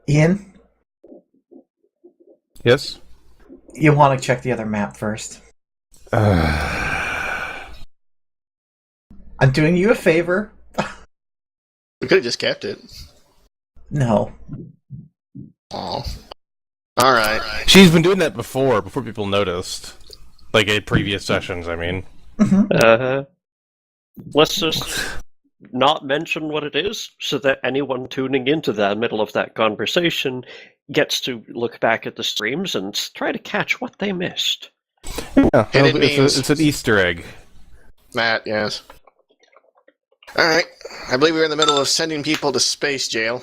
Ian, Yes? you want to check the other map first. Uh, I'm doing you a favor. We could have just kept it. No. Oh. Alright. She's been doing that before people noticed. Like in previous sessions, I mean. Let's just not mention what it is, so that anyone tuning into the middle of that conversation gets to look back at the streams and try to catch what they missed. Yeah, means- it's an Easter egg. Matt, yes. Alright. I believe we're in the middle of sending people to space jail.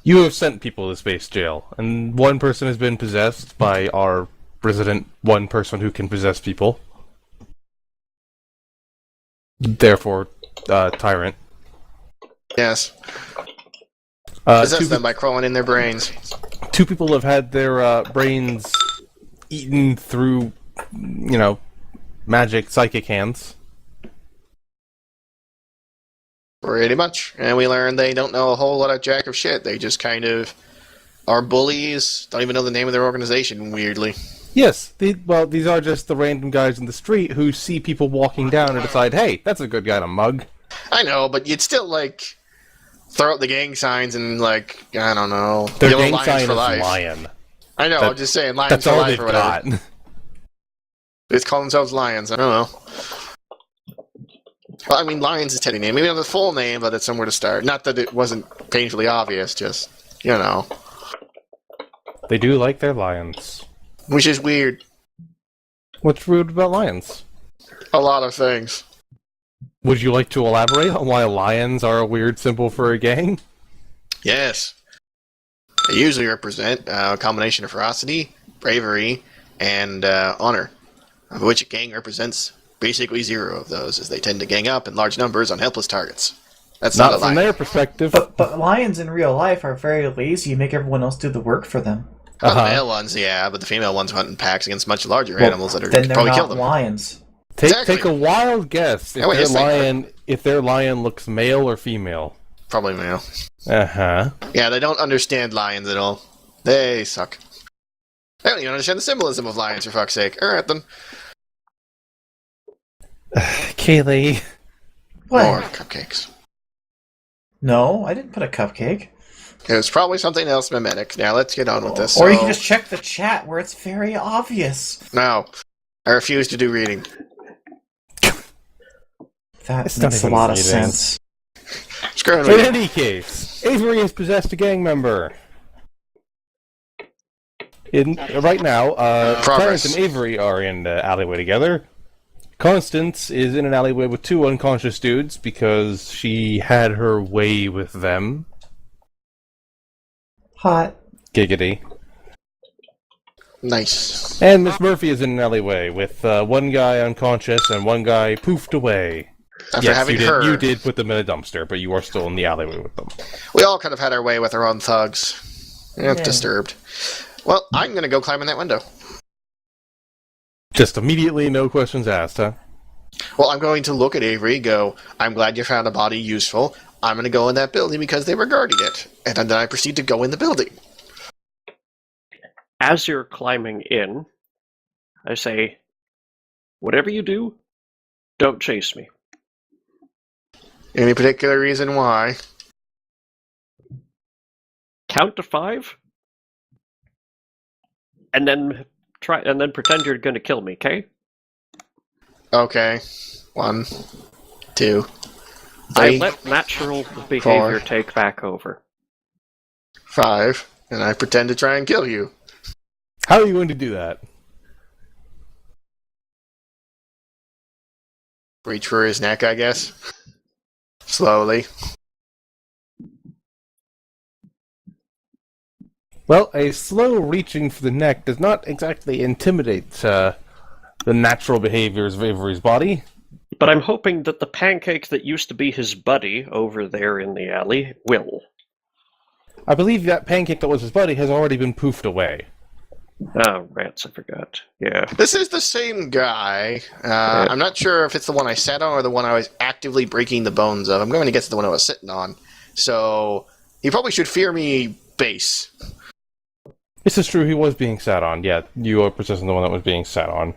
You have sent people to space jail, and one person has been possessed by our resident one person who can possess people. Therefore, Tyrant. Yes. Uh, Possess them by crawling in their brains. Two people have had their brains eaten through, magic psychic hands. Pretty much. And we learned they don't know a whole lot of jack of shit. They just kind of are bullies, don't even know the name of their organization, weirdly. Yes, these are just the random guys in the street who see people walking down and decide, hey, that's a good guy to mug. I know, but you'd still, throw out the gang signs and, I don't know. Their yellow gang lions sign for is life. lion. I know, I'm just saying, lions That's for all life they've or whatever. got. They just call themselves lions, I don't know. Well, I mean, lions is Teddy name. Maybe not the full name, but it's somewhere to start. Not that it wasn't painfully obvious, just, They do like their lions. Which is weird. What's rude about lions? A lot of things. Would you like to elaborate on why lions are a weird symbol for a gang? Yes. They usually represent a combination of ferocity, bravery, and honor, of which a gang represents basically 0 of those, as they tend to gang up in large numbers on helpless targets. That's not a from lion. their perspective. But lions in real life are very lazy. You make everyone else do the work for them. Well, the male ones, yeah, but the female ones hunt in packs against much larger animals that are Then they're probably not kill them. lions. Take a wild guess Yeah, if their lion looks male or female. Probably male. Uh-huh. Yeah, they don't understand lions at all. They suck. They don't even understand the symbolism of lions, for fuck's sake. Alright then. Kaylee. What? More cupcakes. No, I didn't put a cupcake. It was probably something else mimetic. Now let's get on with this. Or you can just check the chat where it's very obvious. No. I refuse to do reading. That It's not makes a even lot of reading. sense. Screw In me. any case, Avery has possessed a gang member. Right now, Progress. Tyrant and Avery are in the alleyway together. Constance is in an alleyway with 2 unconscious dudes because she had her way with them. Hot. Giggity. Nice. And Miss Murphy is in an alleyway with 1 guy unconscious and 1 guy poofed away. After having heard, you did put them in a dumpster, but you are still in the alleyway with them. we all kind of had our way with our own thugs. Yeah. Disturbed. Well, I'm going to go climb in that window. Just immediately, no questions asked, huh? Well, I'm going to look at Avery, go, I'm glad you found a body useful. I'm going to go in that building because they were guarding it. And then I proceed to go in the building. As you're climbing in, I say, whatever you do, don't chase me. Any particular reason why? Count to 5, and then pretend you're going to kill me, okay? Okay. 1, 2, I 3, let natural behavior take back over. 5, and I pretend to try and kill you. How are you going to do that? Reach for his neck, I guess. Slowly. Well, a slow reaching for the neck does not exactly intimidate the natural behaviors of Avery's body. But I'm hoping that the pancake that used to be his buddy over there in the alley will. I believe that pancake that was his buddy has already been poofed away. Oh, rats, I forgot. Yeah. This is the same guy. I'm not sure if it's the one I sat on or the one I was actively breaking the bones of. I'm going to guess it's the one I was sitting on. So, he probably should fear me base. This is true, he was being sat on. Yeah, you are precisely the one that was being sat on.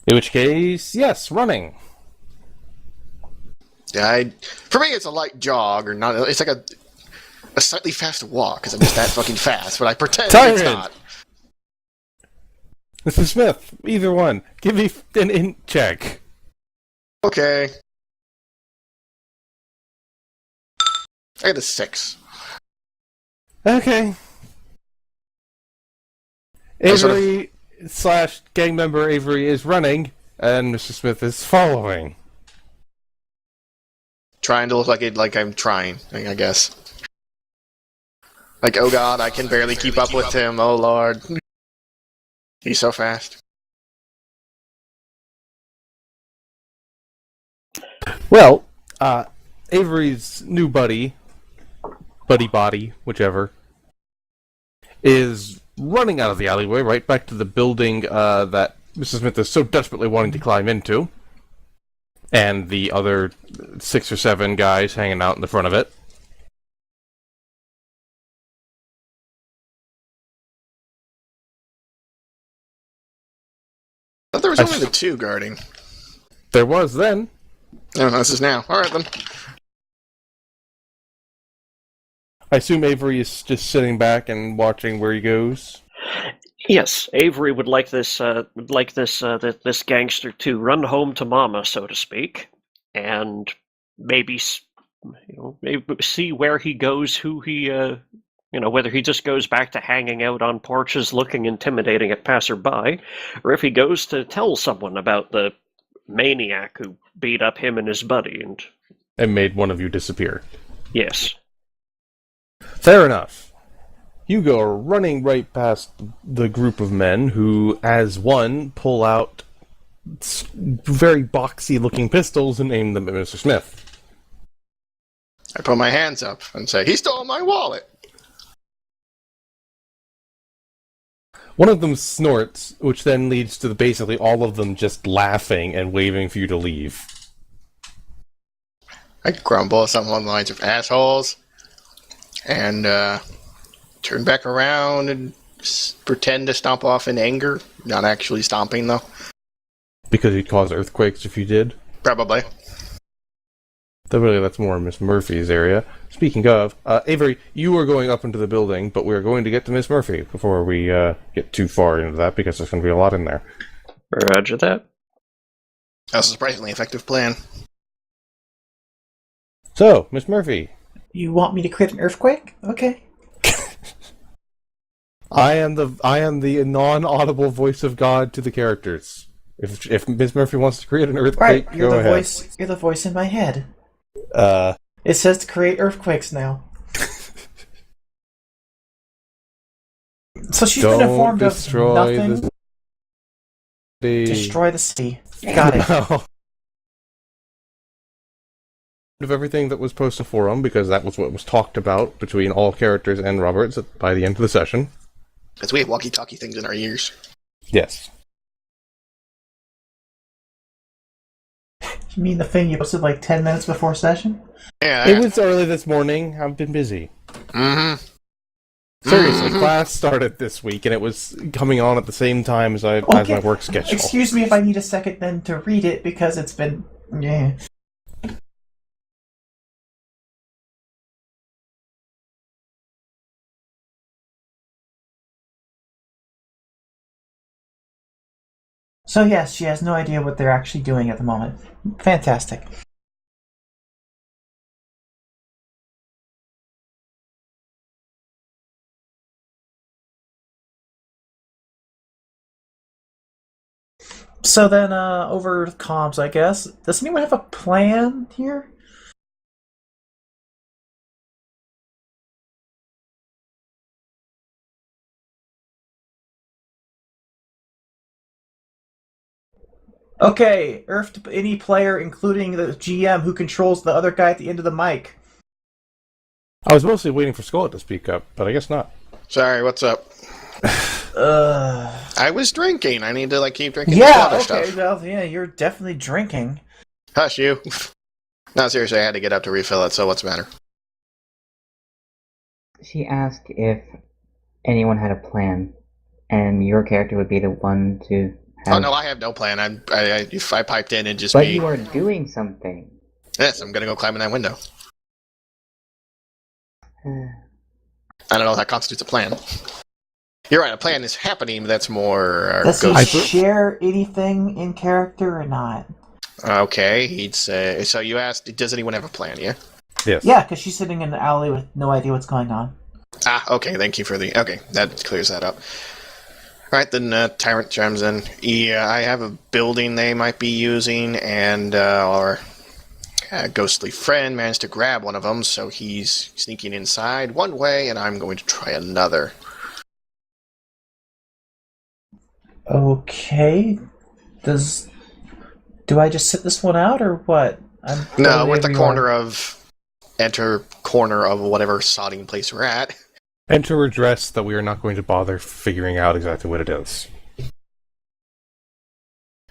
In which case, yes, running. Yeah, for me, it's a light jog, or not. It's like a slightly fast walk, because I'm just that fucking fast, but I pretend Tyrant! it's not. Mr. Smith, either one. Give me an int check. Okay. I got a 6. Okay. Avery slash gang member Avery is running, and Mr. Smith is following. Trying to look like I'm trying, I guess. Like, oh god, I can barely keep up with him, oh lord. He's so fast. Well, Avery's new buddy, whichever, is running out of the alleyway right back to the building that Mrs. Smith is so desperately wanting to climb into, and the other 6 or 7 guys hanging out in the front of it. I thought there was only the 2 guarding. There was then. Oh, this is now. Alright then. I assume Avery is just sitting back and watching where he goes. Yes, Avery would like this this gangster to run home to Mama, so to speak, and maybe see where he goes, who he whether he just goes back to hanging out on porches looking intimidating at passerby, or if he goes to tell someone about the maniac who beat up him and his buddy And made one of you disappear. Yes. Fair enough. You go running right past the group of men who, as one, pull out very boxy-looking pistols and aim them at Mr. Smith. I put my hands up and say, he stole my wallet! One of them snorts, which then leads to basically all of them just laughing and waving for you to leave. I grumble something along the lines of assholes, and turn back around and pretend to stomp off in anger. Not actually stomping, though. Because you'd cause earthquakes if you did? Probably. Though really that's more Miss Murphy's area. Speaking of, Avery, you are going up into the building, but we are going to get to Miss Murphy before we get too far into that, because there's going to be a lot in there. Roger that. That's a surprisingly effective plan. So, Miss Murphy. You want me to create an earthquake? Okay. I am the non-audible voice of God to the characters. If Miss Murphy wants to create an earthquake, Right, you're go the ahead. voice. You're the voice in my head. It says to create earthquakes now. So she's been informed of nothing. Destroy the city. Got it. Of everything that was posted to forum, because that was what was talked about between all characters and Roberts by the end of the session. Because we have walkie-talkie things in our ears. Yes. You mean the thing you posted like 10 minutes before session? Yeah. It was early this morning. I've been busy. Mm-hmm. Seriously, class started this week, and it was coming on at the same time as as my work schedule. Excuse me if I need a second then to read it, because it's been... Yeah. So yes, she has no idea what they're actually doing at the moment. Fantastic. So then, over comms, I guess. Does anyone have a plan here? Okay, Earth to any player, including the GM who controls the other guy at the end of the mic. I was mostly waiting for Scarlet to speak up, but I guess not. Sorry, what's up? I was drinking. I need to keep drinking. Yeah, other okay, stuff. well, yeah, you're definitely drinking. Hush you. No, seriously, I had to get up to refill it, so what's the matter? she asked if anyone had a plan, and your character would be the one to have... Oh no, I have no plan. If I piped in and just But be... you are doing something. Yes, I'm gonna go climb in that window. I don't know if that constitutes a plan. You're right, a plan is happening, but that's more... Does he share anything in character or not? Okay, he'd say... So you asked, does anyone have a plan, yeah? Yes. Yeah, because she's sitting in the alley with no idea what's going on. Okay, thank you for the... Okay, that clears that up. Alright, then Tyrant chimes in. Yeah, I have a building they might be using, and our ghostly friend managed to grab one of them, so he's sneaking inside one way, and I'm going to try another. Okay. Do I just sit this one out, or what? No, we're at the corner of... Enter corner of whatever sodding place we're at. Enter address that we are not going to bother figuring out exactly what it is.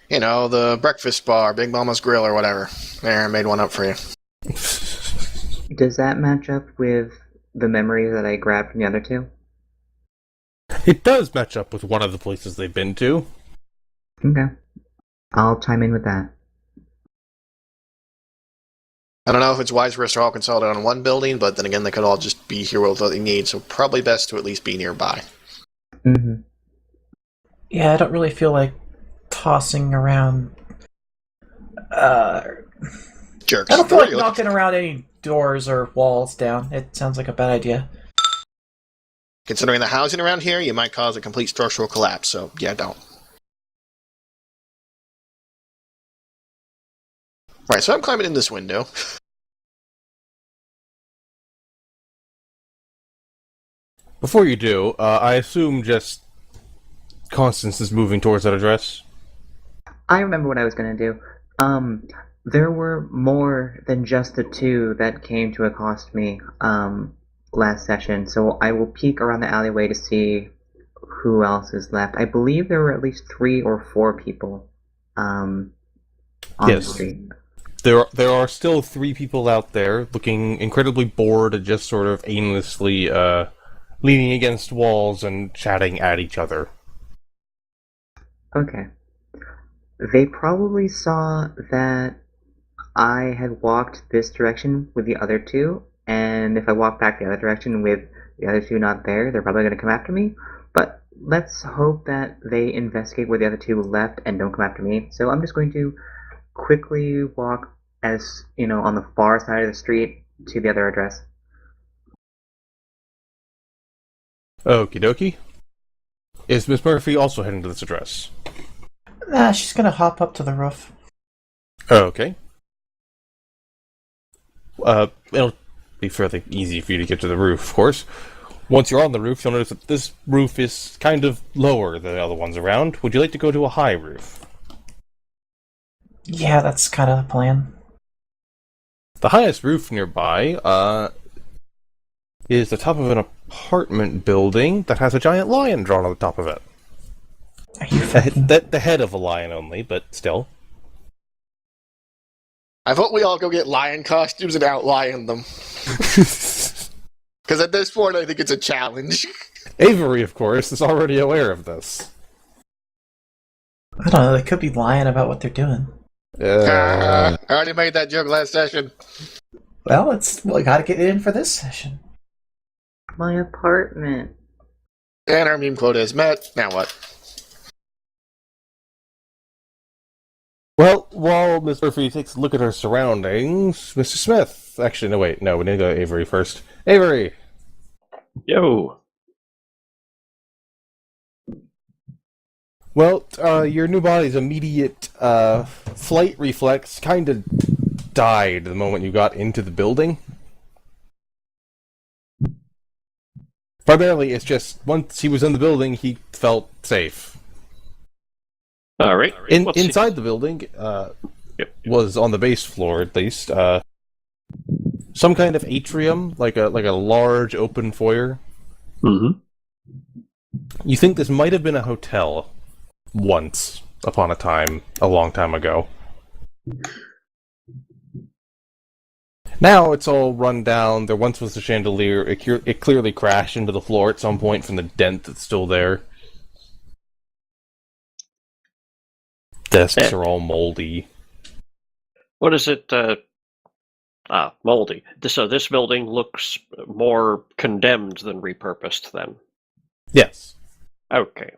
You know, the breakfast bar, Big Mama's Grill or whatever. There, I made one up for you. Does that match up with the memories that I grabbed from the other two? It does match up with one of the places they've been to. Okay. I'll chime in with that. I don't know if it's wise for us to all consolidate on one building, but then again, they could all just be here with what they need, so probably best to at least be nearby. Mm-hmm. Yeah, I don't really feel like tossing around... Jerks. I don't feel like knocking around any doors or walls down. It sounds like a bad idea. Considering the housing around here, you might cause a complete structural collapse, so yeah, don't. Right, so I'm climbing in this window. Before you do, I assume just Constance is moving towards that address? I remember what I was going to do. There were more than just the two that came to accost me last session, so I will peek around the alleyway to see who else is left. I believe there were at least 3 or 4 people on the street. There are still 3 people out there looking incredibly bored and just sort of aimlessly leaning against walls and chatting at each other. Okay. They probably saw that I had walked this direction with the other 2, and if I walk back the other direction with the other 2 not there, they're probably going to come after me. But let's hope that they investigate where the other 2 left and don't come after me. So I'm just going to quickly walk on the far side of the street to the other address. Okie dokie. Is Miss Murphy also heading to this address? Nah, she's gonna hop up to the roof. Okay. It'll be fairly easy for you to get to the roof, of course. Once you're on the roof, you'll notice that this roof is kind of lower than the other ones around. Would you like to go to a high roof? Yeah, that's kind of the plan. The highest roof nearby is the top of an apartment building that has a giant lion drawn on the top of it. Are you fucking... The head of a lion only, but still. I vote we all go get lion costumes and out-lion them. Because at this point, I think it's a challenge. Avery, of course, is already aware of this. I don't know, they could be lying about what they're doing. I already made that joke last session. Well, we gotta get it in for this session. My apartment. And our meme quota is met. Now what? Well, while Miss Murphy takes a look at her surroundings, Mr. Smith... Actually, no, wait. No, we need to go to Avery first. Avery! Yo! Well, your new body's immediate flight reflex kind of died the moment you got into the building. Primarily, it's just, once he was in the building, he felt safe. Alright. Inside the building, was on the base floor at least, some kind of atrium, like a large open foyer. Mm-hmm. You think this might have been a hotel once upon a time, a long time ago. Now it's all run down. There once was a chandelier. It clearly crashed into the floor at some point from the dent that's still there. Desks are all moldy. What is it? Moldy. So this building looks more condemned than repurposed, then? Yes. Okay.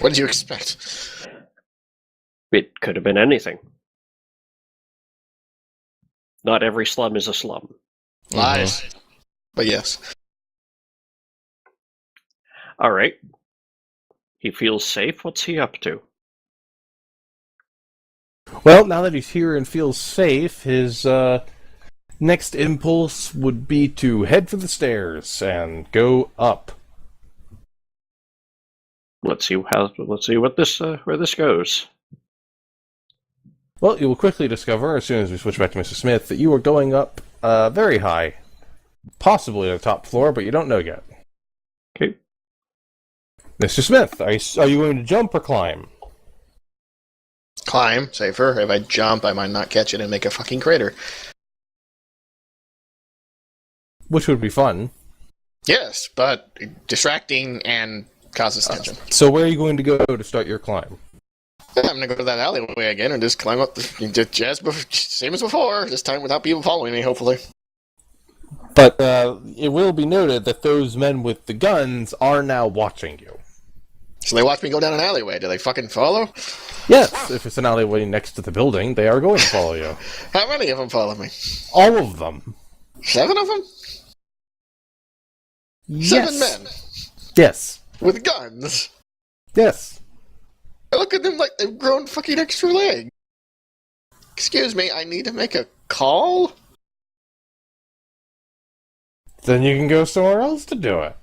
What did you expect? It could have been anything. Not every slum is a slum. Lies. But yes. All right. He feels safe. What's he up to? Well, now that he's here and feels safe, his next impulse would be to head for the stairs and go up. Let's see what this where this goes. Well, you will quickly discover, as soon as we switch back to Mr. Smith, that you are going up very high. Possibly the top floor, but you don't know yet. Okay. Mr. Smith, are you going to jump or climb? Climb, safer. If I jump, I might not catch it and make a fucking crater. Which would be fun. Yes, but distracting and causes tension. So where are you going to go to start your climb? I'm gonna go to that alleyway again and just climb up same as before, this time without people following me, hopefully. But it will be noted that those men with the guns are now watching you. So they watch me go down an alleyway. Do they fucking follow? Yes, if it's an alleyway next to the building, they are going to follow you. How many of them follow me? All of them. 7 of them? Yes. 7 men Yes. with guns. Yes. I look at them like they've grown fucking extra leg. Excuse me, I need to make a call? Then you can go somewhere else to do it.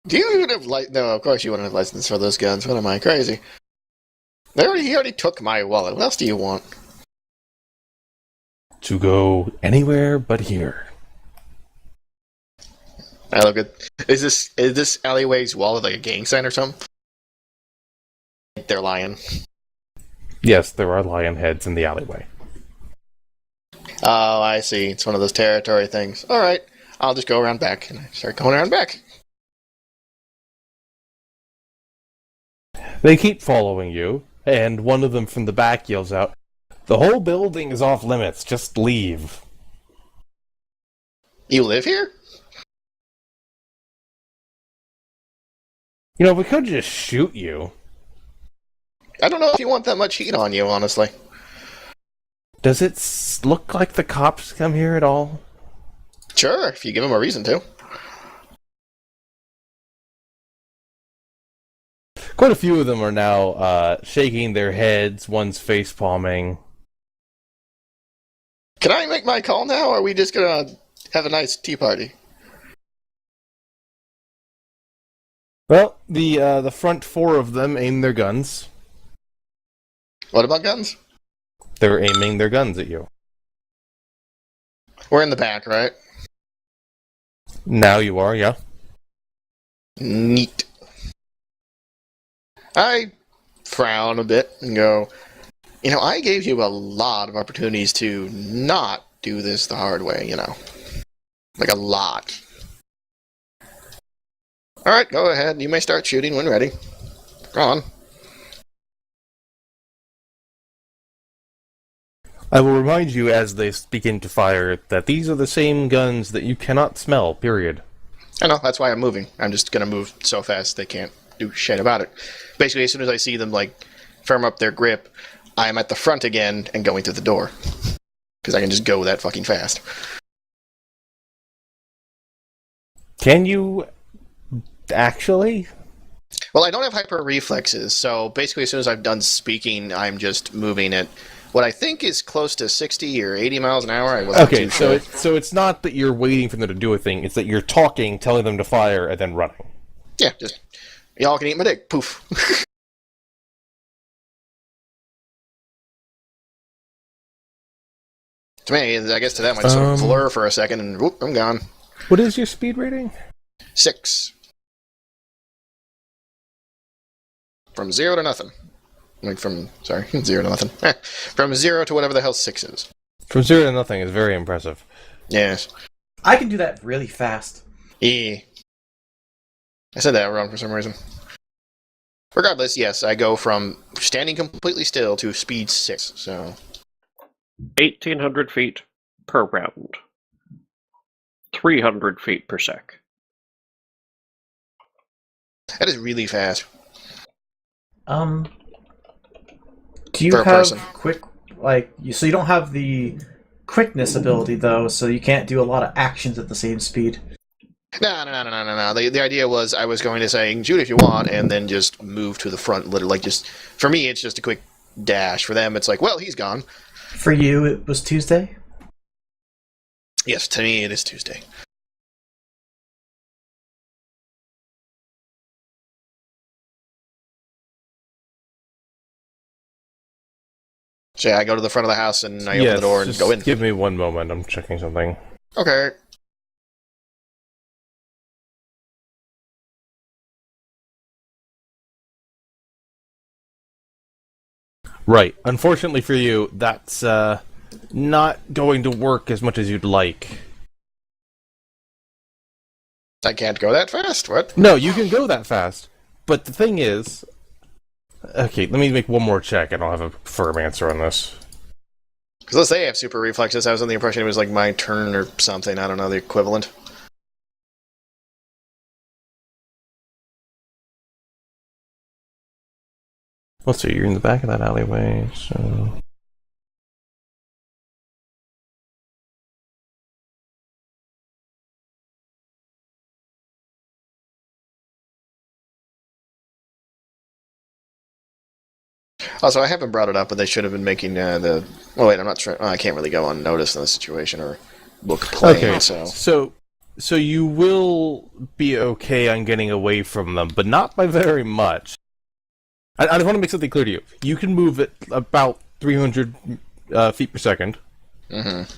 Do you even have No, of course you wouldn't have license for those guns. What am I, crazy? He already took my wallet. What else do you want? To go anywhere but here. I look at... Is this alleyway's wall like a gang sign or something? They're lying. Yes, there are lion heads in the alleyway. Oh, I see. It's one of those territory things. Alright, I'll just go around back. And I start going around back. They keep following you, and one of them from the back yells out, "The whole building is off limits, just leave." You live here? You know, we could just shoot you. I don't know if you want that much heat on you, honestly. Does it look like the cops come here at all? Sure, if you give them a reason to. Quite a few of them are now shaking their heads, one's face palming. Can I make my call now, or are we just gonna have a nice tea party? Well, the front 4 of them aim their guns. What about guns? They're aiming their guns at you. We're in the back, right? Now you are, yeah. Neat. I frown a bit and go, I gave you a lot of opportunities to not do this the hard way, Like a lot. Alright, go ahead. You may start shooting when ready. Go on. I will remind you as they begin to fire that these are the same guns that you cannot smell, period. I know, that's why I'm moving. I'm just gonna move so fast they can't do shit about it. Basically, as soon as I see them, firm up their grip, I'm at the front again and going through the door. Because I can just go that fucking fast. Can you actually? Well, I don't have hyper reflexes, so basically as soon as I've done speaking, I'm just moving at what I think is close to 60 or 80 miles an hour. I wasn't Okay, too sure. so it's not that you're waiting for them to do a thing, it's that you're talking, telling them to fire, and then running. Yeah, just, y'all can eat my dick. Poof. To me, I guess to them, I just sort of blur for a second and whoop, I'm gone. What is your speed rating? 6. From 0 to nothing. Like from, sorry, 0 to nothing. From 0 to whatever the hell 6 is. From 0 to nothing is very impressive. Yes. I can do that really fast. Yeah. I said that wrong for some reason. Regardless, yes, I go from standing completely still to speed 6, so... 1,800 feet per round. 300 feet per sec. That is really fast. Do you For a have person. quick, so you don't have the quickness ability, though, so you can't do a lot of actions at the same speed? No. The idea was I was going to say, shoot if you want, and then just move to the front, literally. Just, for me, it's just a quick dash. For them, it's like, well, he's gone. For you, it was Tuesday? Yes, to me, it is Tuesday. So yeah, I go to the front of the house and I open the door and just go in. Give me one moment. I'm checking something. Okay. Right. Unfortunately for you, that's not going to work as much as you'd like. I can't go that fast. What? No, you can go that fast. But the thing is... Okay, let me make one more check. I don't have a firm answer on this. Because let's say I have super reflexes. I was under the impression it was like my turn or something. I don't know, the equivalent. Let's see, you're in the back of that alleyway, so... Also, I haven't brought it up, but they should have been making the... Oh, wait, I'm not sure. Oh, I can't really go unnoticed in this situation or look plain, Okay, so... So you will be okay on getting away from them, but not by very much. I just want to make something clear to you. You can move at about 300 feet per second. Mm-hmm.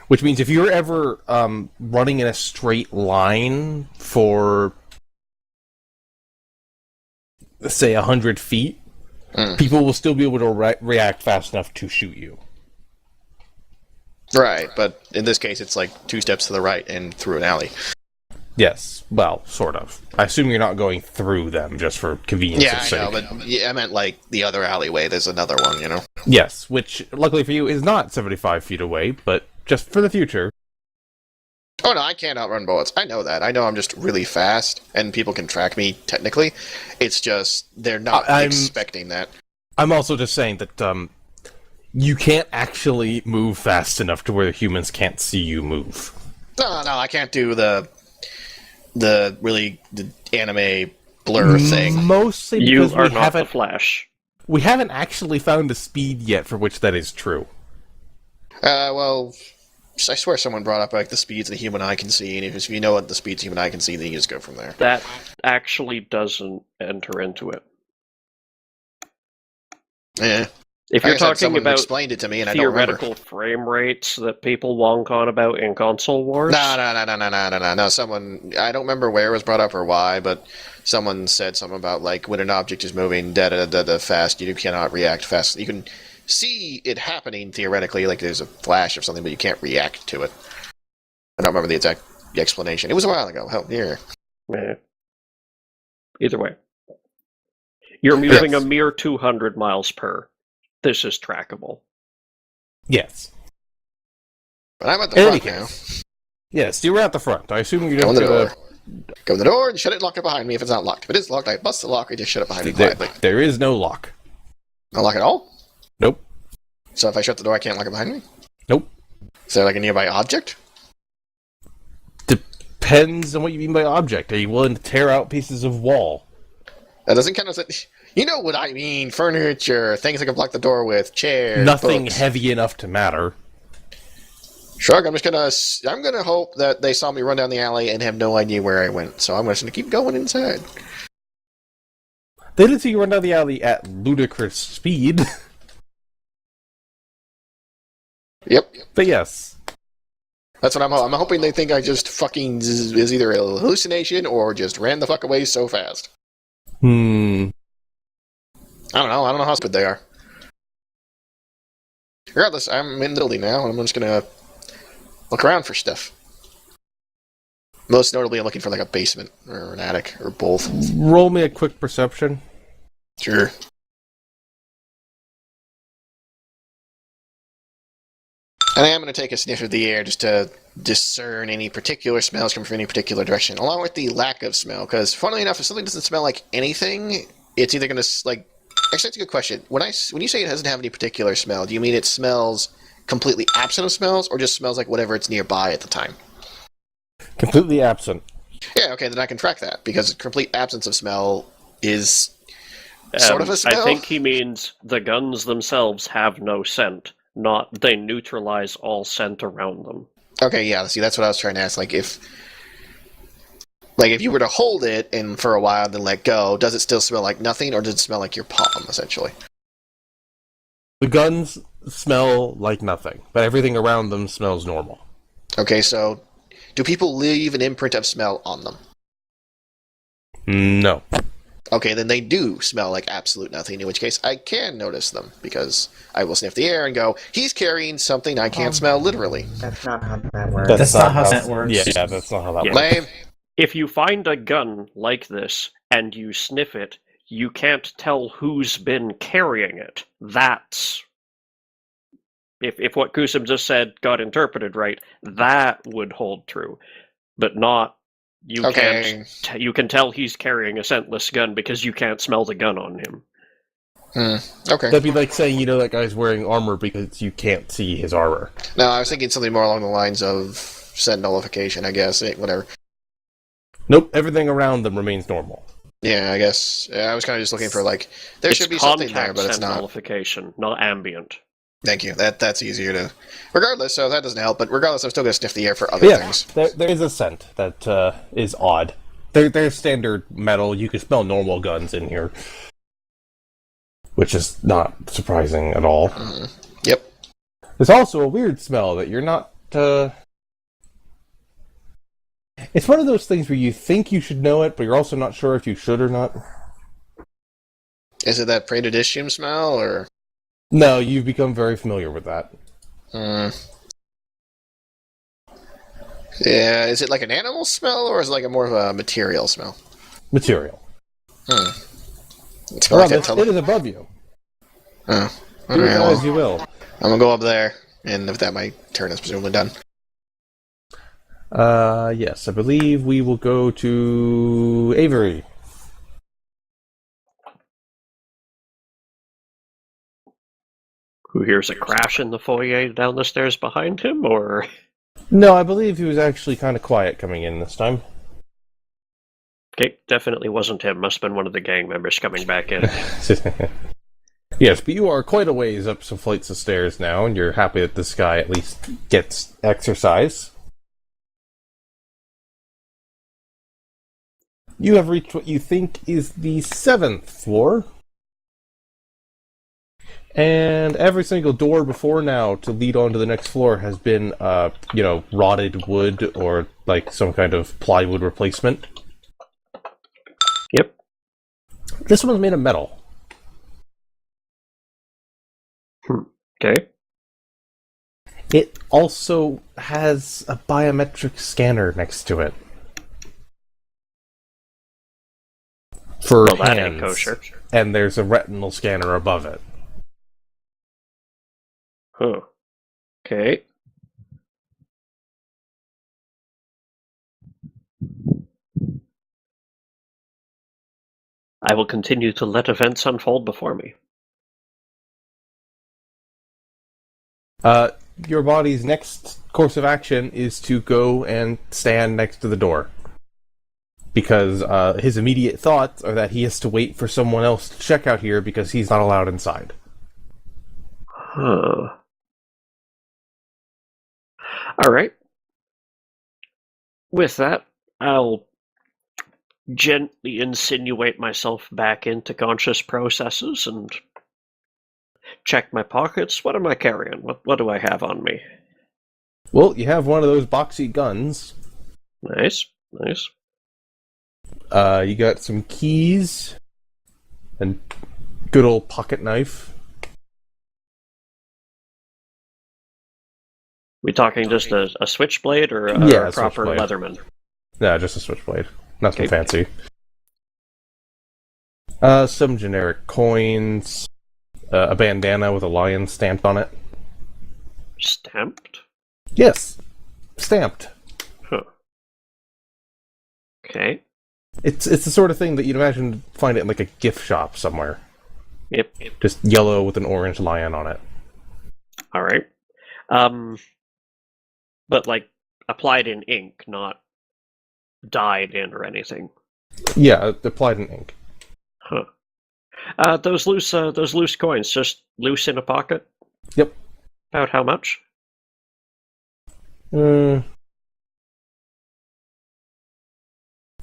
Which means if you're ever running in a straight line for, let's say, 100 feet, people will still be able to react fast enough to shoot you. Right, but in this case, it's like 2 steps to the right and through an alley. Yes, well, sort of. I assume you're not going through them just for convenience Yeah, sake. I know, but I meant like the other alleyway. There's another one, you know? Yes, which, luckily for you, is not 75 feet away, but just for the future. Oh no, I can't outrun bullets. I know that. I know I'm just really fast, and people can track me, technically. It's just, they're not expecting that. I'm also just saying that, you can't actually move fast enough to where the humans can't see you move. No, I can't do the anime blur thing. Mostly You because are not the Flash. we haven't actually found a speed yet for which that is true. Well, I swear someone brought up like the speeds the human eye can see, and if you know what the speeds the human eye can see, then you just go from there. That actually doesn't enter into it. Yeah. If you're Like I said, talking someone about explained it to me, and I don't remember. theoretical frame rates that people wonk on about in console wars, No. Someone, I don't remember where it was brought up or why, but someone said something about like when an object is moving fast, you cannot react fast. You can see it happening theoretically, like there's a flash of something, but you can't react to it. I don't remember the exact explanation. It was a while ago. Hell, yeah. eh. Either way, you're moving Yes. a mere 200 miles per. This is trackable. Yes. But I'm at the In any front now. case. Yes, you're at the front. I assume you're Go in just the gonna... door. Go in the door and shut it and lock it behind me if it's not locked. If it is locked, I bust the lock and just shut it behind me quietly. There is no lock. Not lock at all? Nope. So if I shut the door, I can't lock it behind me? Nope. Is there like a nearby object? Depends on what you mean by object. Are you willing to tear out pieces of wall? That doesn't count as it. You know what I mean. Furniture, things I can block the door with, chairs, Nothing books. heavy enough to matter. Shrug, I'm gonna hope that they saw me run down the alley and have no idea where I went. So I'm just gonna keep going inside. They did see you run down the alley at ludicrous speed. Yep. But yes. That's what I'm hoping they think I just fucking is either a hallucination or just ran the fuck away so fast. I don't know. I don't know how stupid they are. Regardless, I'm in the building now, and I'm just gonna look around for stuff. Most notably, I'm looking for like a basement or an attic or both. Roll me a quick perception. Sure. And I am going to take a sniff of the air just to discern any particular smells coming from any particular direction, along with the lack of smell. Because, funnily enough, if something doesn't smell like anything, it's either going to, like... Actually, that's a good question. When you say it doesn't have any particular smell, do you mean it smells completely absent of smells, or just smells like whatever it's nearby at the time? Completely absent. Yeah, okay, then I can track that, because complete absence of smell is sort of a smell. I think he means the guns themselves have no scent, not they neutralize all scent around them. Okay, yeah, see, that's what I was trying to ask. Like, if you were to hold it and for a while and then let go, does it still smell like nothing, or does it smell like your palm, essentially? The guns smell like nothing, but everything around them smells normal. Okay, so do people leave an imprint of smell on them? No. Okay, then they do smell like absolute nothing, in which case I can notice them, because I will sniff the air and go, he's carrying something I can't smell literally. That's not how that works. That's not how that works. Yeah, that's not how that Yeah. works. Lame. If you find a gun like this and you sniff it, you can't tell who's been carrying it. That's... If what Kusum just said got interpreted right, that would hold true. But not... You Okay. you can tell he's carrying a scentless gun because you can't smell the gun on him. Okay. That'd be like saying, that guy's wearing armor because you can't see his armor. No, I was thinking something more along the lines of scent nullification, I guess. Whatever. Nope, everything around them remains normal. Yeah, I guess. I was kind of just looking for, like, there It's should be something there, contact but it's scent not. nullification, not ambient. Thank you. That's easier to... Regardless, so that doesn't help, but regardless, I'm still going to sniff the air for But other yeah, things. there is a scent that is odd. There's standard metal. You can smell normal guns in here, which is not surprising at all. Yep. There's also a weird smell that you're not... It's one of those things where you think you should know it, but you're also not sure if you should or not. Is it that praedodicium smell, or... No, you've become very familiar with that. Yeah, is it like an animal smell, or is it like a more of a material smell? Material. It smells like It is above you. Oh. Do Okay, with that well, as you will. I'm going to go up there, and with that, my turn is presumably done. Yes, I believe we will go to Avery. Who hears a crash in the foyer down the stairs behind him, or... No, I believe he was actually kind of quiet coming in this time. Okay, definitely wasn't him. Must have been one of the gang members coming back in. Yes, but you are quite a ways up some flights of stairs now, and you're happy that this guy at least gets exercise. You have reached what you think is the 7th floor. And every single door before now to lead on to the next floor has been, rotted wood or like some kind of plywood replacement. Yep. This one's made of metal. Okay. It also has a biometric scanner next to it. For Well, that ain't hands. kosher. And there's a retinal scanner above it. Huh. Okay. I will continue to let events unfold before me. Your body's next course of action is to go and stand next to the door. Because his immediate thoughts are that he has to wait for someone else to check out here because he's not allowed inside. Huh. Alright. With that, I'll gently insinuate myself back into conscious processes and check my pockets. What am I carrying? What do I have on me? Well, you have one of those boxy guns. Nice, nice. You got some keys and good old pocket knife. We talking just a switchblade or a, Yeah, or a a proper switchblade. Leatherman? No, just a switchblade. Nothing Okay. fancy. Some generic coins. A bandana with a lion stamped on it. Stamped? Yes, stamped. Huh. Okay. It's the sort of thing that you'd imagine find it in like a gift shop somewhere. Yep. Just yellow with an orange lion on it. All right. But like applied in ink, not dyed in or anything. Yeah, applied in ink. Huh. Those loose coins, just loose in a pocket. Yep. About how much?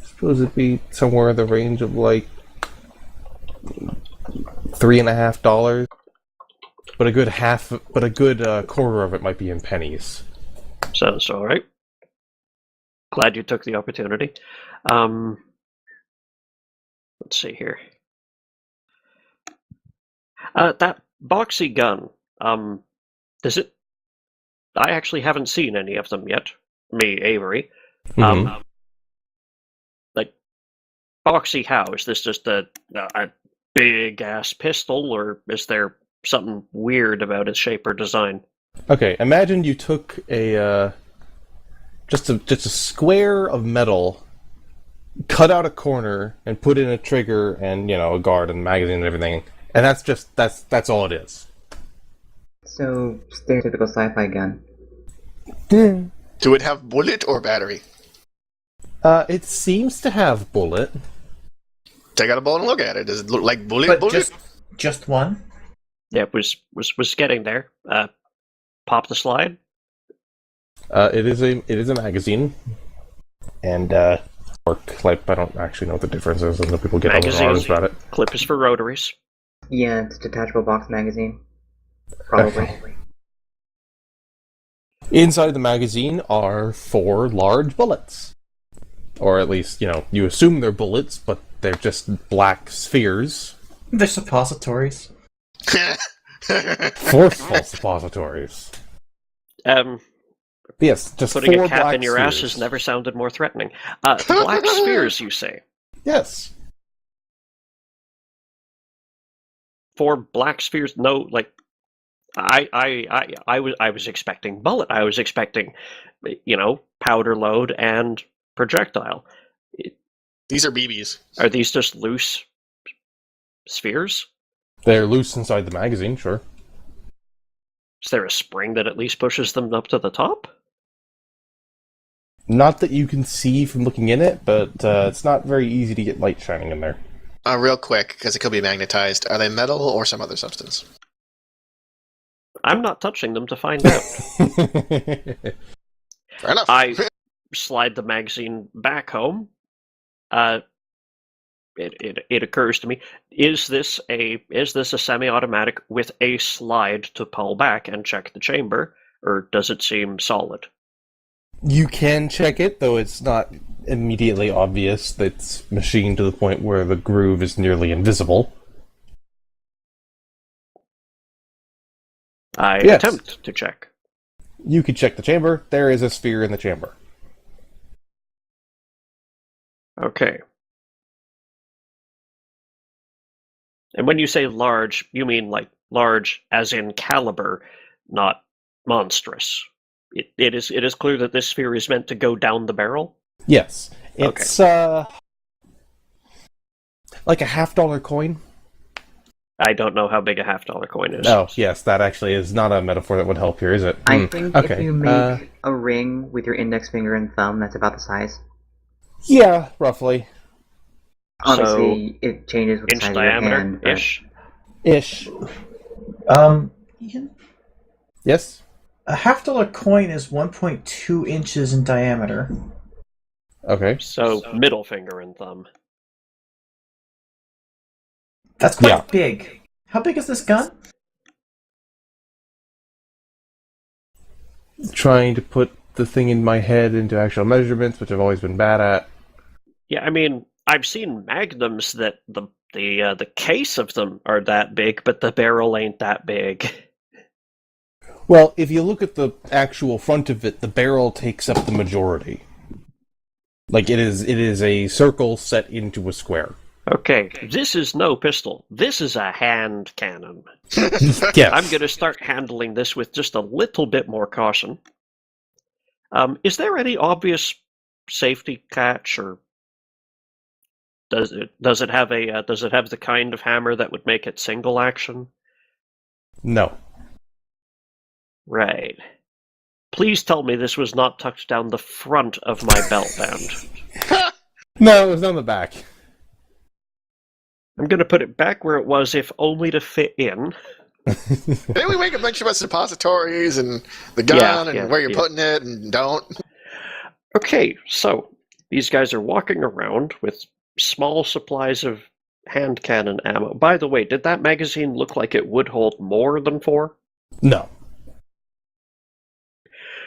Suppose it'd be somewhere in the range of like $3.50. But a good quarter of it might be in pennies. Sounds all right. Glad you took the opportunity. Let's see here. That boxy gun. Does it? I actually haven't seen any of them yet. Me, Avery. Mhm. Like boxy. How is this? Just a big ass pistol, or is there something weird about its shape or design? Okay, imagine you took a just a square of metal, cut out a corner, and put in a trigger and a guard and magazine and everything, and that's all it is. So, stereotypical sci-fi gun. Do it have bullet or battery? It seems to have bullet. Take out a bullet and look at it. Does it look like bullet? But bullet? just one? Yeah, was getting there. Pop the slide. It is a magazine, and work like I don't actually know what the difference is, and the people get Magazine. on the about it. Clip is for rotaries. Yeah, it's a detachable box magazine. Probably. Okay. Inside the magazine are 4 large bullets, or at least you assume they're bullets, but they're just black spheres. They're suppositories. Forceful suppositories. Yes, just Putting 4 a cap black in your ass spheres. has never sounded more threatening. Black spheres, you say? Yes. 4 black spheres? No, like I was expecting bullet. I was expecting, powder load and projectile. These are BBs. Are these just loose spheres? They're loose inside the magazine, sure. Is there a spring that at least pushes them up to the top? Not that you can see from looking in it, but it's not very easy to get light shining in there. Real quick, because it could be magnetized. Are they metal or some other substance? I'm not touching them to find out. Fair enough. I slide the magazine back home. It occurs to me: is this a semi-automatic with a slide to pull back and check the chamber, or does it seem solid? You can check it, though it's not immediately obvious that it's machined to the point where the groove is nearly invisible. I Yes. attempt to check. You could check the chamber. There is a sphere in the chamber. Okay. And when you say large, you mean like large as in caliber, not monstrous. It is clear that this sphere is meant to go down the barrel? Yes. It's like a $50 coin. I don't know how big a $50 coin is. Oh, yes, that actually is not a metaphor that would help here, is it? I think okay. if you make a ring with your index finger and thumb, that's about the size. Yeah, roughly. Obviously, it changes with the Inch size of your diameter hand. but- ish. Ish. Ian, Yes? a $50 coin is 1.2 inches in diameter. Okay. So middle finger and thumb. That's quite Yeah. big. How big is this gun? Trying to put the thing in my head into actual measurements, which I've always been bad at. Yeah, I mean, I've seen magnums that the The case of them are that big, but the barrel ain't that big. Well, if you look at the actual front of it, the barrel takes up the majority. Like, it is a circle set into a square. Okay, this is no pistol. This is a hand cannon. Yes. I'm going to start handling this with just a little bit more caution. Is there any obvious safety catch, or does it have the kind of hammer that would make it single action? No. Right. Please tell me this was not tucked down the front of my belt band. No, it was on the back. I'm going to put it back where it was, if only to fit in. Didn't we make a bunch about suppositories and the gun and where you're putting it and don't? Okay, so these guys are walking around with small supplies of hand cannon ammo. By the way, did that magazine look like it would hold more than 4? No.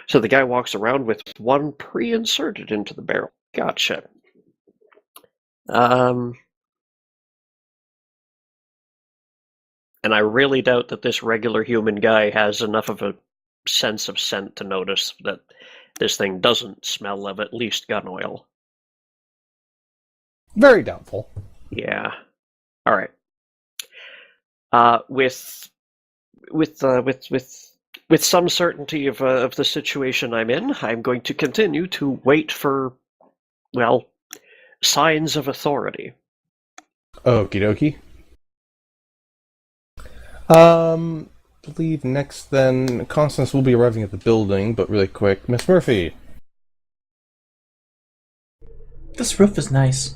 So the guy walks around with one pre-inserted into the barrel. Gotcha. And I really doubt that this regular human guy has enough of a sense of scent to notice that this thing doesn't smell of at least gun oil. Very doubtful. Yeah. All right. With some certainty of the situation I'm in, I'm going to continue to wait for, well, signs of authority. Okie dokie. Believe next then, Constance will be arriving at the building, but really quick. Miss Murphy. This roof is nice.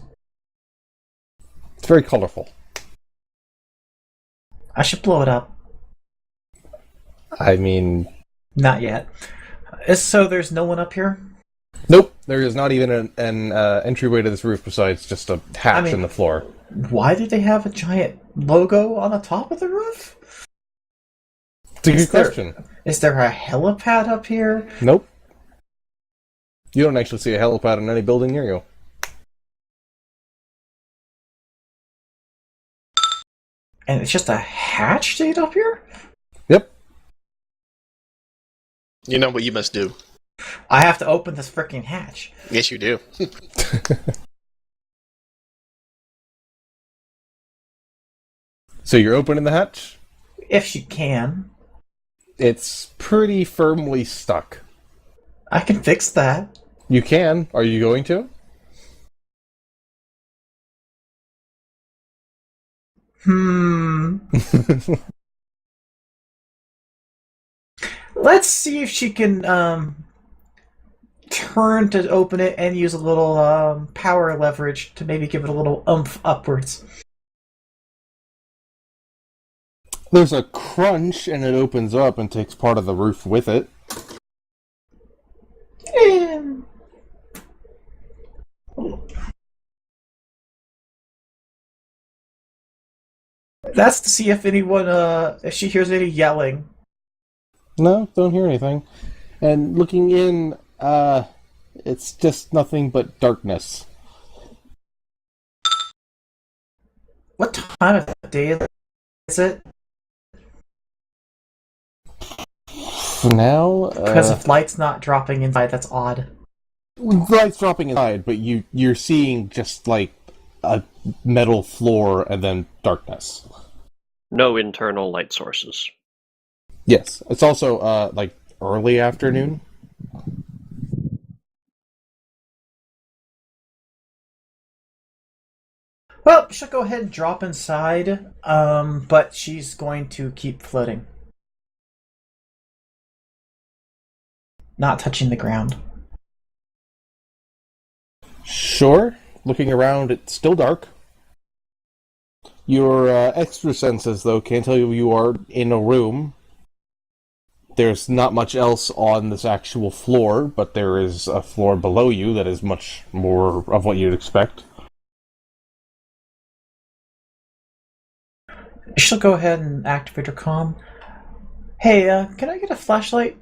It's very colorful. I should blow it up. I mean... Not yet. So there's no one up here? Nope, there is not even an entryway to this roof besides just a hatch in the floor. Why do they have a giant logo on the top of the roof? It's a good question. Is there a helipad up here? Nope. You don't actually see a helipad in any building near you. And it's just a hatch stayed up here? Yep. You know what you must do. I have to open this freaking hatch. Yes, you do. So you're opening the hatch? If she can. It's pretty firmly stuck. I can fix that. You can. Are you going to? Let's see if she can turn to open it and use a little power leverage to maybe give it a little oomph upwards. There's a crunch and it opens up and takes part of the roof with it. That's to see if anyone, if she hears any yelling. No, don't hear anything. And looking in, it's just nothing but darkness. What time of the day is it? For now, Because if light's not dropping inside, that's odd. light's dropping inside, but you're seeing just like a metal floor and then darkness. No internal light sources. Yes, it's also like early afternoon. Well, she'll go ahead and drop inside, but she's going to keep floating. Not touching the ground. Sure. Looking around, it's still dark. Your extra senses, though, can tell you are in a room. There's not much else on this actual floor, but there is a floor below you that is much more of what you'd expect. She'll go ahead and activate her comm. Hey, can I get a flashlight?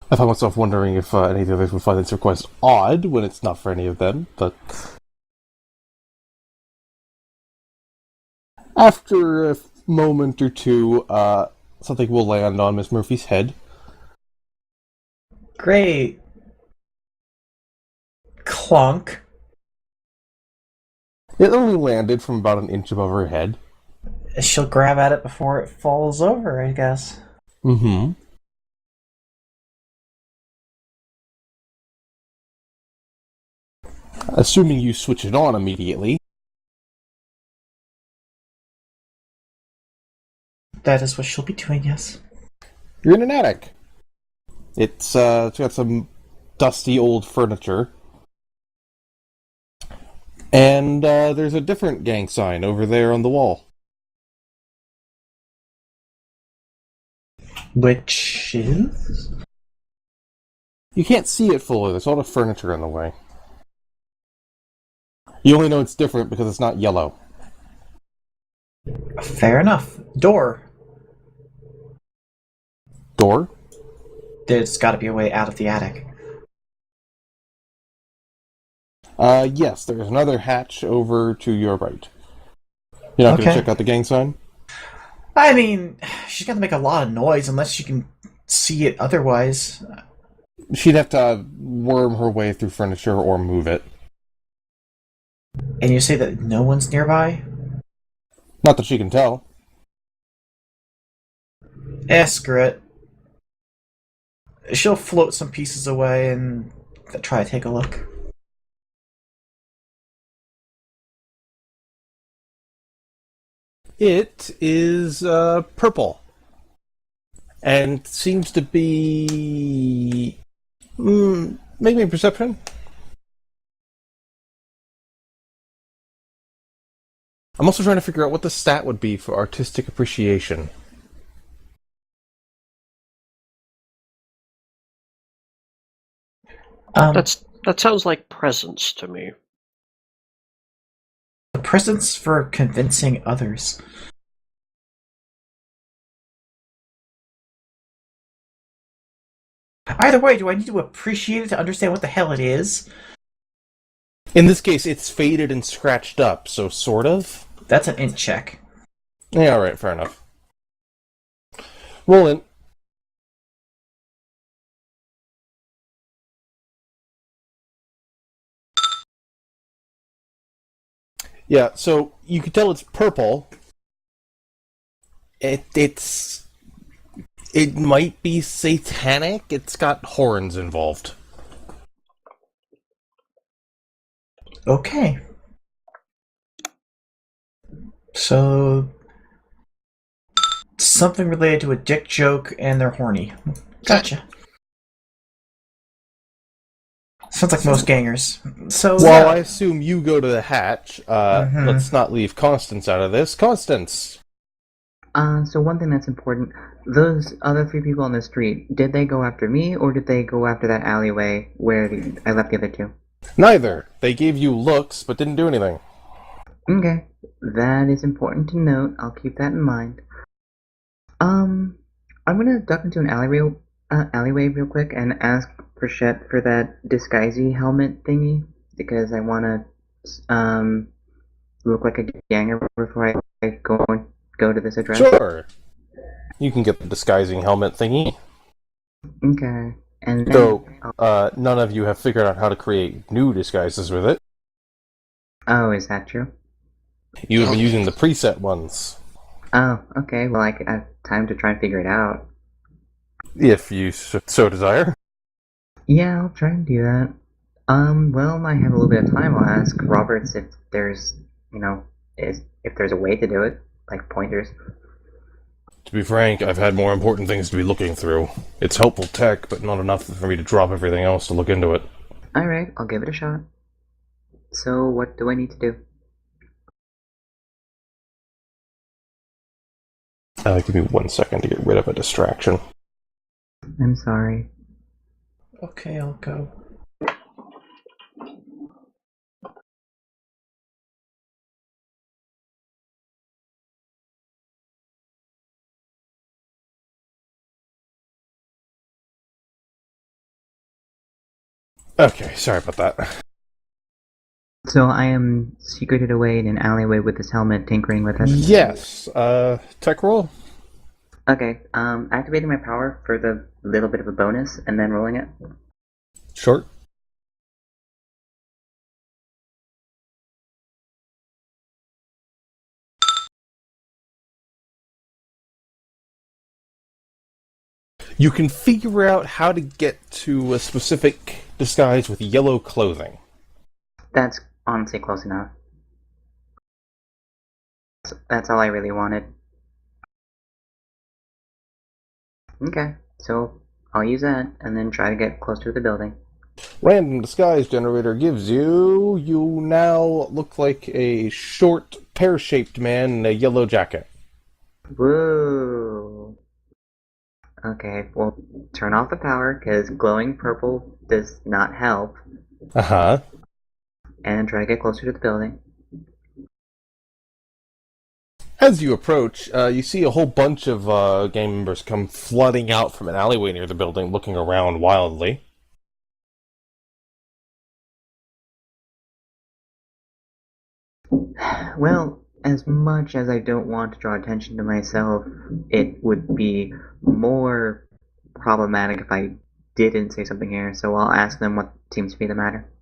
I found myself wondering if any of the others would find this request odd when it's not for any of them, but after a moment or two, something will land on Miss Murphy's head. Great. Clunk. It only landed from about an inch above her head. She'll grab at it before it falls over, I guess. Mm-hmm. Assuming you switch it on immediately. That is what she'll be doing, yes. You're in an attic. It's got some dusty old furniture. And there's a different gang sign over there on the wall. Which is? You can't see it fully, there's a lot of furniture in the way. You only know it's different because it's not yellow. Fair enough. Door. Door? There's gotta be a way out of the attic. Yes, there's another hatch over to your right. You're not going to check out the gang sign? I mean, she's got to make a lot of noise unless she can see it otherwise. She'd have to worm her way through furniture or move it. And you say that no one's nearby? Not that she can tell. Screw it. She'll float some pieces away and try to take a look. It is purple. And seems to be... make me a perception. I'm also trying to figure out what the stat would be for artistic appreciation. That sounds like presence to me. The presence for convincing others. Either way, do I need to appreciate it to understand what the hell it is? In this case, it's faded and scratched up, so sort of. That's an int check. Yeah, alright, fair enough. Roll in. Yeah, so you can tell it's purple. It might be satanic. It's got horns involved. Okay. So something related to a dick joke and they're horny. Gotcha. Sounds like most gangers. So Well, yeah. I assume you go to the hatch. Let's not leave Constance out of this. Constance! So one thing that's important, those other three people on the street, did they go after me, or did they go after that alleyway where I left the other two? Neither. They gave you looks, but didn't do anything. Okay, that is important to note. I'll keep that in mind. I'm gonna duck into an alleyway real quick and ask Frechette for that disguisey helmet thingy, because I wanna, look like a ganger before I go to this address. Sure. You can get the disguising helmet thingy. Okay. And Though, none of you have figured out how to create new disguises with it. oh, is that true? You have been using the preset ones. Oh, okay. Well, I have time to try and figure it out. If you so desire. Yeah, I'll try and do that. Well, I have a little bit of time. I'll ask Roberts if there's, if there's a way to do it, like pointers. To be frank, I've had more important things to be looking through. It's helpful tech, but not enough for me to drop everything else to look into it. Alright, I'll give it a shot. So, what do I need to do? Give me 1 second to get rid of a distraction. I'm sorry. Okay, I'll go. Okay, sorry about that. So I am secreted away in an alleyway with this helmet, tinkering with it. Yes. Tech roll. Okay, activating my power for the little bit of a bonus, and then rolling it. Short. You can figure out how to get to a specific disguise with yellow clothing. That's honestly close enough. That's all I really wanted. Okay, so I'll use that, and then try to get closer to the building. Random disguise generator gives you. You now look like a short, pear-shaped man in a yellow jacket. Woo! Okay, well, turn off the power, because glowing purple does not help, Uh-huh. and try to get closer to the building. As you approach, you see a whole bunch of gang members come flooding out from an alleyway near the building, looking around wildly. Well, as much as I don't want to draw attention to myself, it would be more problematic if I didn't say something here, so I'll ask them what seems to be the matter.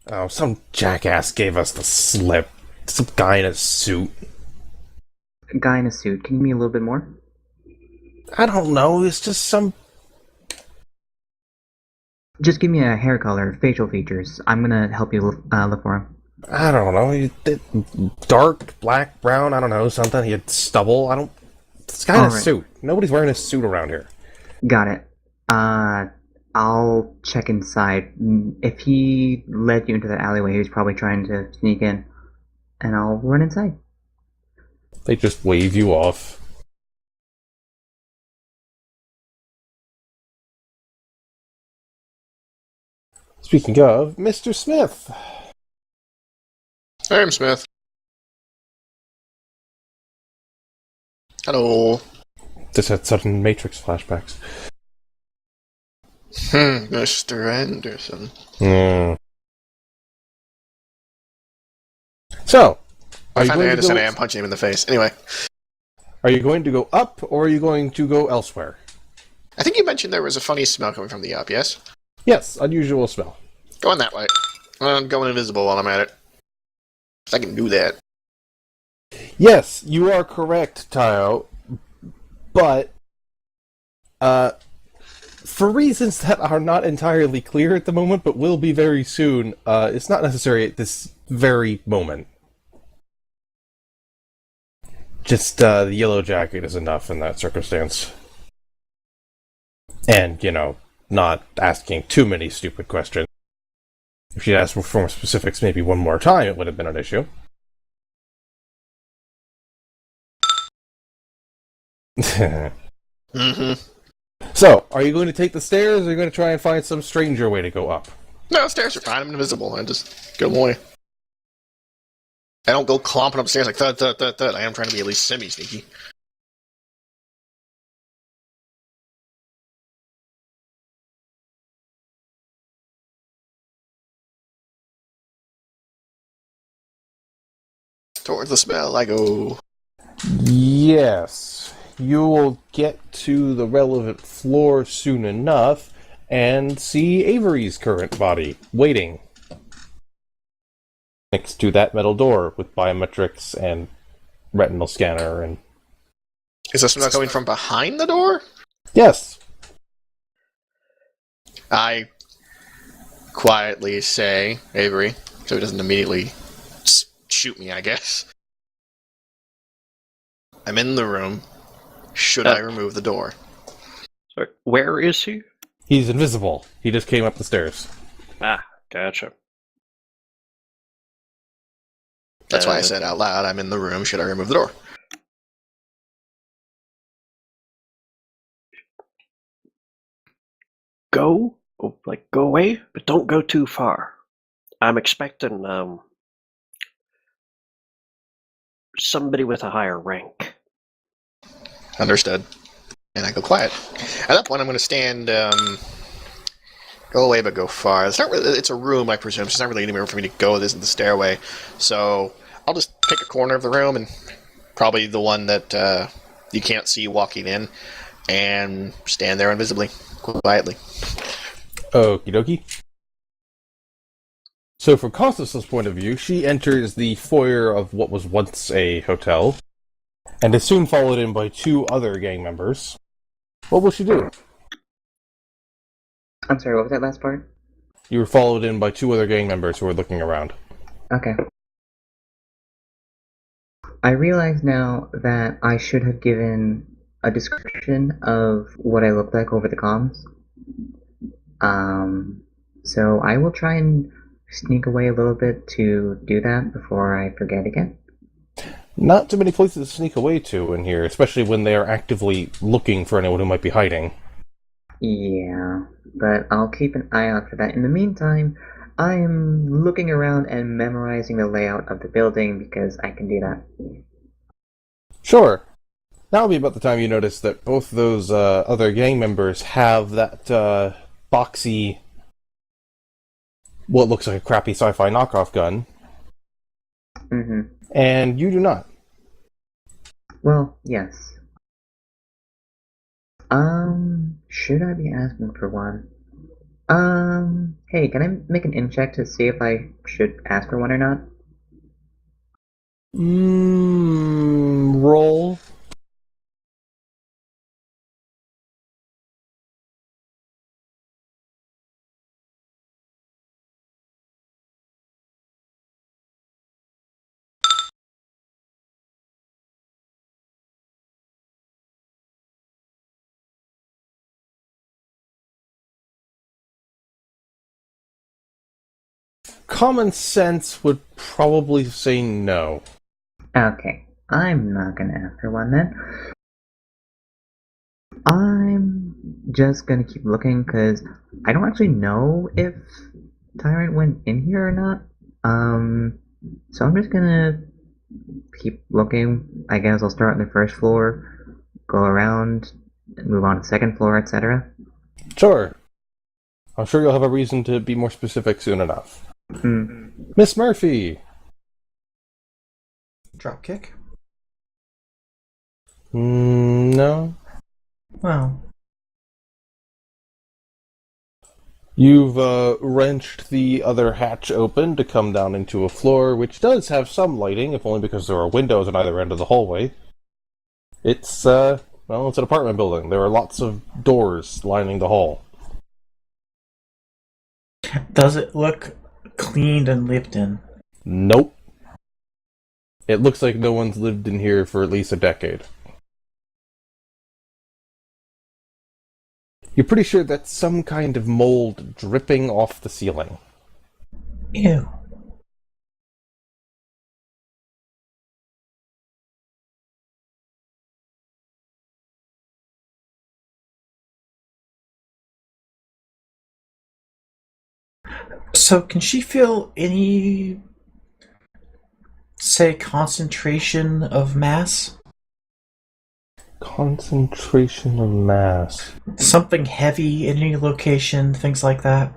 Oh, some jackass gave us the slip. Some guy in a suit. Guy in a suit, can you give me a little bit more? I don't know, it's just some... Just give me a hair color, facial features. I'm gonna help you look for him. I don't know, dark, black, brown, I don't know, something. He had stubble, I don't... This guy in a Alright. suit. Nobody's wearing a suit around here. Got it. I'll check inside. If he led you into that alleyway, he was probably trying to sneak in. And I'll run inside. They just wave you off. Speaking of, Mr. Smith. I'm Smith. Hello. Just had sudden Matrix flashbacks. Mr. Anderson. So, I find Anderson, I am punching him in the face. Anyway. Are you going to go up, or are you going to go elsewhere? I think you mentioned there was a funny smell coming from the up, yes? Yes, unusual smell. Going that way. I'm going invisible while I'm at it. I can do that. Yes, you are correct, Tayo. But, for reasons that are not entirely clear at the moment, but will be very soon, it's not necessary at this very moment. Just, the yellow jacket is enough in that circumstance. And, not asking too many stupid questions. If she'd asked for more specifics maybe one more time, it would have been an issue. So, are you going to take the stairs, or are you going to try and find some stranger way to go up? No, stairs are fine. I'm invisible. I just go away. I don't go clomping upstairs like thud, thud, thud, thud. I am trying to be at least semi-sneaky. Towards the smell I go. Yes. You will get to the relevant floor soon enough and see Avery's current body waiting next to that metal door with biometrics and retinal scanner and... Is the smell coming from behind the door? Yes. I quietly say, Avery, so he doesn't immediately shoot me, I guess. I'm in the room. Should I remove the door? Sorry, where is he? He's invisible. He just came up the stairs. Ah, gotcha. That's why I said out loud, I'm in the room. Should I remove the door? Go away, but don't go too far. I'm expecting, somebody with a higher rank. Understood. And I go quiet. At that point, I'm going to stand go away, but go far. It's not really. It's a room, I presume. So it's not really anywhere for me to go. This is the stairway. So I'll just pick a corner of the room, and probably the one that you can't see walking in, and stand there invisibly, quietly. Okie dokie. So from Costas' point of view, she enters the foyer of what was once a hotel, and is soon followed in by 2 other gang members. What will she do? I'm sorry, what was that last part? You were followed in by 2 other gang members who were looking around. Okay. I realize now that I should have given a description of what I look like over the comms. So I will try and sneak away a little bit to do that before I forget again. Not too many places to sneak away to in here, especially when they are actively looking for anyone who might be hiding. Yeah, but I'll keep an eye out for that. In the meantime, I'm looking around and memorizing the layout of the building because I can do that. Sure. That'll be about the time you notice that both those other gang members have that boxy, what looks like a crappy sci-fi knockoff gun, Mm-hmm. and you do not. Well, yes. Should I be asking for one? Hey, can I make an in check to see if I should ask for one or not? Roll. Common sense would probably say no. Okay, I'm not gonna ask for one then. I'm just gonna keep looking because I don't actually know if Tyrant went in here or not. So I'm just gonna keep looking. I guess I'll start on the first floor, go around, move on to the second floor, etc. Sure. I'm sure you'll have a reason to be more specific soon enough. Hmm. Miss Murphy! Dropkick? No. Well, You've wrenched the other hatch open to come down into a floor, which does have some lighting, if only because there are windows on either end of the hallway. It's, it's an apartment building. There are lots of doors lining the hall. does it look cleaned and lived in? Nope. It looks like no one's lived in here for at least a decade. You're pretty sure that's some kind of mold dripping off the ceiling. Ew. So, can she feel any, say, concentration of mass? Concentration of mass. Something heavy in any location, things like that?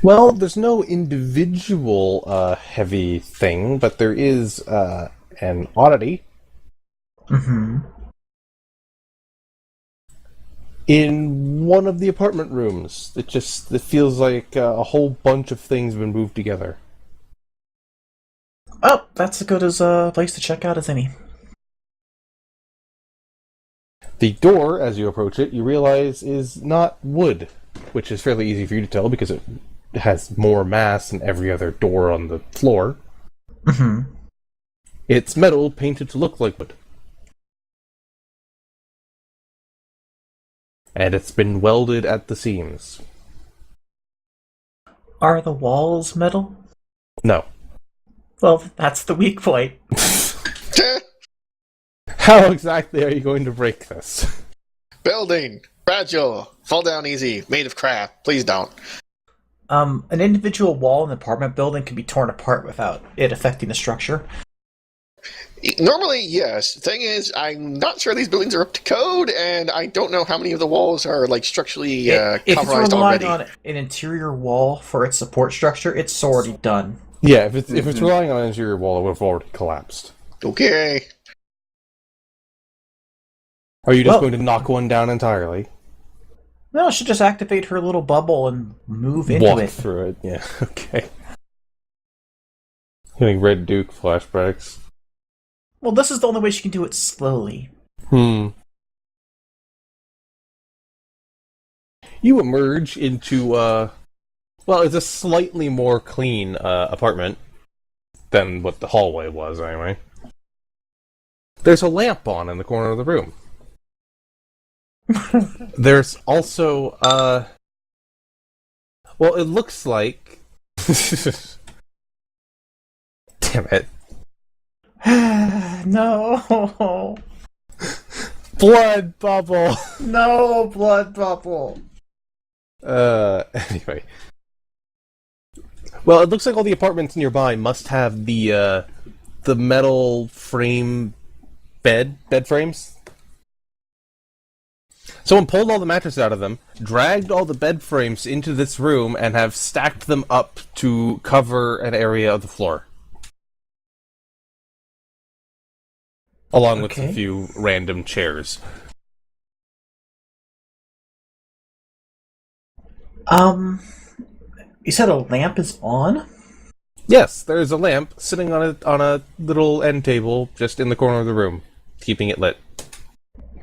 Well, there's no individual heavy thing, but there is an oddity. Mm-hmm. In one of the apartment rooms, it feels like a whole bunch of things have been moved together. Oh, that's as good as a place to check out as any. The door, as you approach it, you realize is not wood, which is fairly easy for you to tell because it has more mass than every other door on the floor. Mm-hmm. It's metal painted to look like wood. And it's been welded at the seams. Are the walls metal? No. Well, that's the weak point. How exactly are you going to break this? Building! Fragile! Fall down easy. Made of crap. Please don't. An individual wall in an apartment building can be torn apart without it affecting the structure. Normally, yes. Thing is, I'm not sure these buildings are up to code, and I don't know how many of the walls are like structurally If it's compromised relying already. on an interior wall for its support structure, it's already done. Yeah, if it's relying on an interior wall, it would have already collapsed. Okay. Are you just Well- going to knock one down entirely? No, she just activate her little bubble and move into Walk it. through it, yeah, okay. Getting Red Duke flashbacks. Well, this is the only way she can do it slowly. You emerge into, well, it's a slightly more clean apartment than what the hallway was, anyway. There's a lamp on in the corner of the room. There's also, well, it looks like... Damn it. No. Blood bubble! No blood bubble. Anyway. Well, it looks like all the apartments nearby must have the metal frame bed frames. Someone pulled all the mattresses out of them, dragged all the bed frames into this room, and have stacked them up to cover an area of the floor. Along with Okay. a few random chairs. You said a lamp is on? Yes, there's a lamp sitting on a little end table just in the corner of the room, keeping it lit.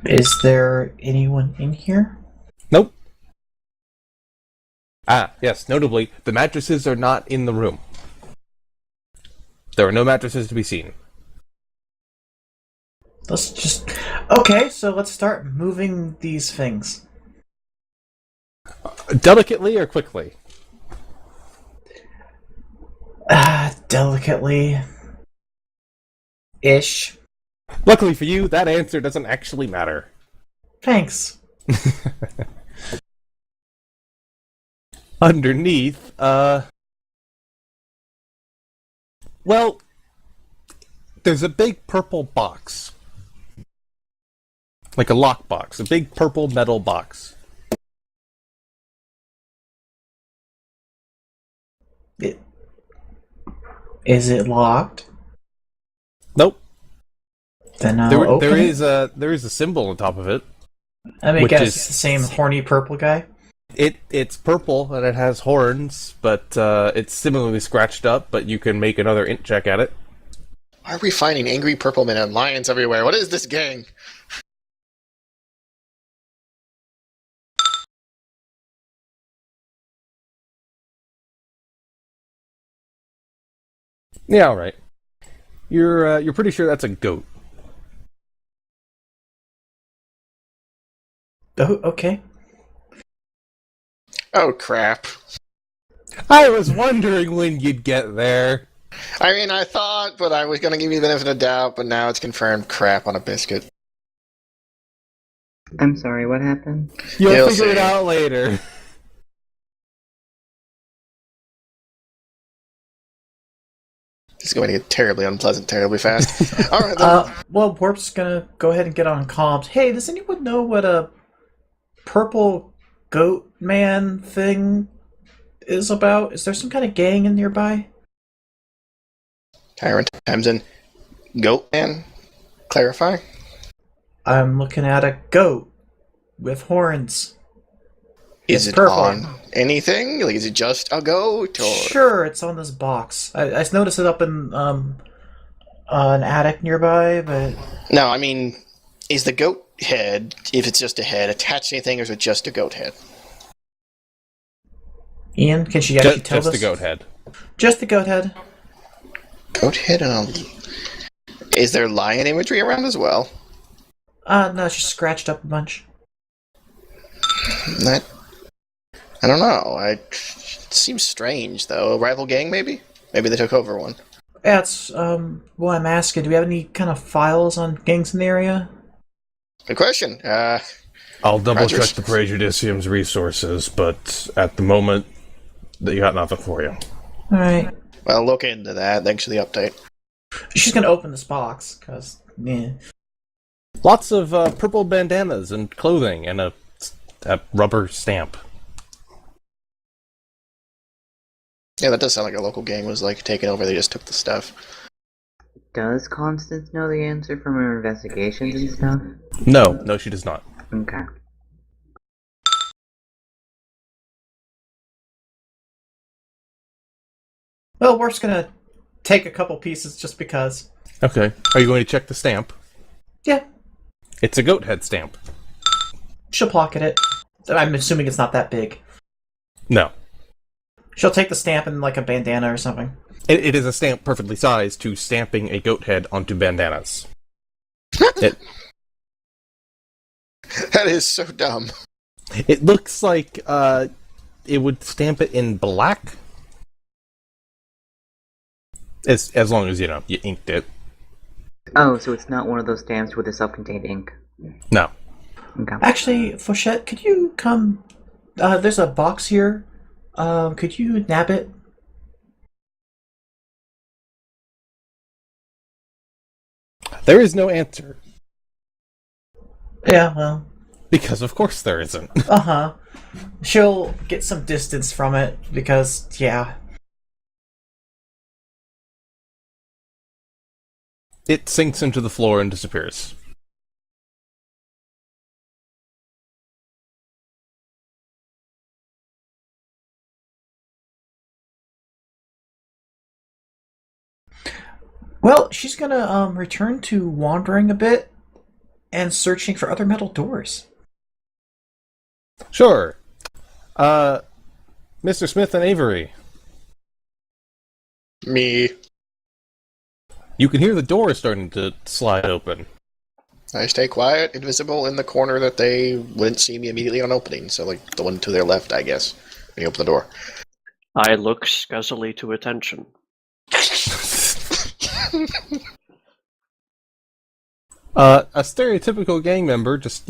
Is there anyone in here? Nope. Ah, yes, notably, the mattresses are not in the room. There are no mattresses to be seen. Let's just... Okay, so let's start moving these things. Delicately or quickly? Delicately. Ish. Luckily for you, that answer doesn't actually matter. Thanks. Underneath, well, there's a big purple box. Like a lockbox. A big purple metal box. Is it locked? Nope. Then I'll open There it. is a symbol on top of it. I mean, which guess is- it's the same horny purple guy. It's purple and it has horns, but it's similarly scratched up, but you can make another int check at it. Why are we finding angry purple men and lions everywhere? What is this gang? Yeah, alright. You're pretty sure that's a goat. Oh, okay. Oh, crap. I was wondering when you'd get there. I mean, I thought, but I was going to give you the benefit of the doubt, but now it's confirmed crap on a biscuit. I'm sorry, what happened? You'll You'll figure it see. out later. This is going to get terribly unpleasant terribly fast. Alright, then. Well, Warp's gonna go ahead and get on comms. Hey, does anyone know what a purple goat man thing is about? Is there some kind of gang in nearby? Tyrant times in. Goat man? Clarify? I'm looking at a goat with horns. Is It's it purple. on anything? Like, is it just a goat? Or... Sure, it's on this box. I noticed it up in an attic nearby, but No, I mean, is the goat head, if it's just a head, attached to anything, or is it just a goat head? Ian, can she actually tell Just us? the goat head. Just the goat head. Goat head and a... Is there lion imagery around as well? No, she scratched up a bunch. That... I don't know. It seems strange, though. A rival gang, maybe? Maybe they took over one. Yeah, it's well, I'm asking, do we have any kind of files on gangs in the area? Good question. I'll double check Rogers. the Prejudicium's resources, but at the moment, you got nothing for you. Alright. Well, look into that. Thanks for the update. She's gonna open this box, because, yeah. Lots of purple bandanas and clothing and a rubber stamp. Yeah, that does sound like a local gang was like taking over. They just took the stuff. Does Constance know the answer from her investigations and stuff? No, she does not. Okay. Well, we're just gonna take a couple pieces just because. Okay. Are you going to check the stamp? Yeah, It's a goat head stamp. she'll pocket it. I'm assuming it's not that big. No. She'll take the stamp in like a bandana or something. It is a stamp perfectly sized to stamping a goat head onto bandanas. It That is so dumb. looks like it would stamp it in black. As long as, you inked it. Oh, so it's not one of those stamps with the self-contained ink. No. Okay. Actually, Fochette, could you come? There's a box here. Could you nab it? There is no answer. Yeah, well, Because of course there isn't. uh-huh. She'll get some distance from it because, yeah. It sinks into the floor and disappears. Well, she's gonna return to wandering a bit and searching for other metal doors. Sure. Mr. Smith and Avery. Me. You can hear the door starting to slide open. I stay quiet, invisible in the corner that they wouldn't see me immediately on opening. So, like, the one to their left, I guess, when you open the door. I look scuzzily to attention. A stereotypical gang member, just,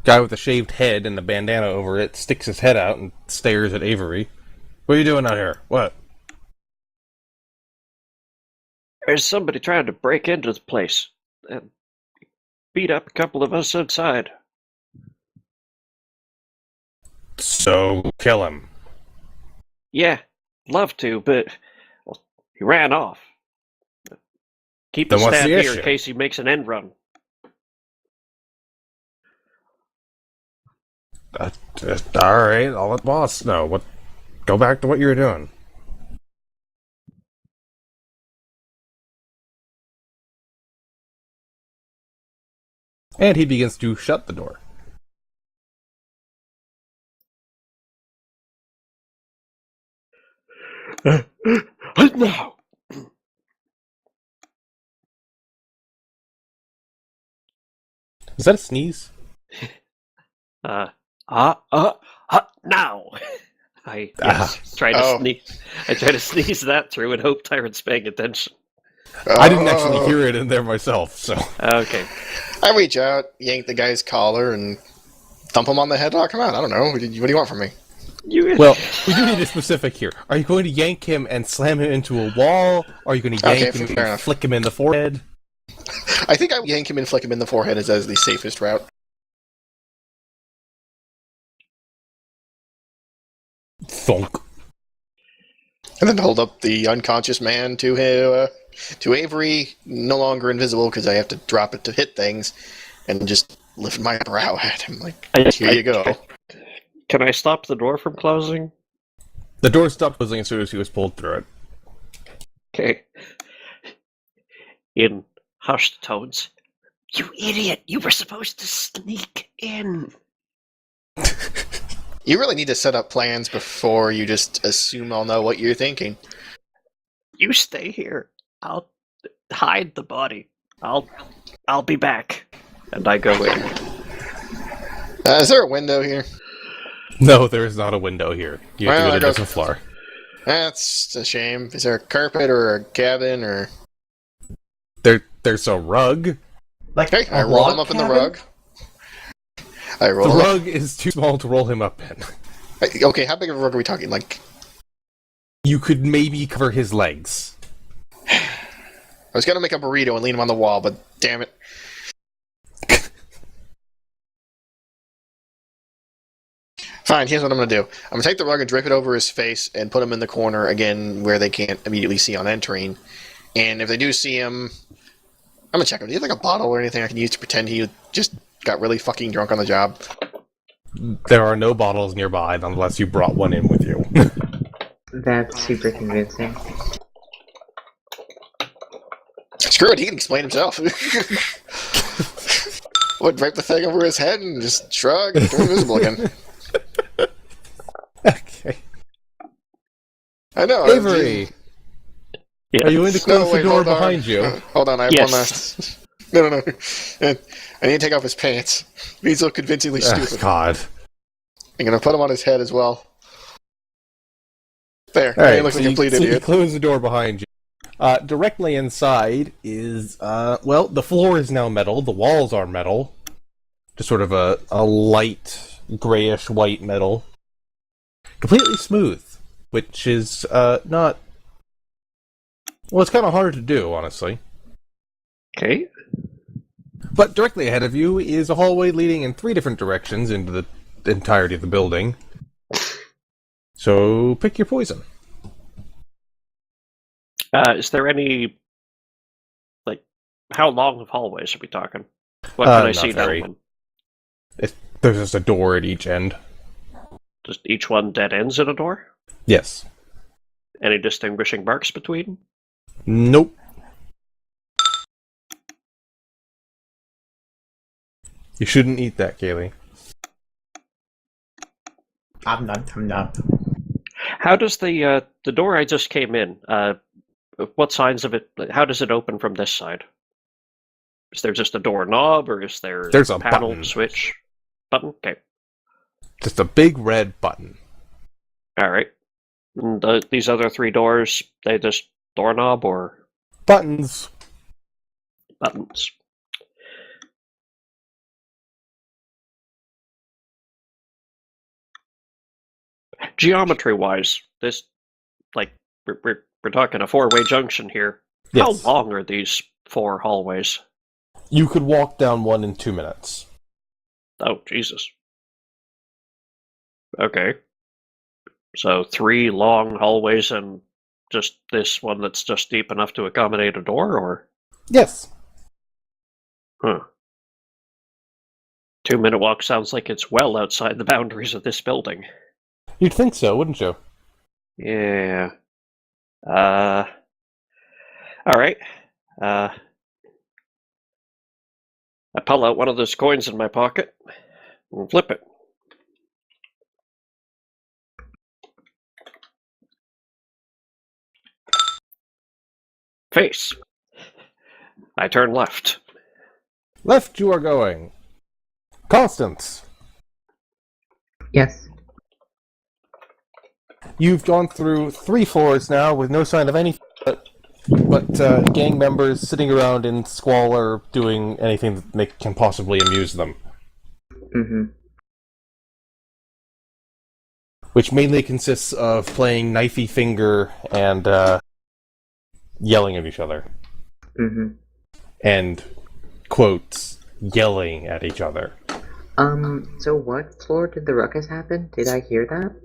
guy with a shaved head and a bandana over it, sticks his head out and stares at Avery. What are you doing out here? What? There's somebody trying to break into the place and beat up a couple of us outside. So, kill him. Yeah, love to, but well, he ran off. Keep the Then what's stab the here issue? in case he makes an end run. Alright, I'll let boss know. What? Go back to what you were doing. And he begins to shut the door. No! Is that a sneeze? Now! I try to Oh. sneeze. I try to sneeze that through and hope Tyrant's paying attention. I didn't actually Oh. hear it in there myself, so. Okay. I reach out, yank the guy's collar, and thump him on the head. Lock him out. I don't know. What do you want from me? Well, we do need a specific here. Are you going to yank him and slam him into a wall? Or are you going to yank him fair and enough. flick him in the forehead? I think I yank him and flick him in the forehead as the safest route. Thunk. And then hold up the unconscious man to Avery, no longer invisible because I have to drop it to hit things, and just lift my brow at him. Like, here you go. Can I stop the door from closing? The door stopped closing as soon as he was pulled through it. Okay. In hushed tones. You idiot! You were supposed to sneak in. You really need to set up plans before you just assume I'll know what you're thinking. You stay here. I'll hide the body. I'll be back. And I go in. Is there a window here? No, there is not a window here. You have Well, to I go to a go- different floor. That's a shame. Is there a carpet or a cabin or... There's a rug. Like Okay, I a roll log him up in cabin? the rug. I The roll him up. rug is too small to roll him up in. Okay, how big of a rug are we talking? Like, You could maybe cover his legs. I was gonna make a burrito and lean him on the wall, but damn it. Fine, here's what I'm gonna do. I'm gonna take the rug and drape it over his face and put him in the corner again where they can't immediately see on entering. And if they do see him, I'm gonna check him. Do you have like a bottle or anything I can use to pretend he just got really fucking drunk on the job? There are no bottles nearby unless you brought one in with you. That's super convincing. Screw it, he can explain himself. Would drape the thing over his head and just shrug and turn invisible again. Okay. I know. Avery! Yeah. Are you going to close the door hold on. behind you? Hold on, I have Yes. one last. No. I need to take off his pants. He's so convincingly stupid. God. I'm gonna put him on his head as well. There. All right, he looks like a complete you idiot. close the door behind you. Directly inside is, well, the floor is now metal, the walls are metal. Just sort of a light, grayish-white metal. Completely smooth, which is, not... Well, it's kind of hard to do, honestly. Okay. But directly ahead of you is a hallway leading in 3 different directions into the entirety of the building. So, pick your poison. Is there any, like, how long of hallways are we talking? What can I not see very. down one? There's just a door at each end. Just each one dead ends in a door? Yes. Any distinguishing marks between? Nope. You shouldn't eat that, Kaylee. I'm not. How does the door I just came in, what signs of it, how does it open from this side? Is there just a door knob, or is there There's a panel button. switch? Button? Okay. Just a big red button. Alright. And these other 3 doors, they just doorknob or Buttons. buttons? Geometry-wise, this, like, we're talking a 4-way junction here. Yes. How long are these 4 hallways? You could walk down one in 2 minutes. Oh, Jesus. Okay. So 3 long hallways and just this one that's just deep enough to accommodate a door, or? Yes. Huh. 2-minute walk sounds like it's well outside the boundaries of this building. You'd think so, wouldn't you? Yeah. Alright. I pull out one of those coins in my pocket and flip it. Face. I turn left. Left you are going. Constance, Yes. you've gone through 3 floors now with no sign of anything but gang members sitting around in squalor doing anything that can possibly amuse them. Mm-hmm. Which mainly consists of playing knifey finger and yelling at each other. Mm-hmm. And, quotes, yelling at each other. So what floor did the ruckus happen? Did I hear that?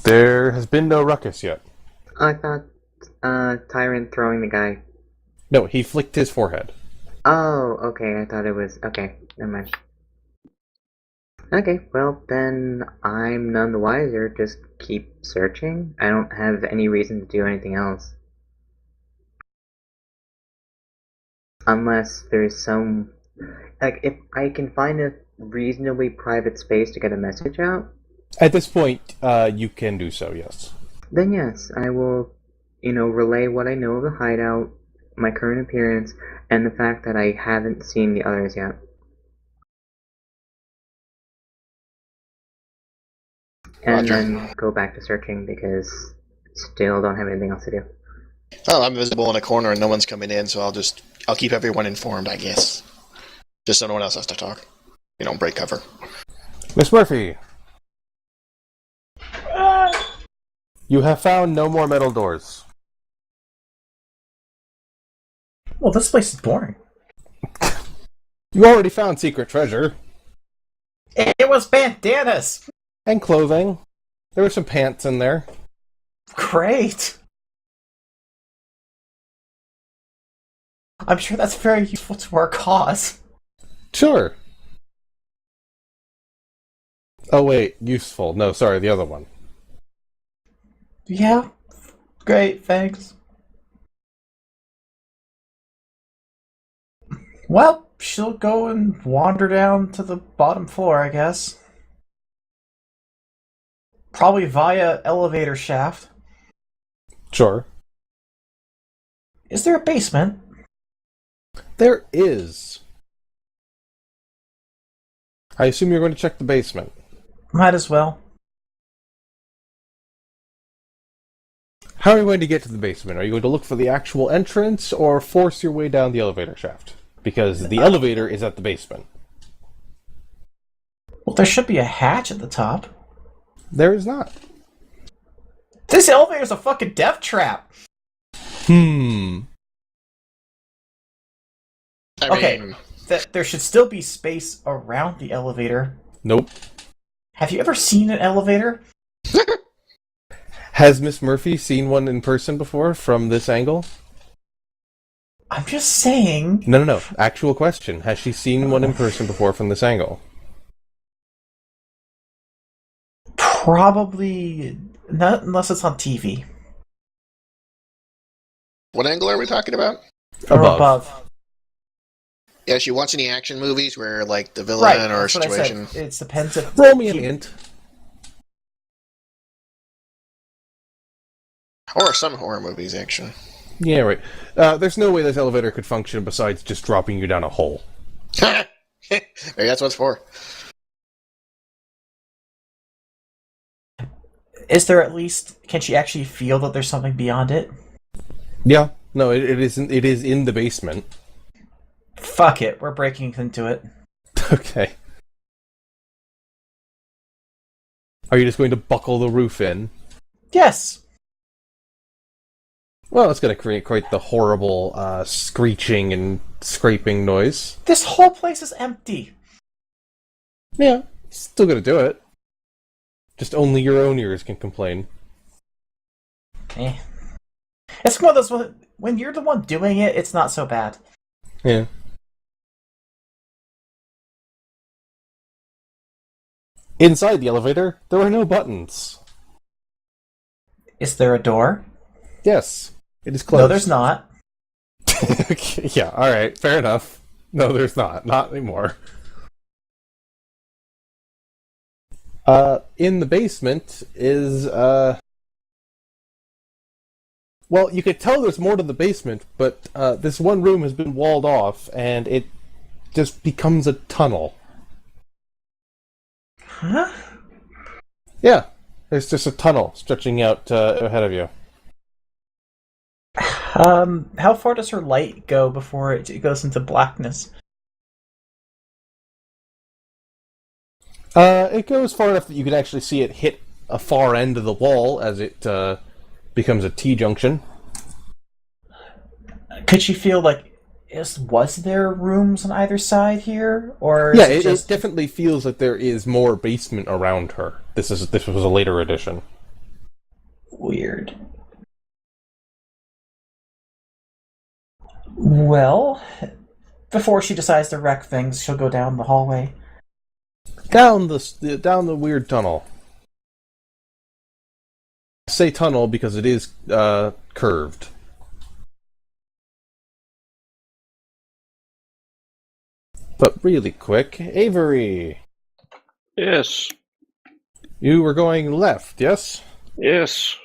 There has been no ruckus yet. I thought, Tyrant throwing the guy. No, he flicked his forehead. Oh, okay, I thought it was... Okay, never mind. Okay, well, then I'm none the wiser. Just keep searching. I don't have any reason to do anything else. Unless there's some... Like, if I can find a reasonably private space to get a message out, At this point, you can do so, yes. then yes, I will, relay what I know of the hideout, my current appearance, and the fact that I haven't seen the others yet. And Roger. then go back to searching because still don't have anything else to do. Oh, I'm visible in a corner and no one's coming in, so I'll keep everyone informed, I guess. Just so no one else has to talk. Break cover. Miss Murphy! You have found no more metal doors. Well, this place is boring. You already found secret treasure. It was bandanas! And clothing. There were some pants in there. Great! I'm sure that's very useful to our cause. Sure. Oh wait, useful. No, sorry, the other one. Yeah. Great, thanks. Well, she'll go and wander down to the bottom floor, I guess. Probably via elevator shaft. Sure. Is there a basement? There is. I assume you're going to check the basement. Might as well. How are you going to get to the basement? Are you going to look for the actual entrance or force your way down the elevator shaft? Because the elevator is at the basement. Well, there should be a hatch at the top. There is not. This elevator's a fucking death trap! Hmm. Okay. mean, There should still be space around the elevator. Nope. Have you ever seen an elevator? Has Miss Murphy seen one in person before from this angle? I'm just saying. No. Actual question. Has she seen one in person before from this angle? Probably not, unless it's on TV. what angle are we talking about? Or above. Yeah, she watch any action movies where, like, the villain Right, or that's what I situation. said. It depends if... Roll me an int. Or some horror movies, actually. Yeah, right. There's no way this elevator could function besides just dropping you down a hole. Maybe that's what it's for. Is there at least... Can she actually feel that there's something beyond it? Yeah. No, it isn't. It is in the basement. Fuck it, we're breaking into it. Okay. Are you just going to buckle the roof in? Yes! Well, it's going to create quite the horrible screeching and scraping noise. This whole place is empty! Yeah, still going to do it. Just only your own ears can complain. Eh. It's one of those... When you're the one doing it, it's not so bad. Yeah. Inside the elevator, there are no buttons. Is there a door? Yes, it is closed. No, there's not. Okay, yeah, alright, fair enough. No, there's not. Not anymore. In the basement is, well, you could tell there's more to the basement, but this one room has been walled off, and it just becomes a tunnel. Huh? Yeah, there's just a tunnel stretching out ahead of you. How far does her light go before it goes into blackness? It goes far enough that you can actually see it hit a far end of the wall as it becomes a T-junction. Could she feel like... Was there rooms on either side here? Or Yeah, is it definitely feels like there is more basement around her. This was a later edition. Weird. Well, before she decides to wreck things, she'll go down the hallway. Down the weird tunnel. I say tunnel because it is curved. But really quick, Avery, Yes. you were going left, yes? Yes.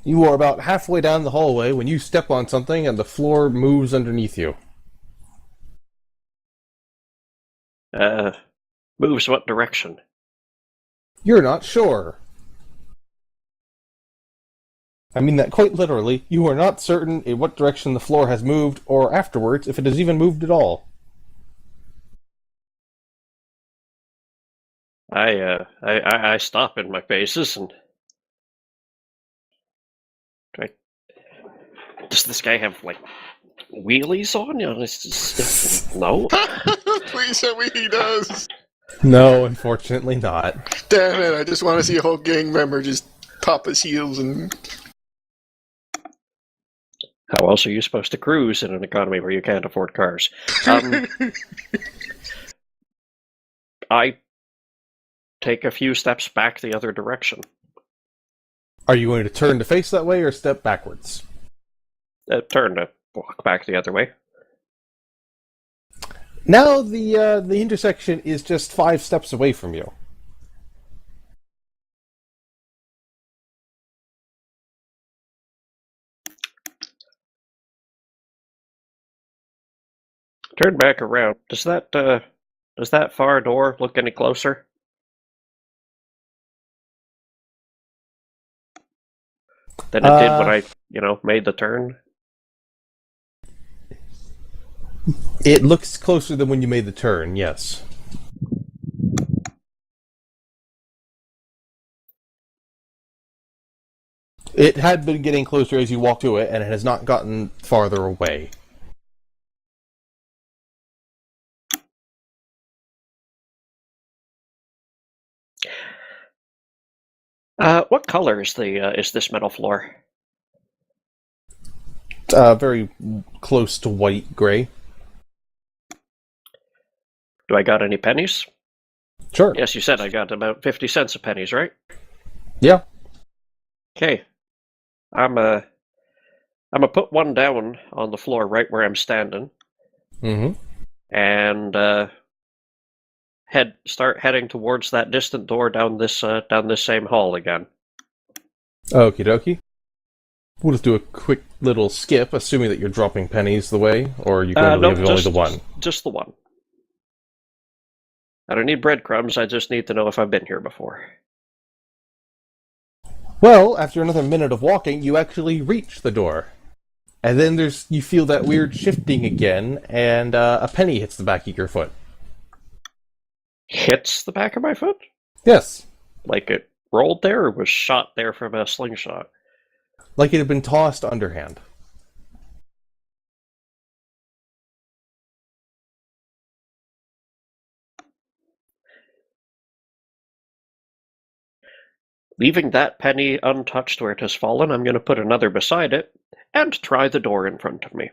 You are about halfway down the hallway when you step on something and the floor moves underneath you. Moves what direction? You're not sure. I mean that quite literally. You are not certain in what direction the floor has moved, or afterwards, if it has even moved at all. I stop in my paces and does this guy have like wheelies on? No. Please tell me he does. No, unfortunately not. Damn it, I just want to see a whole gang member just pop his heels and... How else are you supposed to cruise in an economy where you can't afford cars? I take a few steps back the other direction. Are you going to turn to face that way or step backwards? Turn to walk back the other way. Now the intersection is just 5 steps away from you. Turn back around. Does that far door look any closer? Than it did when I, made the turn? It looks closer than when you made the turn, yes. It had been getting closer as you walked to it, and it has not gotten farther away. What color is this metal floor? Very close to white-gray. Do I got any pennies? Sure. Yes, you said I got about 50 cents of pennies, right? Yeah. Okay. I'm gonna put one down on the floor right where I'm standing. Mm-hmm. And start heading towards that distant door down this same hall again. Okie dokie. We'll just do a quick little skip, assuming that you're dropping pennies the way, or you can leave only the one. Just the one. I don't need breadcrumbs, I just need to know if I've been here before. Well, after another minute of walking, you actually reach the door. And then you feel that weird shifting again, and a penny hits the back of your foot. Hits the back of my foot? Yes. Like it rolled there or was shot there from a slingshot? Like it had been tossed underhand. Leaving that penny untouched where it has fallen, I'm going to put another beside it and try the door in front of me.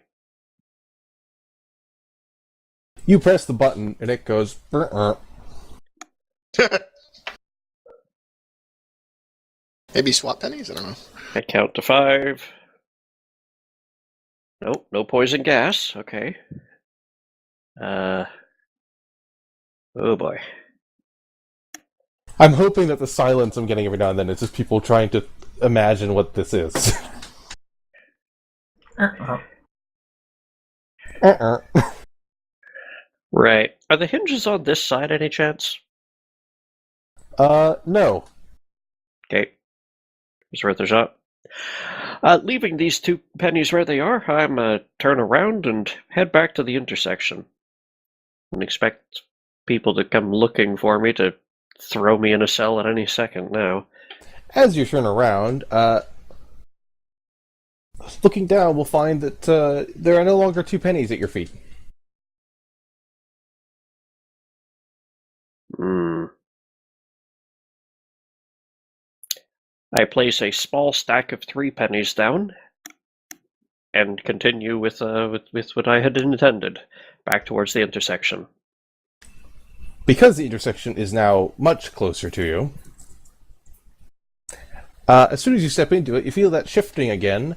You press the button, and it goes... Maybe swap pennies? I don't know. I count to 5. Nope, no poison gas. Okay. Oh boy. I'm hoping that the silence I'm getting every now and then is just people trying to imagine what this is. Right. Are the hinges on this side any chance? No. Okay. It's worth a shot. Leaving these 2 pennies where they are, I'm turn around and head back to the intersection. And expect people to come looking for me to throw me in a cell at any second now. As you turn around, looking down, we'll find that there are no longer 2 pennies at your feet. I place a small stack of 3 pennies down and continue with what I had intended, back towards the intersection. Because the intersection is now much closer to you, as soon as you step into it, you feel that shifting again,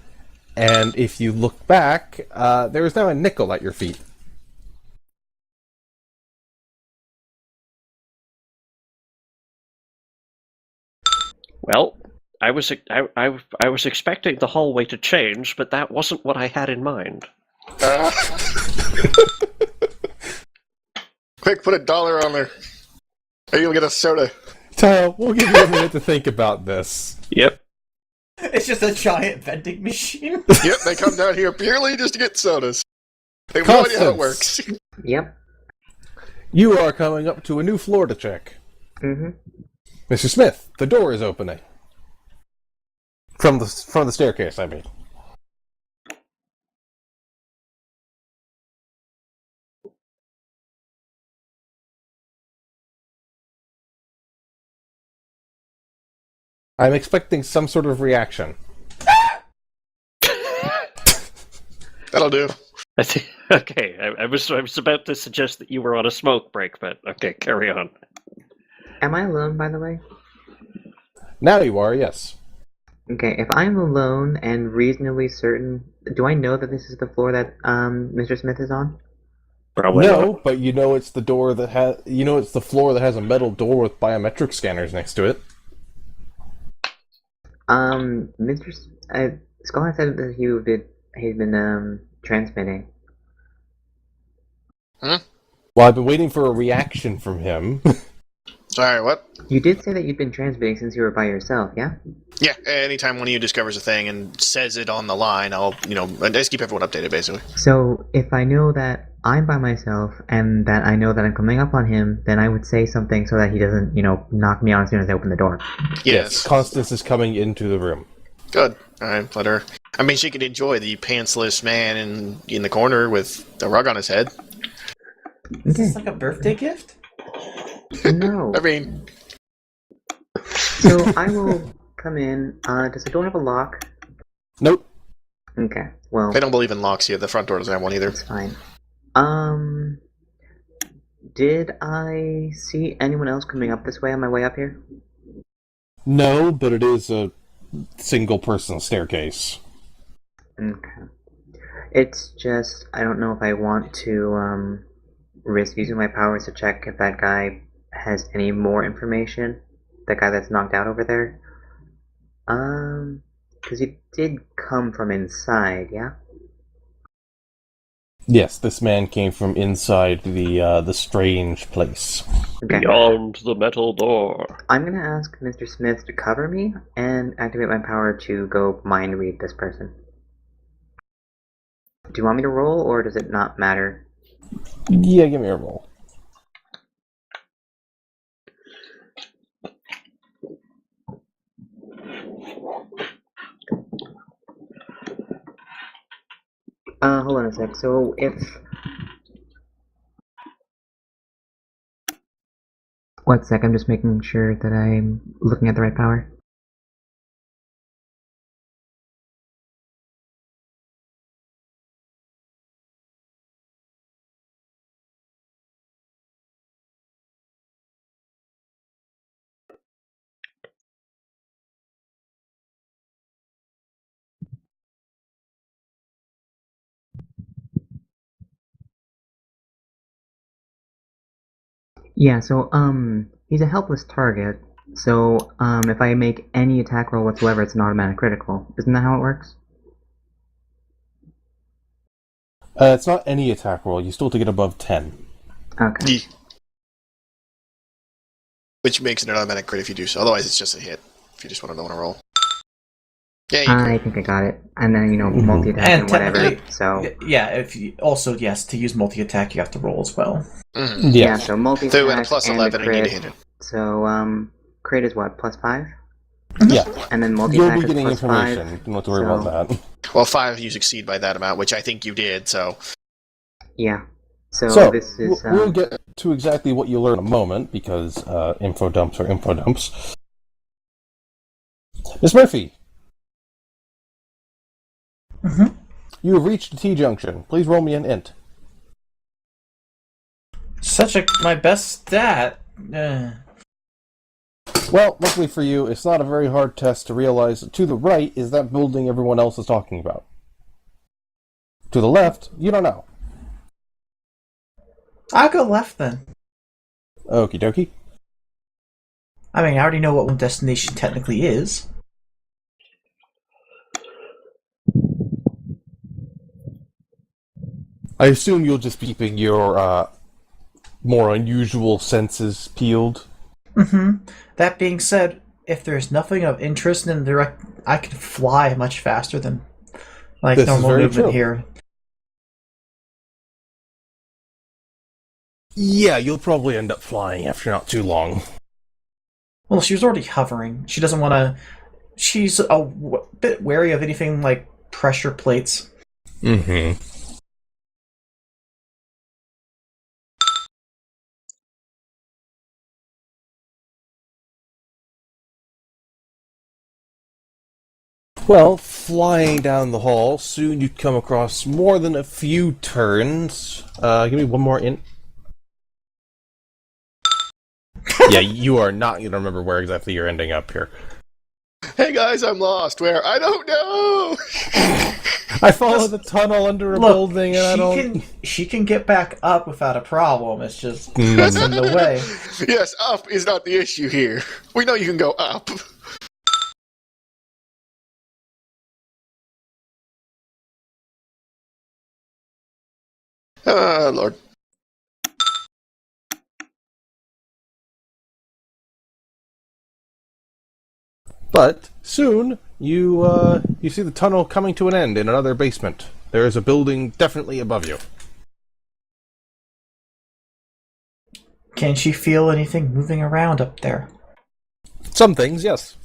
and if you look back, there is now a nickel at your feet. Well, I was expecting the hallway to change, but that wasn't what I had in mind. Quick, put $1 on there. Maybe you'll get a soda. So, we'll give you a minute to think about this. Yep. It's just a giant vending machine. Yep, they come down here purely just to get sodas. They have no idea how it works. Yep. You are coming up to a new floor to check. Mm-hmm. Mr. Smith, the door is opening. From the staircase, I mean. I'm expecting some sort of reaction. That'll do. Okay, I was about to suggest that you were on a smoke break, but okay, carry on. Am I alone, by the way? Now you are, yes. Okay, if I'm alone and reasonably certain, do I know that this is the floor that Mr. Smith is on? Probably No, not. but you know it's the door that has. You know it's the floor that has a metal door with biometric scanners next to it. Mr. Skull had said that he'd been transmitting. Hmm? Well, I've been waiting for a reaction from him. Sorry, what? You did say that you'd been transmitting since you were by yourself, yeah? Yeah, anytime one of you discovers a thing and says it on the line, I just keep everyone updated, basically. So, if I know that I'm by myself and that I know that I'm coming up on him, then I would say something so that he doesn't, knock me out as soon as I open the door. Yes. Constance is coming into the room. Good. Alright, let her... I mean, she could enjoy the pantsless man in the corner with a rug on his head. Is this like a birthday gift? No. I mean... So, I will come in. Does the door have a lock? Nope. Okay, well, They don't believe in locks yet. The front door doesn't have one either. that's fine. Did I see anyone else coming up this way on my way up here? No, but it is a single-person staircase. Okay. It's just, I don't know if I want to, risk using my powers to check if that guy has any more information. The guy that's knocked out over there. Because he did come from inside, yeah? Yes, this man came from inside the strange place. Okay. Beyond the metal door. I'm gonna ask Mr. Smith to cover me and activate my power to go mind read this person. Do you want me to roll, or does it not matter? Yeah, give me a roll. Hold on a sec. So if... One sec, I'm just making sure that I'm looking at the right power. Yeah, so, he's a helpless target. So, if I make any attack roll whatsoever, it's an automatic critical. Isn't that how it works? It's not any attack roll. You still have to get above 10. Okay. Which makes it an automatic crit if you do so. Otherwise, it's just a hit. If you just want to know on a roll. Yeah, you I think I got it. And then, Mhm. multi-attack And and whatever. technically, So, yeah. If you, also, yes, to use multi-attack, you have to roll as well. Mm-hmm. yeah, Yes. so multi-attack So at a plus and 11, a I need to crit. hit it. So, crit is what, plus 5? Yeah. And then You'll multi-attack be is getting plus information. 5. You don't have to worry about that. Well, 5 you succeed by that amount, which I think you did, so... Yeah. So, So, this is, we'll get to exactly what you learn in a moment, because info dumps are info dumps. Miss Murphy, Mm-hmm. you have reached the T-junction. Please roll me an int. My best stat. Well, luckily for you, it's not a very hard test to realize that to the right is that building everyone else is talking about. To the left, you don't know. I'll go left then. Okie dokie. I mean, I already know what one destination technically is. I assume you'll just be keeping your more unusual senses peeled. Mm-hmm. That being said, if there's nothing of interest in the direct, I can fly much faster than This is normal very movement true. here. Yeah, you'll probably end up flying after not too long. Well, she was already hovering. She doesn't want to. She's a bit wary of anything like pressure plates. Mm-hmm. Well, flying down the hall, soon you'd come across more than a few turns. Give me one more int. Yeah, you are not going to remember where exactly you're ending up here. Hey guys, I'm lost. Where? I don't know! I follow the tunnel under a building and I don't... She can get back up without a problem. It's just what's in the way. Yes, up is not the issue here. We know you can go up. Lord. But soon you see the tunnel coming to an end in another basement. There is a building definitely above you. Can she feel anything moving around up there? Some things, yes.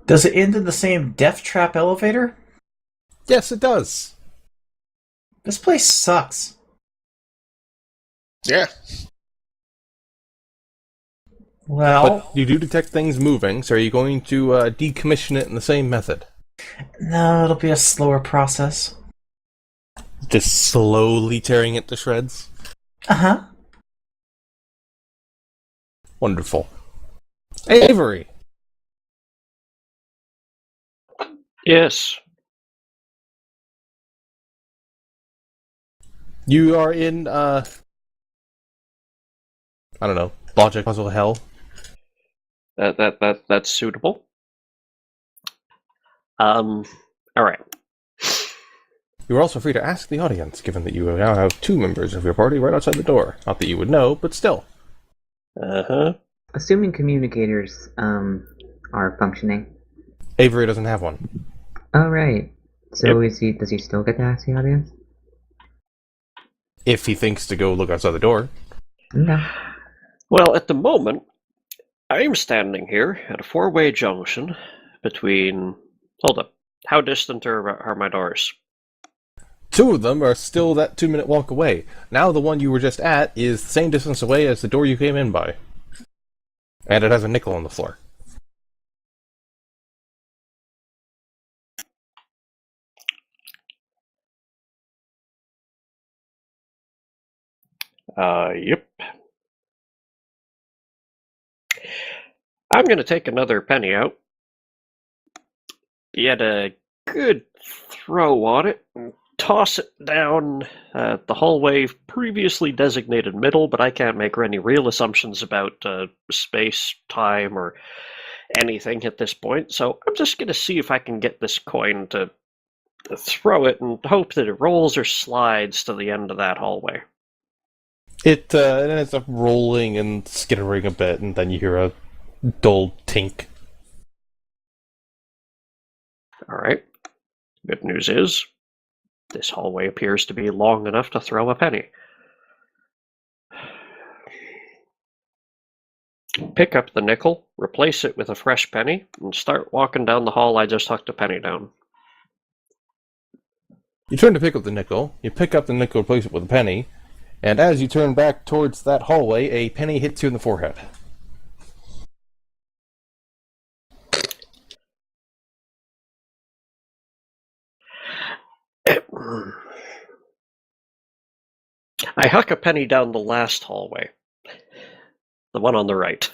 Does it end in the same death trap elevator? Yes, it does. This place sucks. Yeah. Well, But you do detect things moving, so are you going to decommission it in the same method? no, it'll be a slower process. Just slowly tearing it to shreds? Uh-huh. Wonderful. Avery! Yes. You are in, I don't know, logic puzzle hell. That's suitable. All right. You are also free to ask the audience, given that you now have 2 members of your party right outside the door. Not that you would know, but still. Uh-huh. Assuming communicators are functioning. Avery doesn't have one. Oh, right. So does he still get to ask the audience? If he thinks to go look outside the door. No. Well, at the moment, I'm standing here at a 4-way junction between... Hold up. How distant are my doors? 2 of them are still that 2-minute walk away. Now the one you were just at is the same distance away as the door you came in by. And it has a nickel on the floor. Yep. I'm going to take another penny out. Get a good throw on it and toss it down the hallway previously designated middle, but I can't make any real assumptions about space, time, or anything at this point, so I'm just going to see if I can get this coin to throw it and hope that it rolls or slides to the end of that hallway. It ends up rolling and skittering a bit, and then you hear a dull tink. Alright. Good news is, this hallway appears to be long enough to throw a penny. Pick up the nickel, replace it with a fresh penny, and start walking down the hall I just tucked a penny down. You turn to pick up the nickel, you pick up the nickel, replace it with a penny, and as you turn back towards that hallway, a penny hits you in the forehead. I huck a penny down the last hallway. The one on the right.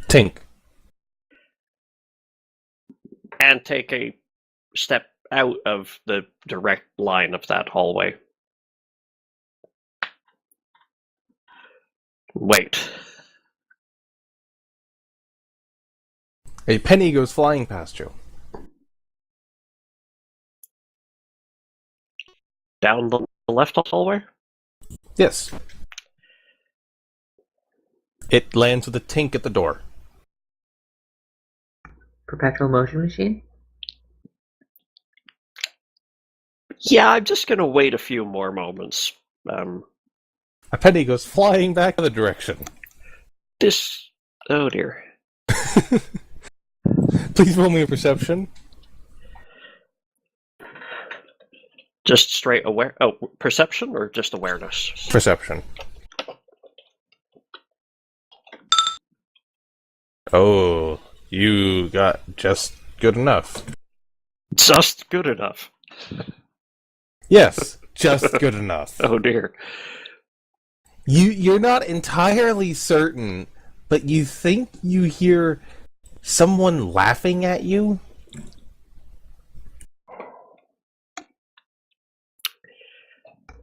Tink. And take a step out of the direct line of that hallway. Wait. A penny goes flying past you. Down the left hallway? Yes. It lands with a tink at the door. Perpetual motion machine? Yeah, I'm just going to wait a few more moments. A penny goes flying back the other direction. Oh dear. Please roll me a perception. Just straight perception or just awareness? Perception. Oh, you got just good enough. Just good enough. Yes, just good enough. Oh dear. You're not entirely certain, but you think you hear someone laughing at you?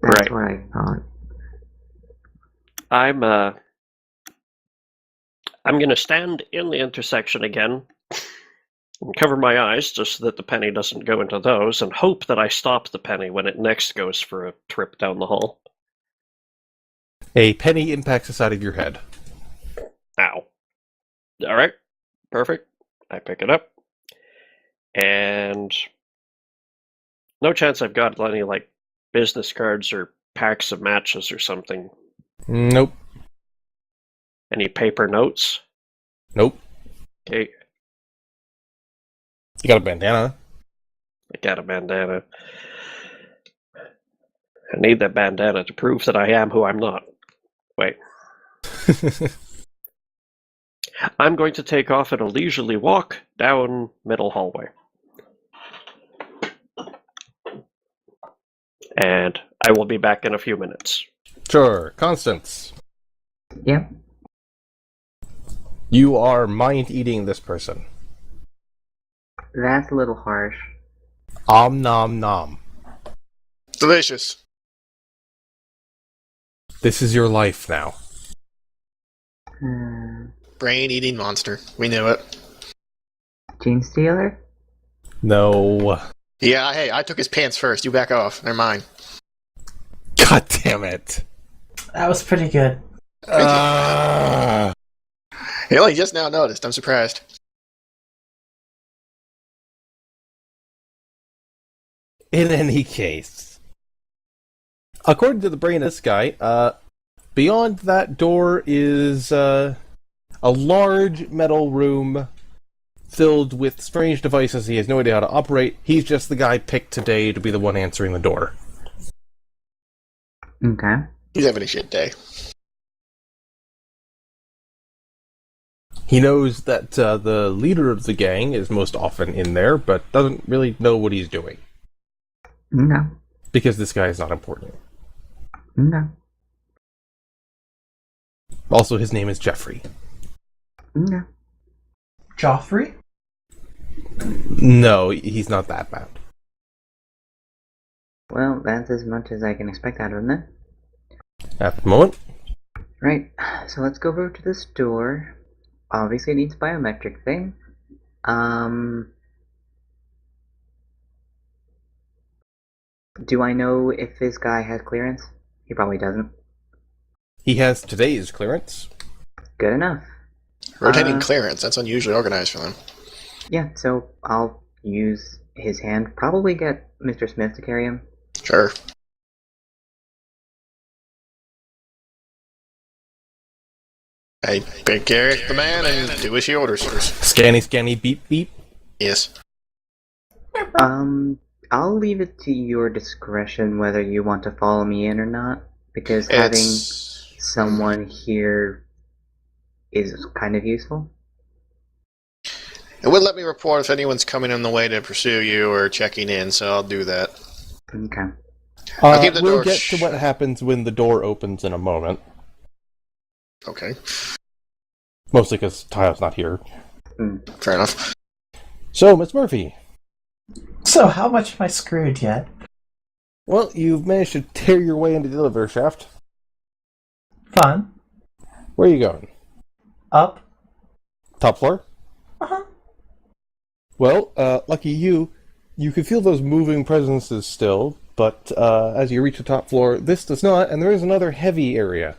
That's Right. what I thought. I'm gonna stand in the intersection again and cover my eyes just so that the penny doesn't go into those, and hope that I stop the penny when it next goes for a trip down the hall. A penny impacts the side of your head. Ow. Alright. Perfect. I pick it up. And no chance I've got any, like, business cards or packs of matches or something. Nope. Any paper notes? Nope. Okay, You got a bandana. I got a bandana. I need that bandana to prove that I am who I'm not. Wait. I'm going to take off at a leisurely walk down middle hallway. And I will be back in a few minutes. Sure. Constance, Yep. you are mind-eating this person. That's a little harsh. Om nom nom. Delicious. This is your life now. Brain-eating monster. We knew it. Gene Stealer? No. Yeah, hey, I took his pants first. You back off. They're mine. God damn it. That was pretty good. He only just now noticed. I'm surprised. In any case, according to the brain of this guy, beyond that door is a large metal room filled with strange devices he has no idea how to operate. He's just the guy picked today to be the one answering the door. Okay. He's having a shit day. He knows that the leader of the gang is most often in there, but doesn't really know what he's doing. No. Because this guy is not important. No. Also, his name is Jeffrey. No. Joffrey? No, he's not that bad. Well, that's as much as I can expect out of him then. At the moment, Right, so let's go over to this door. Obviously it needs a biometric thing. Do I know if this guy has clearance? He probably doesn't. he has today's clearance. Good enough. Rotating clearance. That's unusually organized for them. Yeah, so I'll use his hand. Probably get Mr. Smith to carry him. Sure. I pick Eric the man and do as she orders. Scanny, scanny, beep, beep. Yes. I'll leave it to your discretion whether you want to follow me in or not, because having It's... someone here is kind of useful. It would let me report if anyone's coming on the way to pursue you or checking in, so I'll do that. Okay. I'll keep the we'll door get to what happens when the door opens in a moment. Okay. Mostly because Tyle's not here. Fair enough. So, Miss Murphy. So, how much am I screwed yet? Well, you've managed to tear your way into the elevator shaft. Fun. Where are you going? Up. Top floor? Uh-huh. Well, lucky you can feel those moving presences still, but as you reach the top floor, this does not, and there is another heavy area.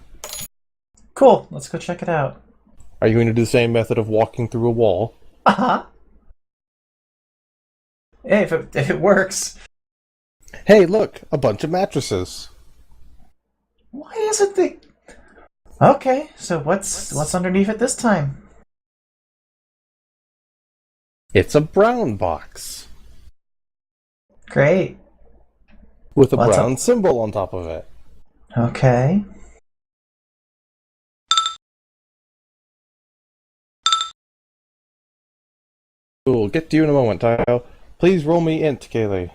Cool. Let's go check it out. Are you going to do the same method of walking through a wall? Uh-huh. Hey, if it works. Hey, look, a bunch of mattresses. Why isn't the... Okay, so what's underneath it this time? It's a brown box Great. with a What's brown symbol on top of it. Okay. We'll get to you in a moment, Tile. Please roll me int, Kaylee.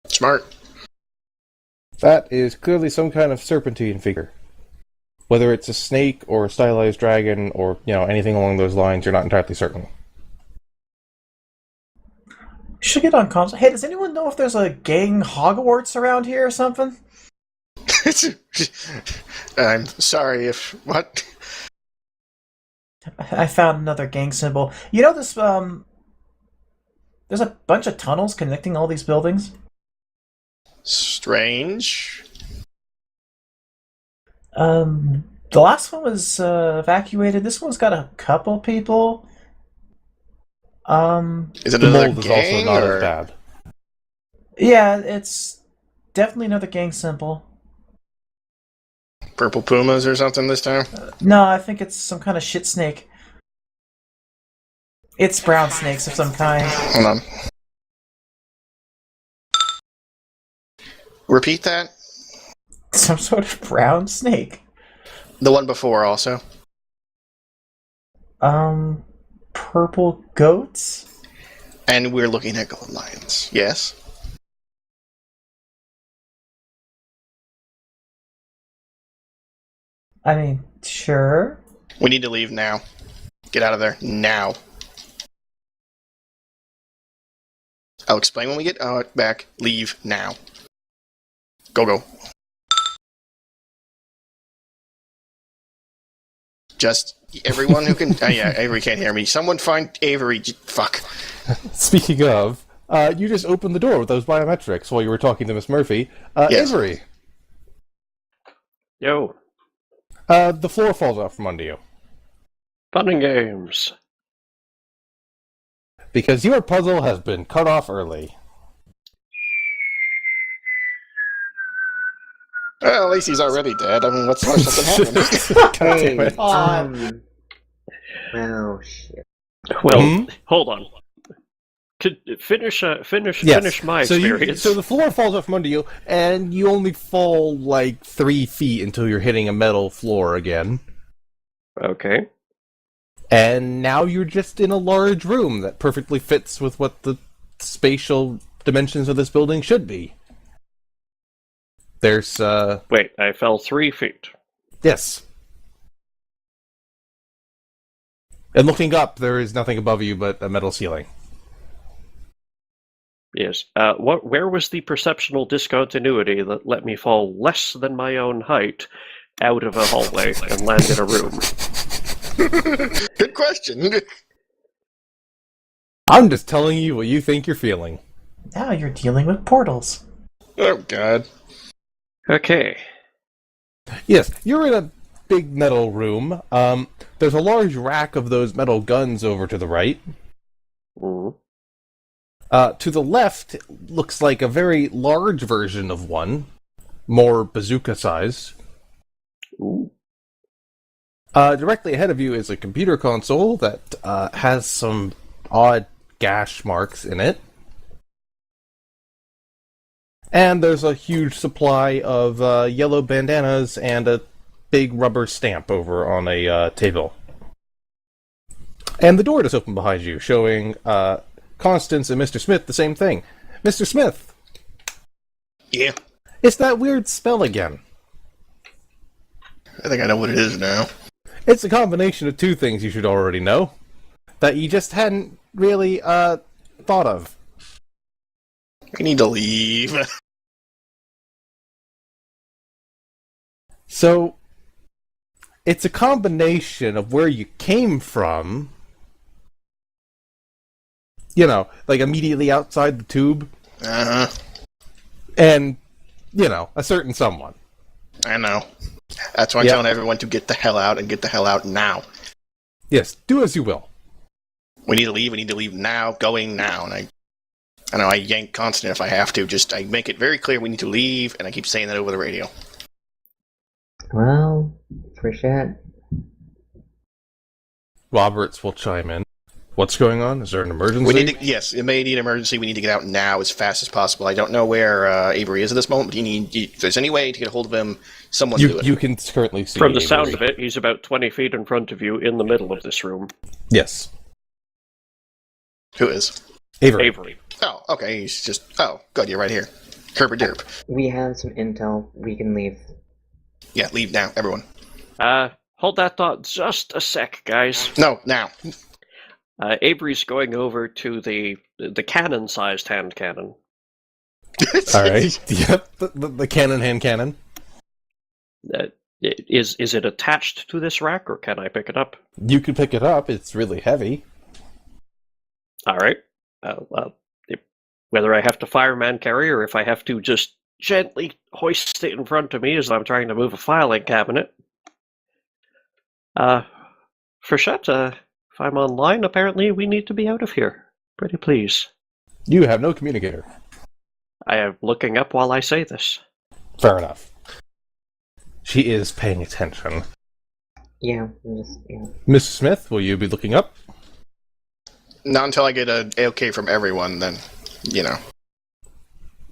Smart. That is clearly some kind of serpentine figure. Whether it's a snake or a stylized dragon or, anything along those lines, you're not entirely certain. Should get on comms. Hey, does anyone know if there's a gang Hogwarts around here or something? I'm sorry if... What? I found another gang symbol. You know this, there's a bunch of tunnels connecting all these buildings? Strange. The last one was evacuated. This one's got a couple people. Is it The another mold is gang, also not or... as bad. Yeah, it's definitely another gang symbol. Purple pumas or something this time? No, I think it's some kind of shit snake. It's brown snakes of some kind. Hold on. Repeat that? Some sort of brown snake. The one before also. Purple goats? And we're looking at gold lions. Yes? I mean, sure. We need to leave now. Get out of there. Now. I'll explain when we get back. Leave now. Go. Just everyone who can... Oh yeah, Avery can't hear me. Someone find Avery. Fuck. Speaking of, you just opened the door with those biometrics while you were talking to Miss Murphy. Yes. Avery, Yo, the floor falls out from under you. fun and games. Because your puzzle has been cut off early. Well, at least he's already dead. I mean, what's something happened? God damn it. Well, shit. Well, hold on. Finish my experience. So the floor falls out from under you, and you only fall like 3 feet until you're hitting a metal floor again. Okay. And now you're just in a large room that perfectly fits with what the spatial dimensions of this building should be. There's, Wait, I fell 3 feet. yes. And looking up, there is nothing above you but a metal ceiling. Yes. Where was the perceptual discontinuity that let me fall less than my own height out of a hallway and land in a room? Good question. I'm just telling you what you think you're feeling. Now you're dealing with portals. Oh, God. Okay. Yes, you're in a big metal room. There's a large rack of those metal guns over to the right. Mm. To the left, looks like a very large version of one, more bazooka size. Ooh. Directly ahead of you is a computer console that has some odd gash marks in it. And there's a huge supply of yellow bandanas and a big rubber stamp over on a table. And the door just opened behind you, showing Constance and Mr. Smith the same thing. Mr. Smith! Yeah. It's that weird spell again. I think I know what it is now. It's a combination of two things you should already know, that you just hadn't really thought of. We need to leave. So, it's a combination of where you came from, like immediately outside the tube, Uh-huh. and, a certain someone. I know. That's why I'm telling everyone to get the hell out and get the hell out now. Yes, do as you will. We need to leave now, going now. And I know I yank constant if I have to, I make it very clear we need to leave, and I keep saying that over the radio. Well, for shit. Roberts will chime in. What's going on? Is there an emergency? We need to, yes, it may need an emergency. We need to get out now as fast as possible. I don't know where Avery is at this moment, but if there's any way to get a hold of him, someone do it. You can currently see From the Avery. sound of it, he's about 20 feet in front of you in the middle of this room. Yes. Who is? Avery. Oh, okay. He's just... Oh, good. You're right here. Kerber derp. We have some intel. We can leave. Yeah, leave now, everyone. Hold that thought just a sec, guys. No, now. Avery's going over to the cannon-sized hand cannon. All right. Yep. The cannon hand cannon. Is it attached to this rack, or can I pick it up? You can pick it up. It's really heavy. All right. Whether I have to fireman carry or if I have to just gently hoist it in front of me as I'm trying to move a filing cabinet. Frechette, if I'm online, apparently we need to be out of here. Pretty please. You have no communicator. I am looking up while I say this. Fair enough. She is paying attention. Yeah. Mrs. Smith, will you be looking up? Not until I get an okay from everyone, then, you know.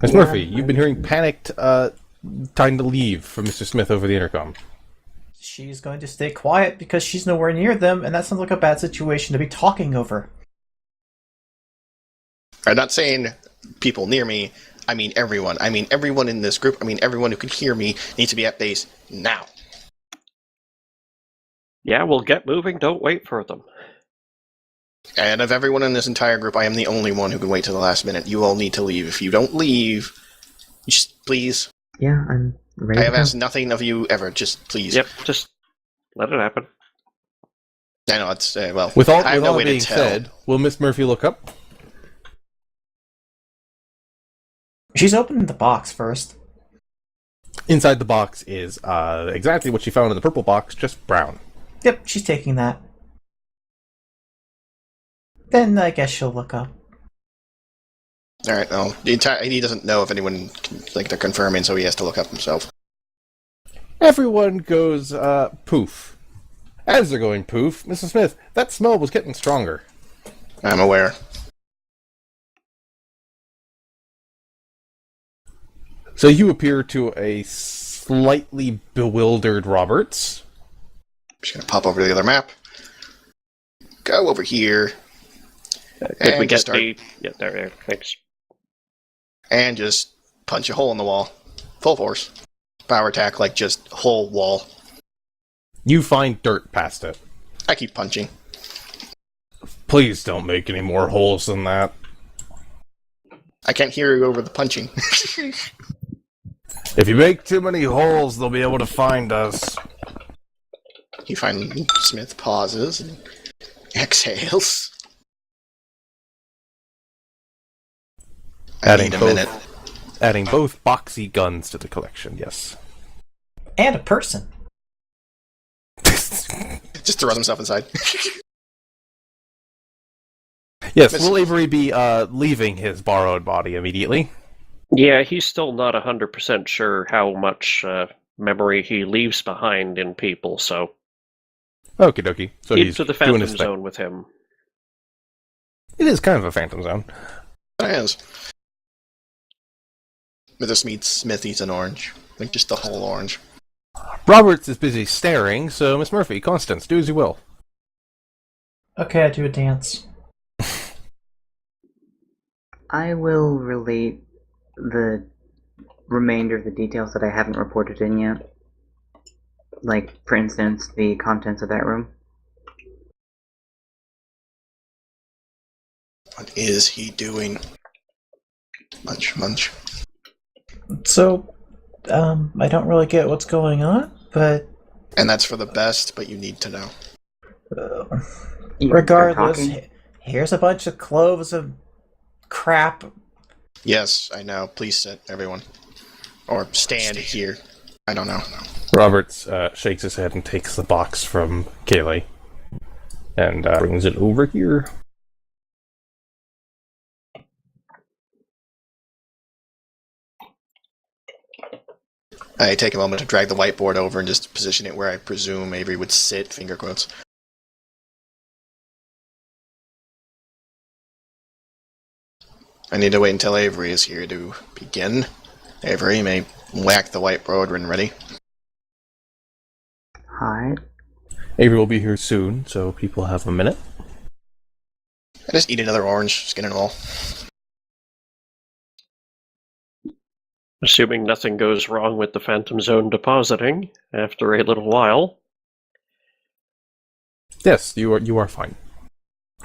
Miss Murphy, you've been hearing panicked, time to leave from Mr. Smith over the intercom. She's going to stay quiet because she's nowhere near them, and that sounds like a bad situation to be talking over. I'm not saying people near me. I mean everyone. I mean everyone in this group. I mean everyone who can hear me needs to be at base now. Yeah, we'll get moving. Don't wait for them. And of everyone in this entire group, I am the only one who can wait till the last minute. You all need to leave. If you don't leave, just please. Yeah, I'm ready. I have asked nothing of you ever. Just please. Yep, just let it happen. I know it's well. With all, I have with no all way being to tell. said, will Miss Murphy look up? She's opening the box first. Inside the box is exactly what she found in the purple box, just brown. Yep, she's taking that. Then I guess she'll look up. All right. No, he doesn't know if anyone they're confirming, so he has to look up himself. Everyone goes poof. As they're going poof, Mrs. Smith, that smell was getting stronger. I'm aware. So you appear to a slightly bewildered Roberts. Just gonna pop over to the other map. Go over here. Did we And get start- the... Yeah, there, thanks. And just punch a hole in the wall. Full force. Power attack, like just whole wall. You find dirt past it. I keep punching. Please don't make any more holes than that. I can't hear you over the punching. If you make too many holes, they'll be able to find us. You find Smith pauses and exhales. I need a minute. Adding both boxy guns to the collection, yes. And a person. Just throws himself inside. Yes, Miss- will Avery be leaving his borrowed body immediately? Yeah, he's still not 100% sure how much memory he leaves behind in people, so Okie dokie. So he's into the doing Phantom his thing. Zone with him. It is kind of a phantom zone. It is. Mr. Smith eats an orange. Like just the whole orange. Roberts is busy staring, so Miss Murphy, Constance, do as you will. Okay, I do a dance. I will relate the remainder of the details that I haven't reported in yet. Like, for instance, the contents of that room. What is he doing? Munch, munch. So, I don't really get what's going on, but And that's for the best, but you need to know. You regardless, are talking? here's a bunch of cloves of crap. Yes, I know. Please sit, everyone. Or stand here. I don't know. Roberts shakes his head and takes the box from Kayleigh and brings it over here. I take a moment to drag the whiteboard over and just position it where I presume Avery would sit, finger quotes. I need to wait until Avery is here to begin. Avery, you may whack the whiteboard when ready. Hi. Avery will be here soon, so people have a minute. I just eat another orange, skin and all. Assuming nothing goes wrong with the Phantom Zone depositing after a little while. Yes, you are fine.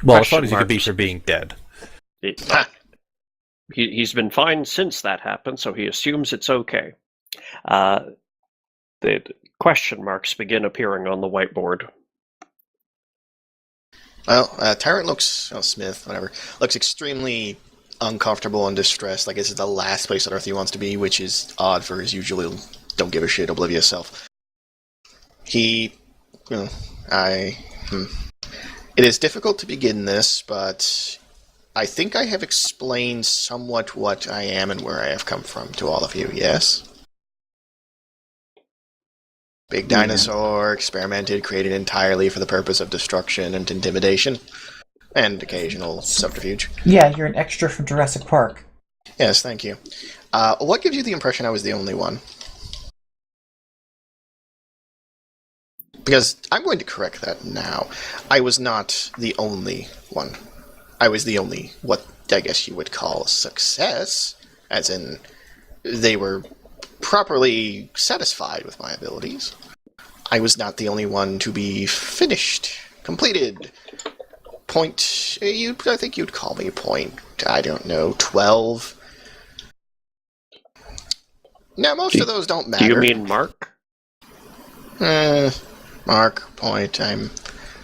Well, as fine as you could be marks. for being dead. He's been fine since that happened, so he assumes it's okay. The question marks begin appearing on the whiteboard. Well, Tyrant looks, Smith, whatever, looks extremely uncomfortable and distressed, like this is the last place on Earth he wants to be, which is odd for his usually don't give a shit oblivious self. It is difficult to begin this, but I think I have explained somewhat what I am and where I have come from to all of you, yes? Big dinosaur, experimented, created entirely for the purpose of destruction and intimidation, and occasional subterfuge. Yeah, you're an extra from Jurassic Park. Yes, thank you. What gives you the impression I was the only one? Because I'm going to correct that now. I was not the only one. I was the only, what I guess you would call a success, as in they were properly satisfied with my abilities. I was not the only one to be finished, completed. I think you'd call me point, I don't know, 12. Now, most of those don't matter. Do you mean Mark? Mark, point, I'm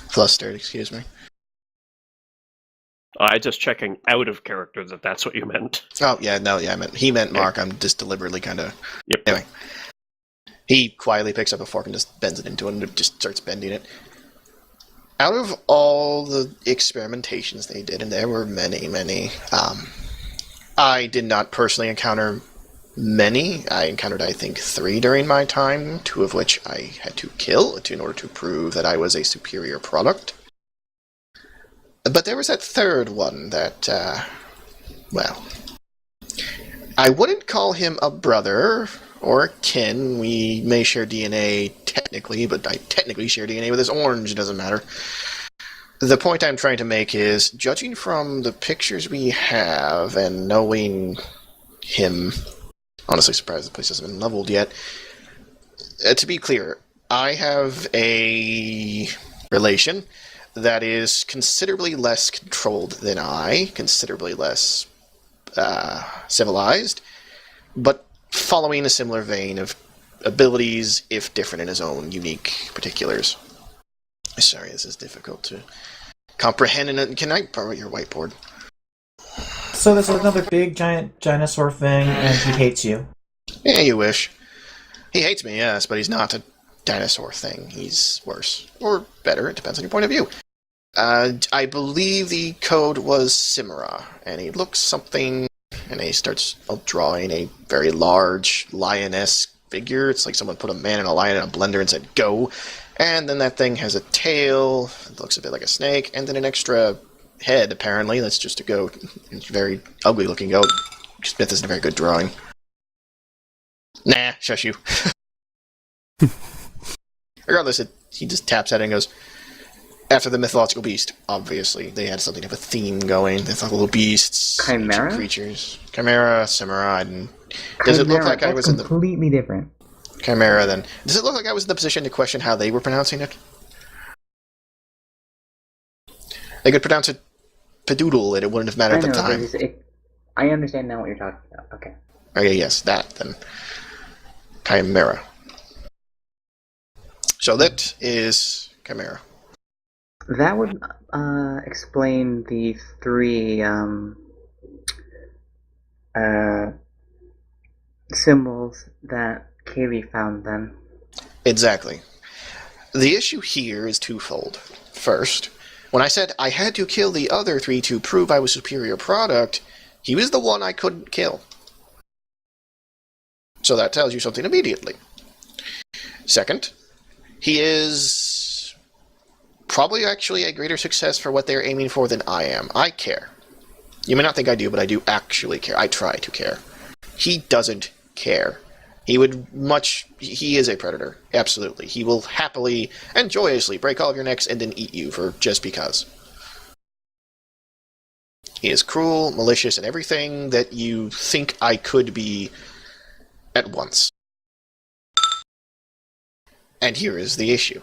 flustered, excuse me. I just checking out of character that's what you meant. Oh, yeah, no, yeah, he meant Mark. I'm just deliberately kind of... Yep. Anyway. He quietly picks up a fork and just bends it into it and just starts bending it. Out of all the experimentations they did, and there were many, many, I did not personally encounter many. I encountered, I think, 3 during my time, 2 of which I had to kill in order to prove that I was a superior product. But there was that 3rd one that, I wouldn't call him a brother or a kin. We may share DNA technically, but I technically share DNA with this orange, it doesn't matter. The point I'm trying to make is, judging from the pictures we have and knowing him, honestly surprised the place hasn't been leveled yet. To be clear, I have a relation that is considerably less controlled than I, considerably less civilized, but following a similar vein of abilities, if different in his own unique particulars. Sorry, this is difficult to comprehend. And can I borrow your whiteboard? So there's another big giant dinosaur thing, and he hates you. Yeah, you wish. He hates me, yes, but he's not a dinosaur thing. He's worse. Or better, it depends on your point of view. I believe the code was Simera, and he looks something, and he starts drawing a very large lioness figure. It's like someone put a man and a lion in a blender and said, go. And then that thing has a tail, it looks a bit like a snake, and then an extra head, apparently. That's just a goat. It's a very ugly looking goat. Smith isn't a very good drawing. Nah, shush you. Regardless, he just taps at it and goes, after the mythological beast, obviously. They had something of a theme going. They thought little beasts, Chimera? creatures. Chimera, Simera, and does it look like I was in the... completely different. Chimera, then. Does it look like I was in the position to question how they were pronouncing it? They could pronounce it Padoodle, and it wouldn't have mattered at the time. I understand now what you're talking about. Okay. Okay, yes, that, then. Chimera. So that is Chimera. That would explain the 3 symbols that Kaylee found then. Exactly. The issue here is twofold. First, when I said I had to kill the other 3 to prove I was superior product, he was the one I couldn't kill. So that tells you something immediately. Second, he is probably actually a greater success for what they're aiming for than I am. I care. You may not think I do, but I do actually care. I try to care. He doesn't care. He is a predator. Absolutely. He will happily and joyously break all of your necks and then eat you for just because. He is cruel, malicious, and everything that you think I could be at once. And here is the issue.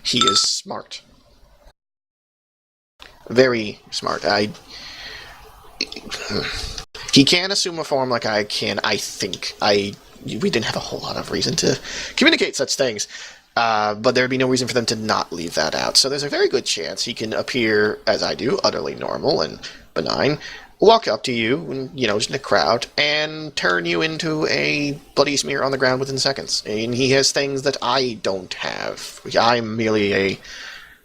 He is smart. Very smart. He can assume a form like I can, I think. We didn't have a whole lot of reason to communicate such things. But there'd be no reason for them to not leave that out. So there's a very good chance he can appear, as I do, utterly normal and benign, walk up to you, just in a crowd, and turn you into a bloody smear on the ground within seconds. And he has things that I don't have. I'm merely a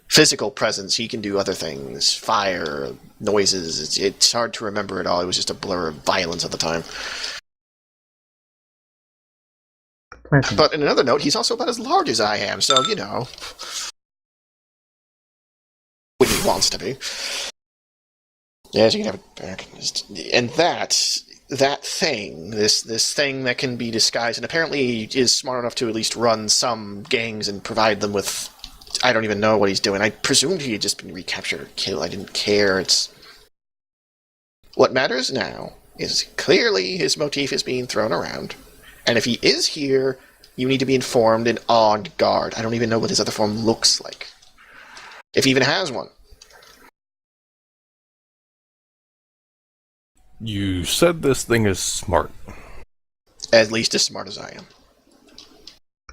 physical presence. He can do other things. Fire, noises. It's hard to remember it all. It was just a blur of violence at the time. Pleasant. But in another note, he's also about as large as I am, so, when he wants to be. Yes, you can have it back. And that thing, this thing that can be disguised, and apparently is smart enough to at least run some gangs and provide them with... I don't even know what he's doing. I presumed he had just been recaptured or killed. I didn't care. What matters now is clearly his motif is being thrown around. And if he is here, you need to be informed and on guard. I don't even know what his other form looks like. If he even has one. You said this thing is smart. At least as smart as I am.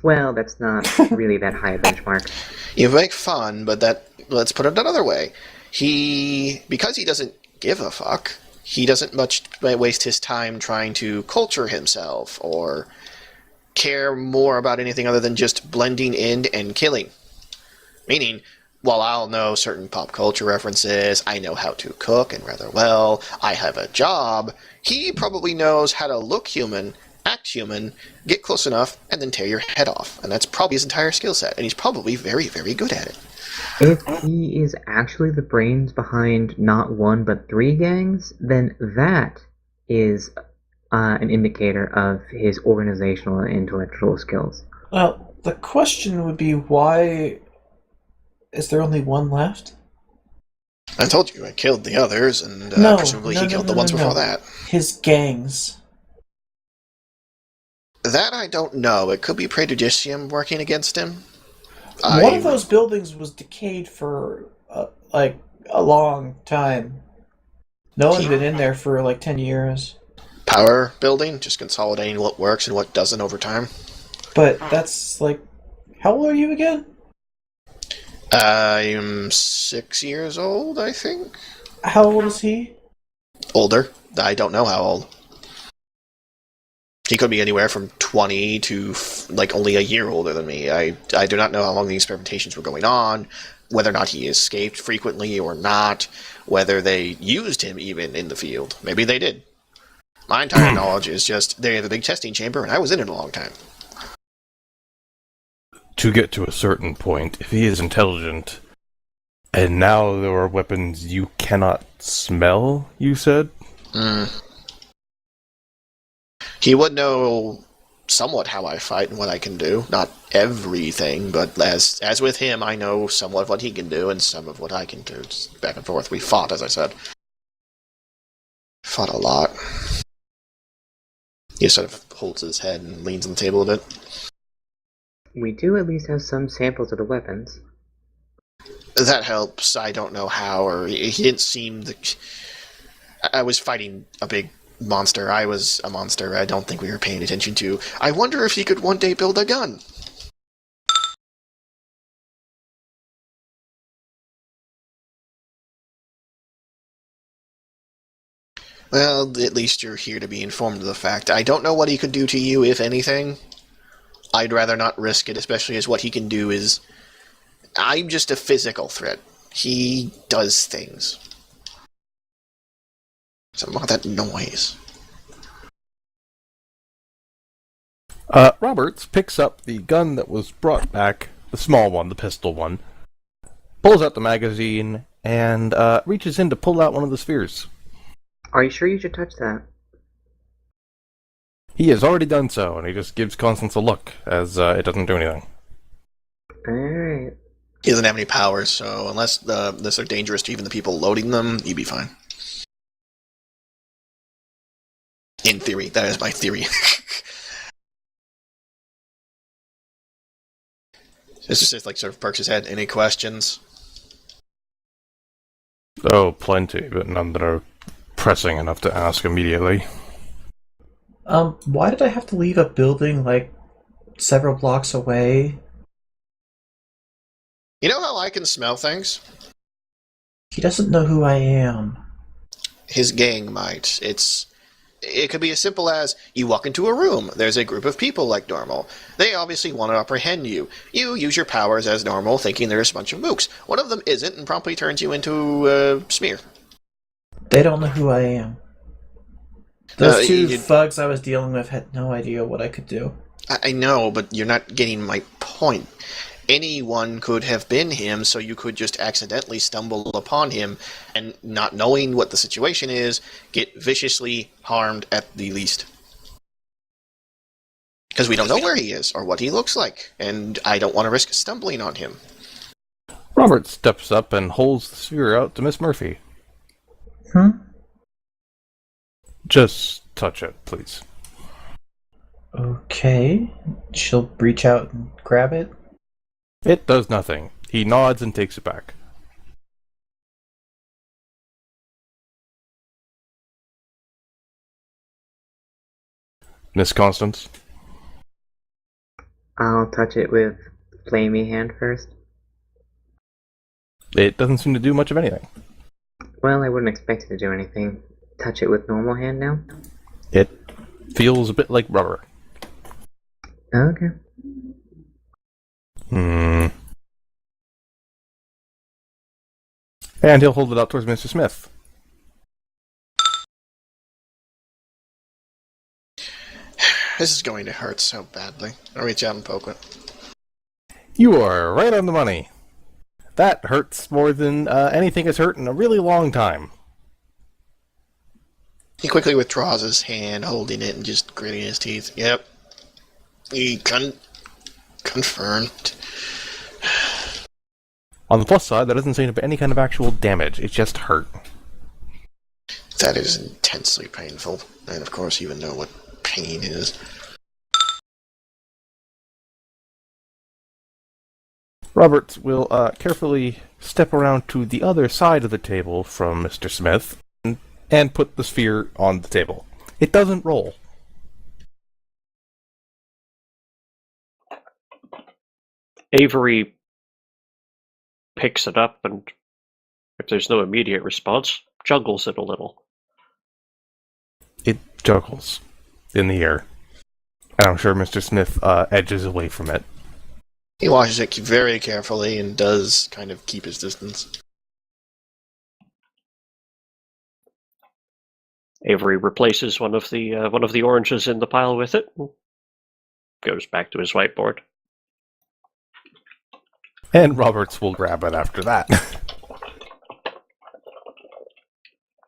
Well, that's not really that high a benchmark. You make fun, but let's put it another way. Because he doesn't give a fuck, he doesn't much waste his time trying to culture himself or care more about anything other than just blending in and killing. Meaning, while I'll know certain pop culture references, I know how to cook and rather well, I have a job, he probably knows how to look human, act human, get close enough, and then tear your head off. And that's probably his entire skill set, and he's probably very, very good at it. If he is actually the brains behind not one but 3 gangs, then that is an indicator of his organizational and intellectual skills. Well, the question would be, why is there only one left? I told you, I killed the others, and presumably he killed the ones before that. His gangs. That I don't know. It could be Prejudicium working against him. One of those buildings was decayed for, a long time. No one's been in there for, 10 years. Power building, just consolidating what works and what doesn't over time. But that's, how old are you again? I'm 6 years old, I think. How old is he? Older. I don't know how old. He could be anywhere from 20 to, only a year older than me. I do not know how long the experimentations were going on, whether or not he escaped frequently or not, whether they used him even in the field. Maybe they did. My entire knowledge is just, they have a big testing chamber, and I was in it a long time. To get to a certain point, if he is intelligent, and now there are weapons you cannot smell, you said? He would know somewhat how I fight and what I can do. Not everything, but as with him, I know somewhat of what he can do and some of what I can do. Just back and forth. We fought, as I said. Fought a lot. He sort of holds his head and leans on the table a bit. We do at least have some samples of the weapons. That helps. I don't know how, or he didn't seem... I was fighting a big monster. I was a monster I don't think we were paying attention to. I wonder if he could one day build a gun. Well, at least you're here to be informed of the fact. I don't know what he could do to you, if anything. I'd rather not risk it, especially as what he can do is... I'm just a physical threat. He does things. Something about that noise. Roberts picks up the gun that was brought back, the small one, the pistol one, pulls out the magazine, and reaches in to pull out one of the spheres. Are you sure you should touch that? He has already done so, and he just gives Constance a look, as it doesn't do anything. Alright. He doesn't have any powers, so unless they're dangerous to even the people loading them, you'd be fine. In theory. That is my theory. This is just like sort of perks his head. Any questions? Oh, plenty, but none that are pressing enough to ask immediately. Why did I have to leave a building, like, several blocks away? You know how I can smell things? He doesn't know who I am. His gang might. It could be as simple as you walk into a room. There's a group of people like normal. They obviously want to apprehend you. You use your powers as normal, thinking there's a bunch of mooks. One of them isn't and promptly turns you into a smear. They don't know who I am. Those two thugs I was dealing with had no idea what I could do. I know, but you're not getting my point. Anyone could have been him, so you could just accidentally stumble upon him and, not knowing what the situation is, get viciously harmed at the least. Because we don't know where he is or what he looks like, and I don't want to risk stumbling on him. Robert steps up and holds the sphere out to Miss Murphy. Just touch it, please. Okay. She'll reach out and grab it. It does nothing. He nods and takes it back. Miss Constance? I'll touch it with flamey hand first. It doesn't seem to do much of anything. Well, I wouldn't expect it to do anything. Touch it with normal hand now? It feels a bit like rubber. Okay. And he'll hold it out towards Mr. Smith. This is going to hurt so badly. I'll reach out and poke it. You are right on the money. That hurts more than anything has hurt in a really long time. He quickly withdraws his hand, holding it and just gritting his teeth. Yep. He confirmed. On the plus side, that doesn't seem to be any kind of actual damage. It just hurt. That is intensely painful. And of course, you even know what pain is. Roberts will carefully step around to the other side of the table from Mr. Smith and put the sphere on the table. It doesn't roll. Avery picks it up and, if there's no immediate response, juggles it a little. It juggles in the air. And I'm sure Mr. Smith edges away from it. He watches it very carefully and does kind of keep his distance. Avery replaces one of the oranges in the pile with it. Goes back to his whiteboard. And Roberts will grab it after that. I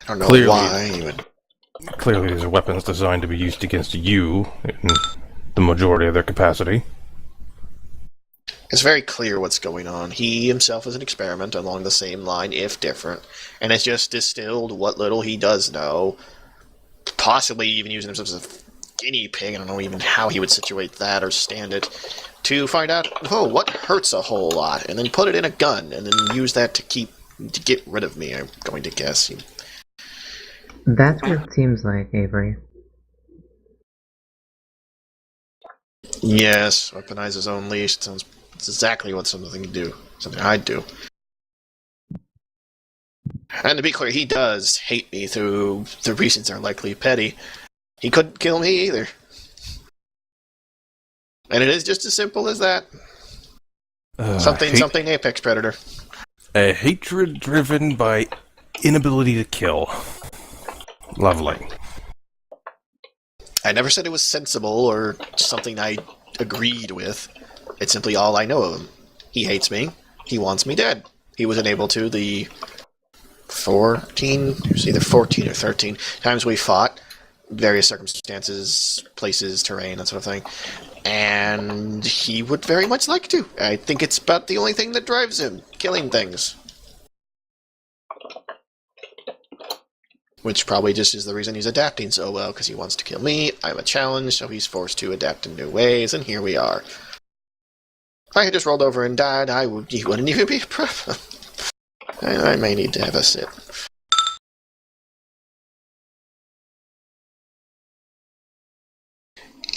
don't know Clearly. why he would. Clearly these are weapons designed to be used against you in the majority of their capacity. It's very clear what's going on. He himself is an experiment along the same line, if different, and has just distilled what little he does know, possibly even using himself as a guinea pig, I don't know even how he would situate that or stand it, to find out, what hurts a whole lot, and then put it in a gun, and then use that to get rid of me, I'm going to guess. That's what it seems like, Avery. Yes, weaponize his own leash. It's exactly what something I'd do. And to be clear, he does hate me through the reasons are likely petty. He couldn't kill me either. And it is just as simple as that. Something apex predator. A hatred driven by inability to kill. Lovely. I never said it was sensible or something I agreed with. It's simply all I know of him. He hates me. He wants me dead. He was unable to. The 14, it was either 14 or 13 times we fought, various circumstances, places, terrain, that sort of thing. And he would very much like to. I think it's about the only thing that drives him, killing things. Which probably just is the reason he's adapting so well, because he wants to kill me. I'm a challenge, so he's forced to adapt in new ways, and here we are. If I had just rolled over and died, he wouldn't even be a problem. I may need to have a sip.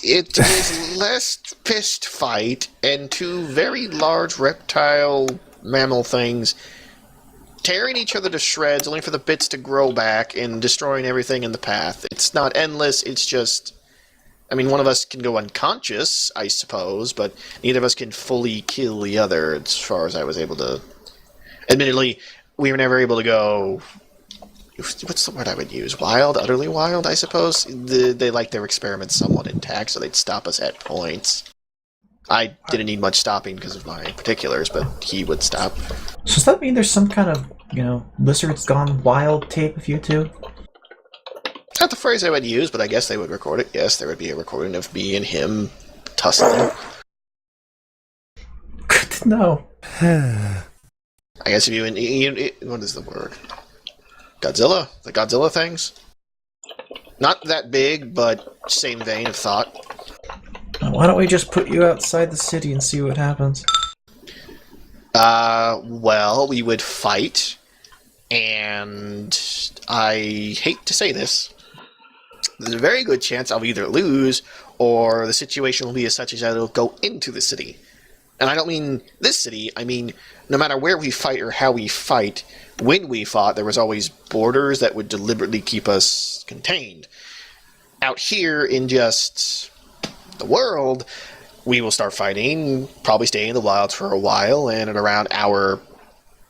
It is less fist fight and two very large reptile mammal things tearing each other to shreds only for the bits to grow back and destroying everything in the path. It's not endless, it's just... I mean, one of us can go unconscious, I suppose, but neither of us can fully kill the other as far as I was able to... Admittedly, we were never able to go... What's the word I would use? Wild? Utterly wild, I suppose? They like their experiments somewhat intact, so they'd stop us at points. I didn't need much stopping because of my particulars, but he would stop. So does that mean there's some kind of, lizards gone wild tape of you two? Not the phrase I would use, but I guess they would record it. Yes, there would be a recording of me and him tussling. Good to know. I guess if what is the word? Godzilla? The Godzilla things? Not that big, but same vein of thought. Why don't we just put you outside the city and see what happens? Well, we would fight, and I hate to say this, there's a very good chance I'll either lose, or the situation will be as such as that it'll go into the city. And I don't mean this city, I mean no matter where we fight or how we fight, when we fought, there was always borders that would deliberately keep us contained. Out here in just the world, we will start fighting, probably stay in the wilds for a while, and at around hour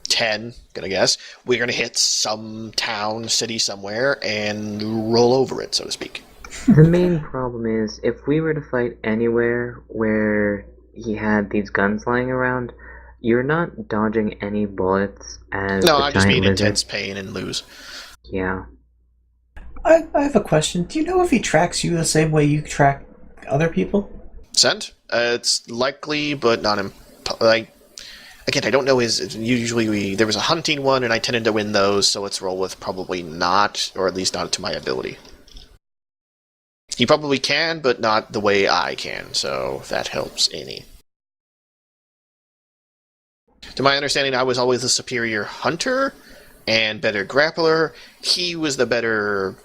10, gonna guess, we're gonna hit some town, city somewhere, and roll over it, so to speak. The main problem is, if we were to fight anywhere where he had these guns lying around, you're not dodging any bullets as No, the I'd just be in giant lizard. intense pain and lose. Yeah. I have a question. Do you know if he tracks you the same way you track other people? Scent? It's likely, but not again, I don't know usually there was a hunting one, and I tended to win those, so let's roll with probably not, or at least not to my ability. He probably can, but not the way I can, so if that helps any. To my understanding, I was always the superior hunter and better grappler. He was the better,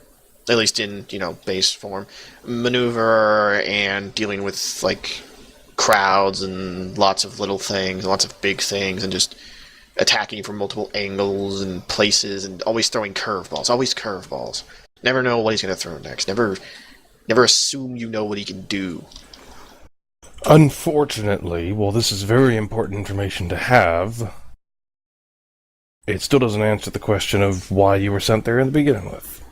at least in, base form, maneuverer and dealing with, crowds and lots of little things, lots of big things, and just attacking from multiple angles and places, and always throwing curveballs. Always curveballs. Never know what he's going to throw next. Never assume you know what he can do. Unfortunately, while this is very important information to have, it still doesn't answer the question of why you were sent there in the beginning with.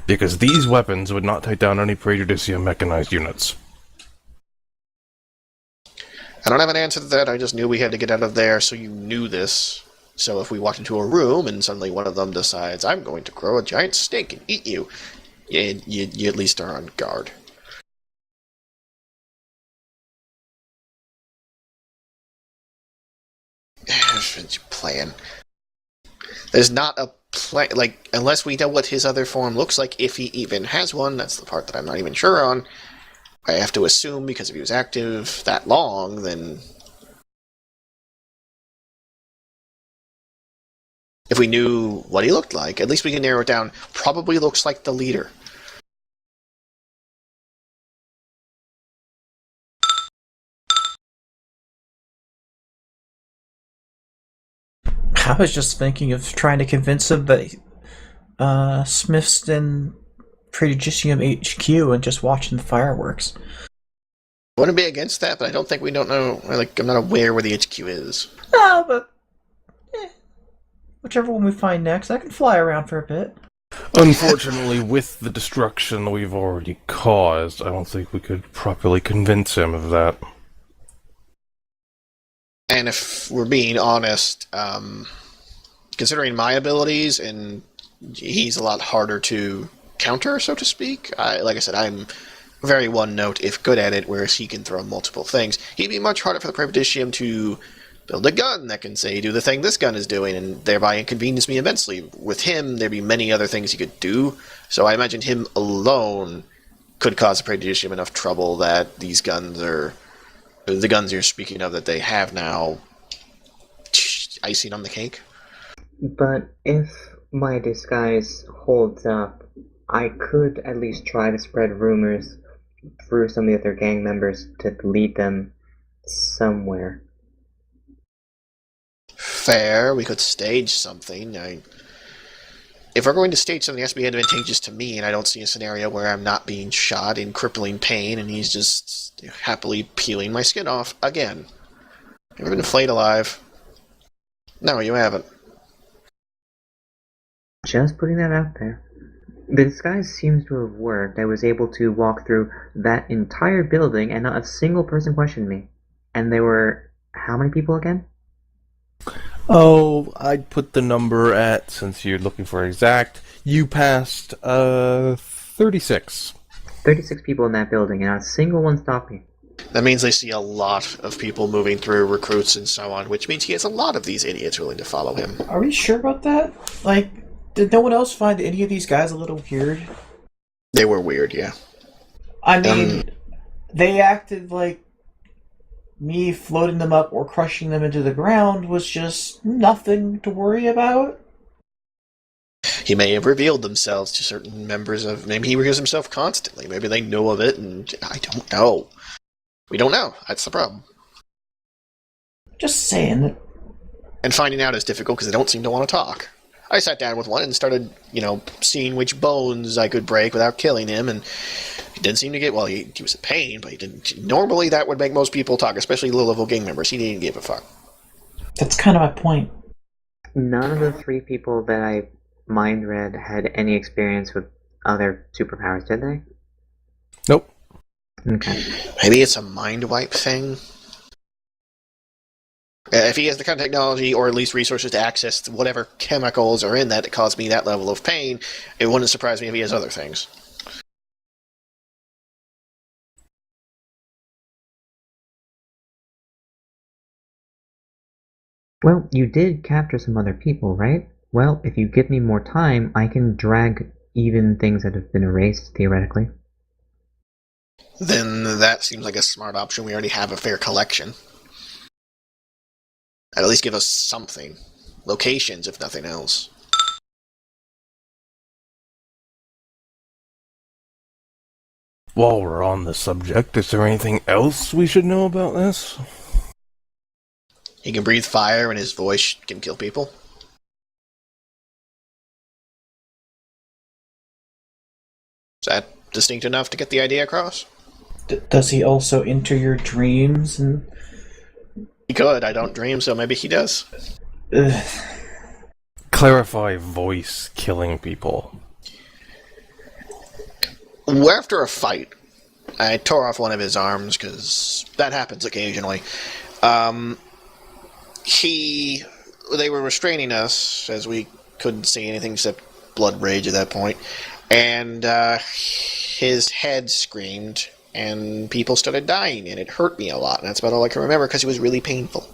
Because these weapons would not take down any Praejudicia mechanized units. I don't have an answer to that. I just knew we had to get out of there, so you knew this. So if we walked into a room and suddenly one of them decides, I'm going to grow a giant snake and eat you, you at least are on guard. Plan. There's not a plan, unless we know what his other form looks like, if he even has one, that's the part that I'm not even sure on. I have to assume, because if he was active that long, then... If we knew what he looked like, at least we can narrow it down. Probably looks like the leader. I was just thinking of trying to convince him that Smith's in Prejudicium HQ and just watching the fireworks. I wouldn't be against that, but I don't think we don't know. I'm not aware where the HQ is. No, but whichever one we find next, I can fly around for a bit. Unfortunately, with the destruction we've already caused, I don't think we could properly convince him of that. And if we're being honest, considering my abilities, and he's a lot harder to counter, so to speak. Like I said, I'm very one note, if good at it, whereas he can throw multiple things. He'd be much harder for the Prepidicium to build a gun that can, say, do the thing this gun is doing, and thereby inconvenience me immensely. With him, there'd be many other things he could do, so I imagine him alone could cause the Prepidicium enough trouble that these guns are... the guns you're speaking of that they have now... icing on the cake. But if my disguise holds up, I could at least try to spread rumors through some of the other gang members to lead them somewhere. Fair, we could stage something. If we're going to stage something, it has to be advantageous to me, and I don't see a scenario where I'm not being shot in crippling pain and he's just happily peeling my skin off again. Ever been flayed alive? No, you haven't. Just putting that out there. The disguise seems to have worked. I was able to walk through that entire building and not a single person questioned me. And there were how many people again? Oh, I'd put the number at, since you're looking for exact, you passed 36. 36 people in that building, and not a single one stopped me. That means they see a lot of people moving through, recruits and so on, which means he has a lot of these idiots willing to follow him. Are we sure about that? Like, did no one else find any of these guys a little weird? They were weird, yeah. I mean, they acted like me floating them up or crushing them into the ground was just nothing to worry about. He may have revealed themselves to certain members of... Maybe he reveals himself constantly. Maybe they know of it, and I don't know. We don't know. That's the problem. Just saying. And finding out is difficult because they don't seem to want to talk. I sat down with one and started, seeing which bones I could break without killing him, and he didn't seem to get... Well, he was in pain, but he didn't... Normally that would make most people talk, especially low-level gang members. He didn't give a fuck. That's kind of my point. None of the 3 people that I mind read had any experience with other superpowers, did they? Nope. Okay. Maybe it's a mind wipe thing? If he has the kind of technology, or at least resources to access whatever chemicals are in that cause me that level of pain, it wouldn't surprise me if he has other things. Well, you did capture some other people, right? Well, if you give me more time, I can drag even things that have been erased, theoretically. Then that seems like a smart option. We already have a fair collection. At least give us something. Locations, if nothing else. While we're on the subject, is there anything else we should know about this? He can breathe fire and his voice can kill people. Is that distinct enough to get the idea across? Does he also enter your dreams? And He could. I don't dream, so maybe he does. Clarify voice killing people. After a fight, I tore off one of his arms, because that happens occasionally. They were restraining us, as we couldn't see anything except blood rage at that point, and his head screamed, and people started dying, and it hurt me a lot, and that's about all I can remember, because it was really painful.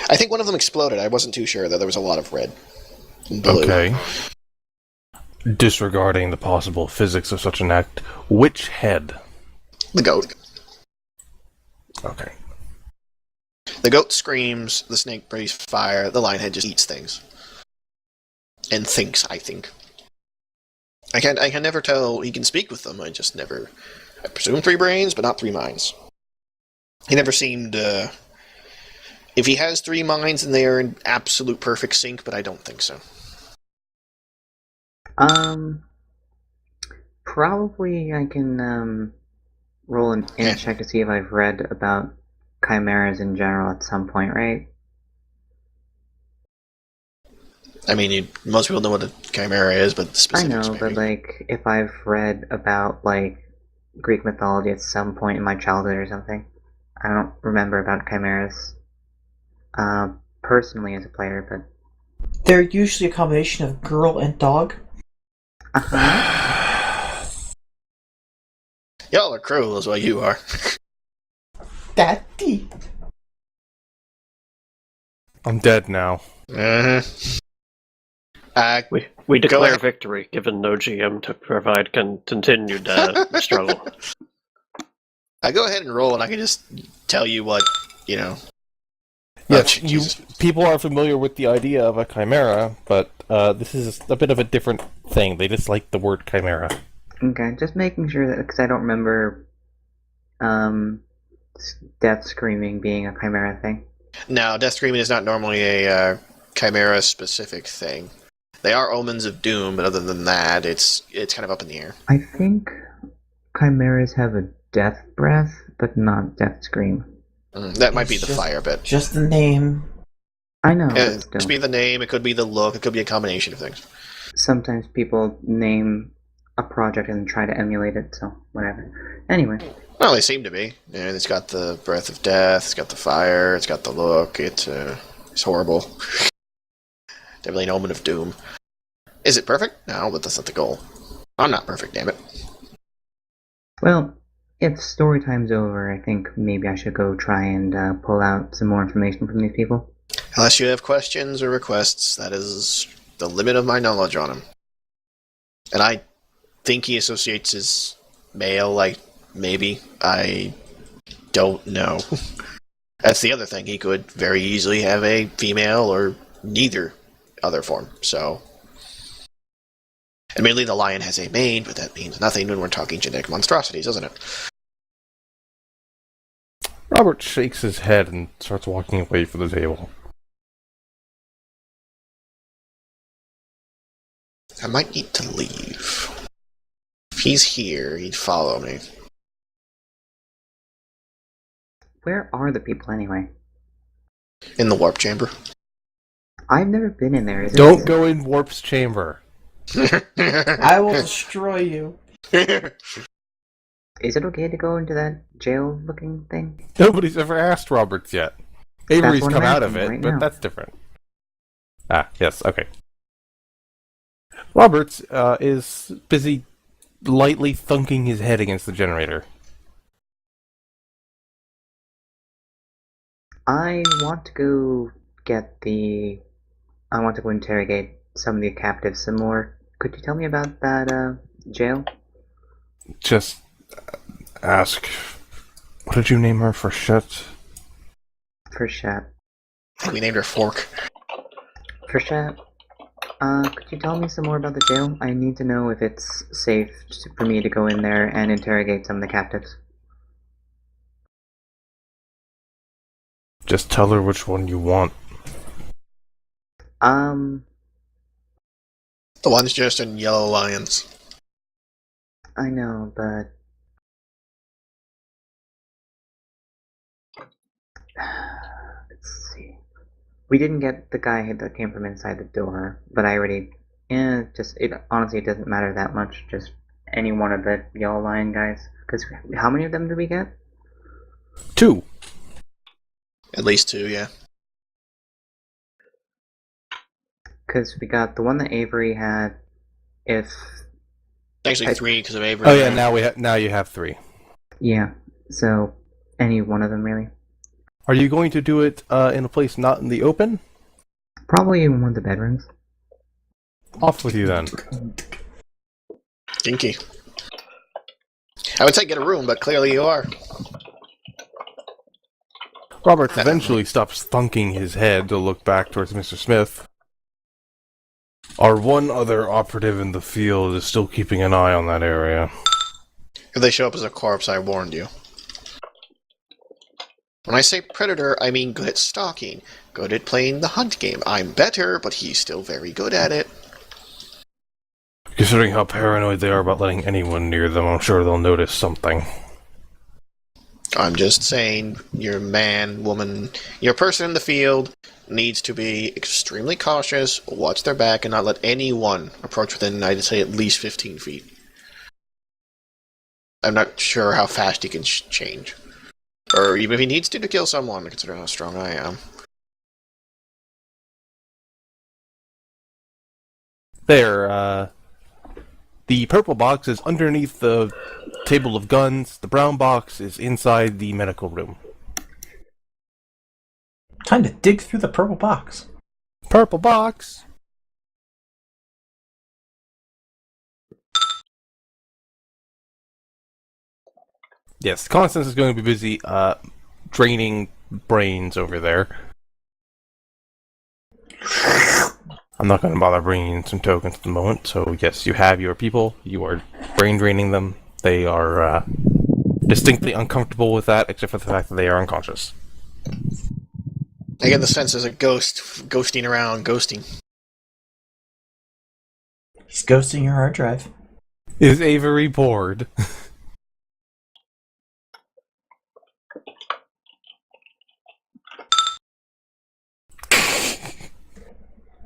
I think one of them exploded. I wasn't too sure, though. There was a lot of red and blue. Okay. Disregarding the possible physics of such an act, which head? The goat. Okay. The goat screams, the snake breathes fire, the lionhead just eats things. And thinks, I think. I can never tell. He can speak with them, I presume 3 brains, but not 3 minds. He never seemed, if he has 3 minds, then they are in absolute perfect sync, but I don't think so. Probably I can, roll in a check to see if I've read about chimeras in general at some point, right? I mean, most people know what a chimera is, but the specifics, I know, but if I've read about, Greek mythology at some point in my childhood or something. I don't remember about chimeras. personally as a player, but They're usually a combination of girl and dog. Y'all are cruel is what you are. Daddy. I'm dead now. Mm-hmm. We declare ahead. victory, given no GM to provide continued struggle. I go ahead and roll, and I can just tell you what, Yes, Jesus. people are familiar with the idea of a chimera, but this is a bit of a different thing. They just like the word chimera. Okay, just making sure that, because I don't remember death screaming being a chimera thing. Now, Death Screaming is not normally a Chimera-specific thing. They are omens of doom, but other than that, it's kind of up in the air. I think chimeras have a death breath, but not death scream. That might be It's the fire bit. Just the name. I know, It but could still. be the name, it could be the look, it could be a combination of things. Sometimes people name a project and try to emulate it, so whatever. Anyway, Well, they seem to be. It's got the breath of death, it's got the fire, it's got the look, it's horrible. Definitely an omen of doom. Is it perfect? No, but that's not the goal. I'm not perfect, damn it. well, if story time's over, I think maybe I should go try and pull out some more information from these people. Unless you have questions or requests, that is the limit of my knowledge on him. And I think he associates his male, maybe. I don't know. That's the other thing. He could very easily have a female or neither other form, so... Admittedly, the lion has a mane, but that means nothing when we're talking genetic monstrosities, doesn't it? Robert shakes his head and starts walking away from the table. I might need to leave. If he's here, he'd follow me. Where are the people anyway? In the warp chamber. I've never been in there. Don't go in Warp's chamber. I will destroy you. Is it okay to go into that jail-looking thing? Nobody's ever asked Roberts yet. Avery's what come I'm out of asking it, right but now. that's different. Ah, yes, okay. Roberts is busy lightly thunking his head against the generator. I want to go interrogate some of the captives some more. Could you tell me about that, jail? Just ask... What did you name her for shit? Frechette. I think we named her Fork. Frechette, could you tell me some more about the jail? I need to know if it's safe for me to go in there and interrogate some of the captives. Just tell her which one you want. The one's just in Yellow Lions. I know, but... Let's see. We didn't get the guy that came from inside the door, but I already... honestly, it doesn't matter that much, just any one of the Yellow Lion guys. Because how many of them did we get? 2. At least 2, yeah. Because we got the one that Avery had, Actually 3 because of Avery. Oh yeah, now you have 3. Yeah, so any one of them really. Are you going to do it in a place not in the open? Probably in one of the bedrooms. Off with you then. Kinky. I would say get a room, but clearly you are. Roberts eventually stops thunking his head to look back towards Mr. Smith. Our one other operative in the field is still keeping an eye on that area. If they show up as a corpse, I warned you. When I say predator, I mean good at stalking, good at playing the hunt game. I'm better, but he's still very good at it. Considering how paranoid they are about letting anyone near them, I'm sure they'll notice something. I'm just saying, your man, woman, your person in the field needs to be extremely cautious, watch their back, and not let anyone approach within, I'd say, at least 15 feet. I'm not sure how fast he can change. Or even if he needs to kill someone, considering how strong I am. There, the purple box is underneath the table of guns. The brown box is inside the medical room. Time to dig through the purple box. Purple box! Yes, Constance is going to be busy, draining brains over there. I'm not going to bother bringing in some tokens at the moment, so yes, you have your people. You are brain draining them. They are distinctly uncomfortable with that, except for the fact that they are unconscious. I get the sense there's a ghost ghosting around, ghosting. He's ghosting your hard drive. Is Avery bored?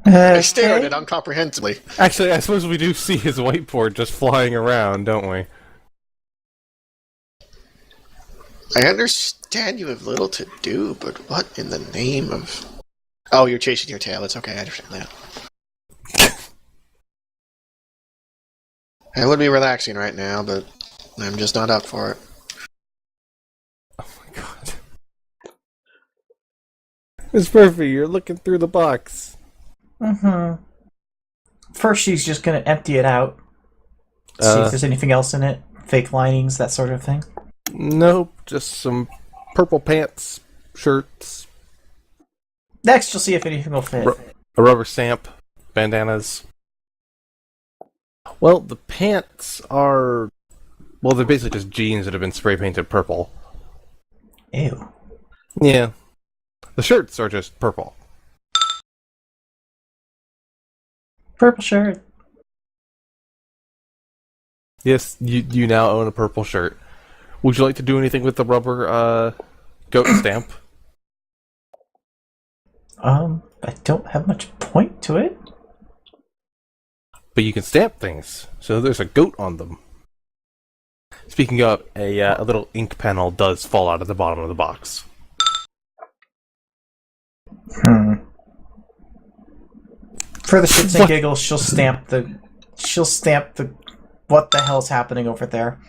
I stare at it incomprehensibly. Actually, I suppose we do see his whiteboard just flying around, don't we? I understand you have little to do, but what in the name of... Oh, you're chasing your tail. It's okay, I understand that. I would be relaxing right now, but I'm just not up for it. Oh my god. It's perfect, you're looking through the box. Mm-hmm. First, she's just gonna empty it out. See if there's anything else in it. Fake linings, that sort of thing. Nope, just some purple pants, shirts. Next, you'll see if anything will fit. A rubber stamp, bandanas. Well, the pants are... Well, they're basically just jeans that have been spray painted purple. Ew. Yeah. The shirts are just purple. Purple shirt. Yes, you now own a purple shirt. Would you like to do anything with the rubber goat stamp? I don't have much point to it. But you can stamp things, so there's a goat on them. Speaking of, a little ink panel does fall out of the bottom of the box. For the shits and giggles, she'll stamp the what the hell's happening over there.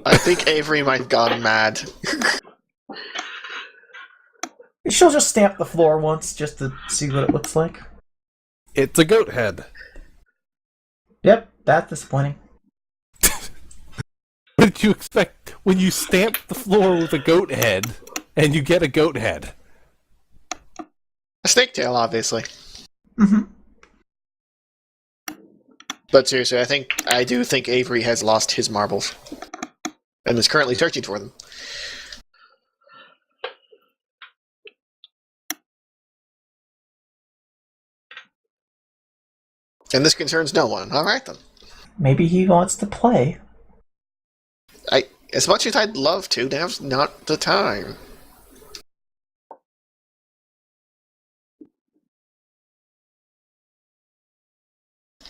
I think Avery might have gone mad. She'll just stamp the floor once just to see what it looks like. It's a goat head. Yep, that's disappointing. What did you expect when you stamp the floor with a goat head and you get a goat head? A snake tail, obviously. Mm-hmm. But seriously, I do think Avery has lost his marbles. And is currently searching for them. And this concerns no one. Alright then. Maybe he wants to play. As much as I'd love to, now's not the time.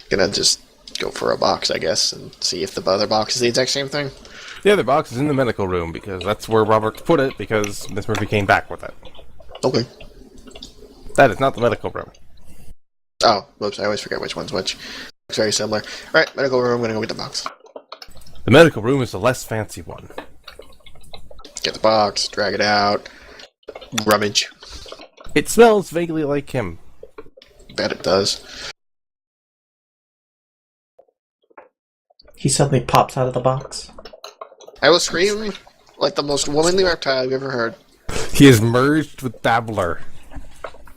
Gonna just go for a box, I guess, and see if the other box is the exact same thing. The other box is in the medical room, because that's where Robert put it, because Miss Murphy came back with it. Okay. That is not the medical room. Oh, whoops, I always forget which one's which. Looks very similar. Alright, medical room, I'm gonna go get the box. The medical room is the less fancy one. Get the box, drag it out, rummage. It smells vaguely like him. Bet it does. He suddenly pops out of the box. I will scream like the most womanly reptile you've ever heard. He is merged with Babbler.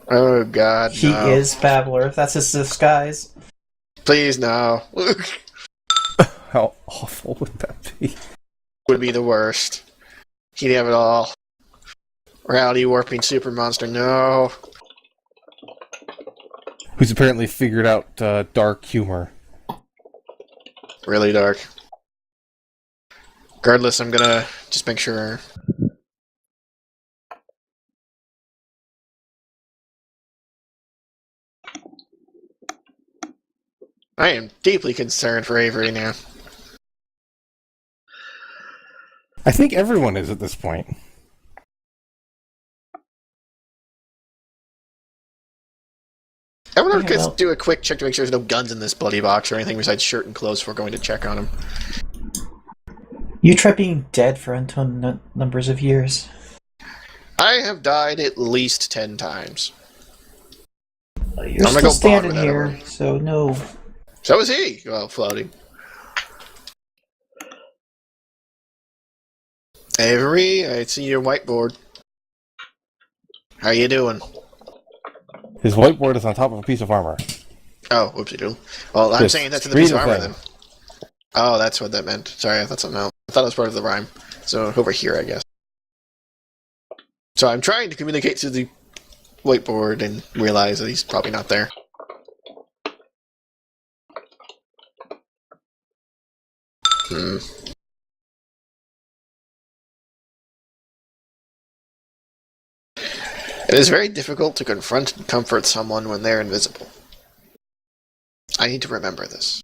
Oh god, He no. is Babbler. That's his disguise. Please, no. How awful would that be? Would be the worst. He'd have it all. Reality warping super monster, no. Who's apparently figured out dark humor. Really dark. Regardless, I'm gonna just make sure. I am deeply concerned for Avery now. I think everyone is at this point. I wonder if Yeah, we well- could do a quick check to make sure there's no guns in this bloody box or anything besides shirt and clothes before going to check on him. You try being dead for untold numbers of years. I have died at least 10 times. You're I'm gonna still go standing bottom here, over. so no. So is he. Well, floating. Avery, I see your whiteboard. How you doing? His whiteboard is on top of a piece of armor. Oh, whoopsie doodle. Well, I'm Yes, saying that's in the piece of read the armor thing. then. Oh, that's what that meant. Sorry, I thought something else. I thought it was part of the rhyme. So over here, I guess. So I'm trying to communicate to the whiteboard and realize that he's probably not there. Hmm. It is very difficult to confront and comfort someone when they're invisible. I need to remember this.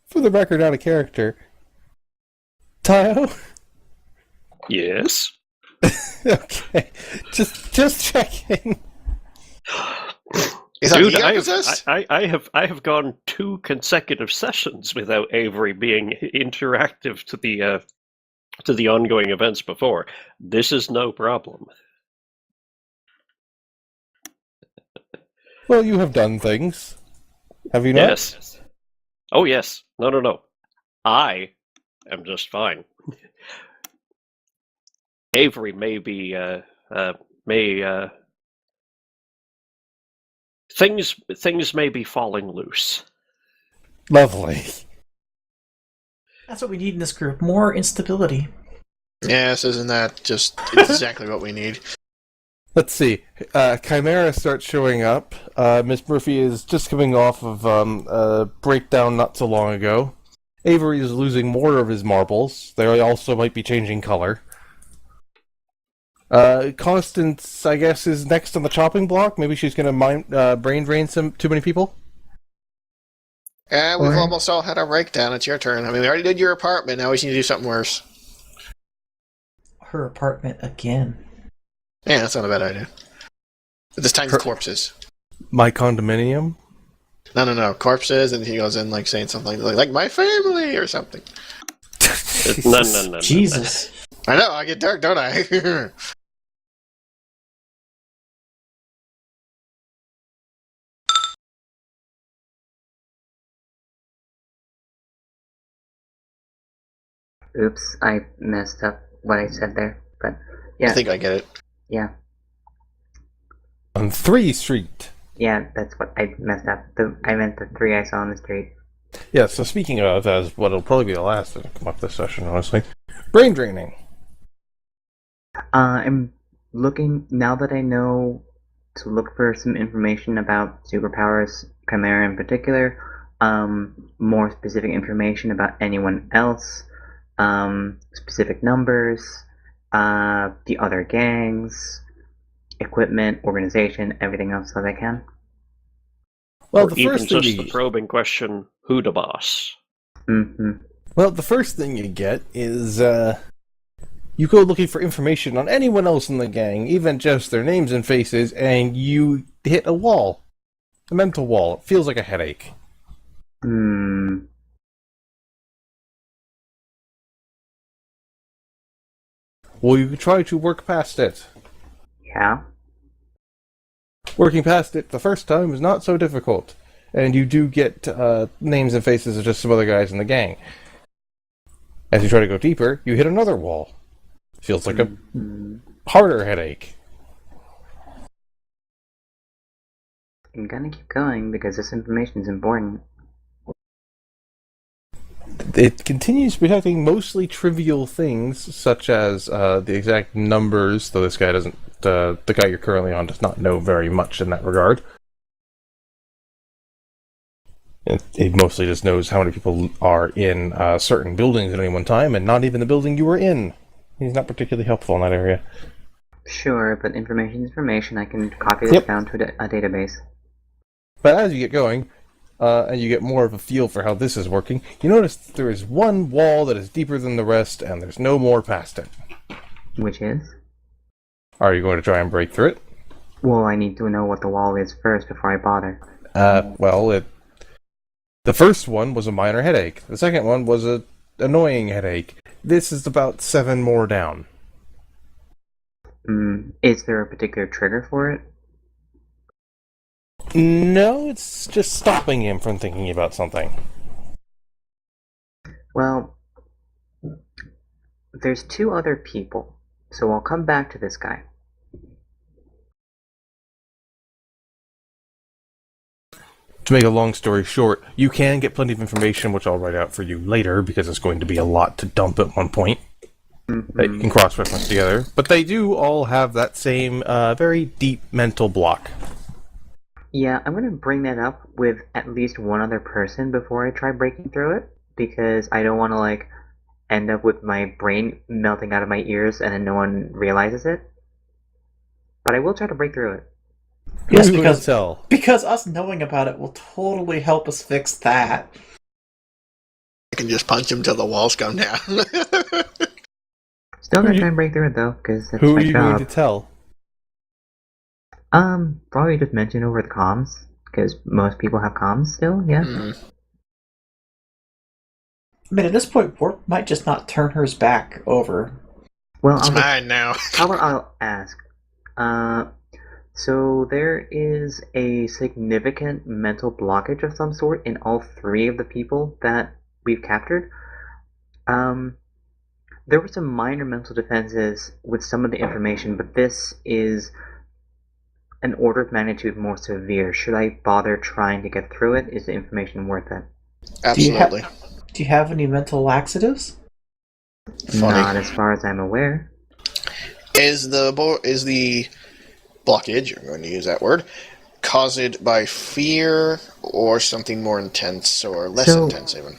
For the record, out of character. Tayo? Yes. Okay. Just checking. Is that Dude, me I possessed? have gone 2 consecutive sessions without Avery being interactive to the ongoing events before. This is no problem. Well, you have done things. Have you not? Yes. Oh yes. No. I am just fine. Avery may be things may be falling loose. Lovely. That's what we need in this group. More instability. Yes, isn't that just exactly what we need? Let's see. Chimera starts showing up. Miss Murphy is just coming off of a breakdown not so long ago. Avery is losing more of his marbles. They also might be changing color. Constance, I guess, is next on the chopping block. Maybe she's going to brain drain too many people. We've Or- almost all had our breakdown. It's your turn. I mean, we already did your apartment. Now we just need to do something worse. Her apartment again. Yeah, that's not a bad idea. But this time it's corpses. My condominium? No. Corpses, and he goes in like saying something like my family or something. No. Jesus. I know, I get dark, don't I? Oops, I messed up what I said there. But I yeah, think I get it. yeah, On 3 Street. yeah. That's what I messed up. I meant the 3 I saw on the street. Yeah, so speaking of, as what'll probably be the last to come up this session, honestly. Brain draining. I'm looking now that I know to look for some information about superpowers, Chimera in particular. More specific information about anyone else. Specific numbers. The other gangs, equipment, organization, everything else that I can. Well, Or the even first thing just you the probing question, who the boss? Well, the first thing you get is, you go looking for information on anyone else in the gang, even just their names and faces, and you hit a wall. A mental wall. It feels like a headache. Well, you can try to work past it. Yeah. Working past it the first time is not so difficult, and you do get names and faces of just some other guys in the gang. As you try to go deeper, you hit another wall. Feels like a harder headache. I'm gonna keep going because this information is important. It continues protecting mostly trivial things, such as the exact numbers, though this guy doesn't, the guy you're currently on does not know very much in that regard. It mostly just knows how many people are in certain buildings at any one time, and not even the building you were in. He's not particularly helpful in that area. Sure, but information is information. I can copy this down to a database. But as you get going, and you get more of a feel for how this is working, you notice that there is one wall that is deeper than the rest, and there's no more past it. Which is? Are you going to try and break through it? Well, I need to know what the wall is first before I bother. The first one was a minor headache. The second one was a annoying headache. This is about 7 more down. Is there a particular trigger for it? No, it's just stopping him from thinking about something. Well, there's 2 other people, so I'll come back to this guy. To make a long story short, you can get plenty of information, which I'll write out for you later, because it's going to be a lot to dump at one point. That you can cross-reference together. But they do all have that same very deep mental block. Yeah, I'm going to bring that up with at least one other person before I try breaking through it, because I don't want to, end up with my brain melting out of my ears and then no one realizes it. But I will try to break through it. Yes, Who can tell? because us knowing about it will totally help us fix that. I can just punch him till the walls come down. Still gonna try and break through it though, because that's Who my are you job. going to tell? Probably just mention over the comms, because most people have comms still, yeah? I mean, at this point, Warp might just not turn hers back over. Well, It's mine now. how about I'll ask? So there is a significant mental blockage of some sort in all 3 of the people that we've captured. There were some minor mental defenses with some of the information, but this is an order of magnitude more severe. Should I bother trying to get through it? Is the information worth it? Absolutely. Do you have any mental laxatives? Funny. Not as far as I'm aware. Is the blockage, I'm going to use that word, caused by fear or something more intense or less intense even?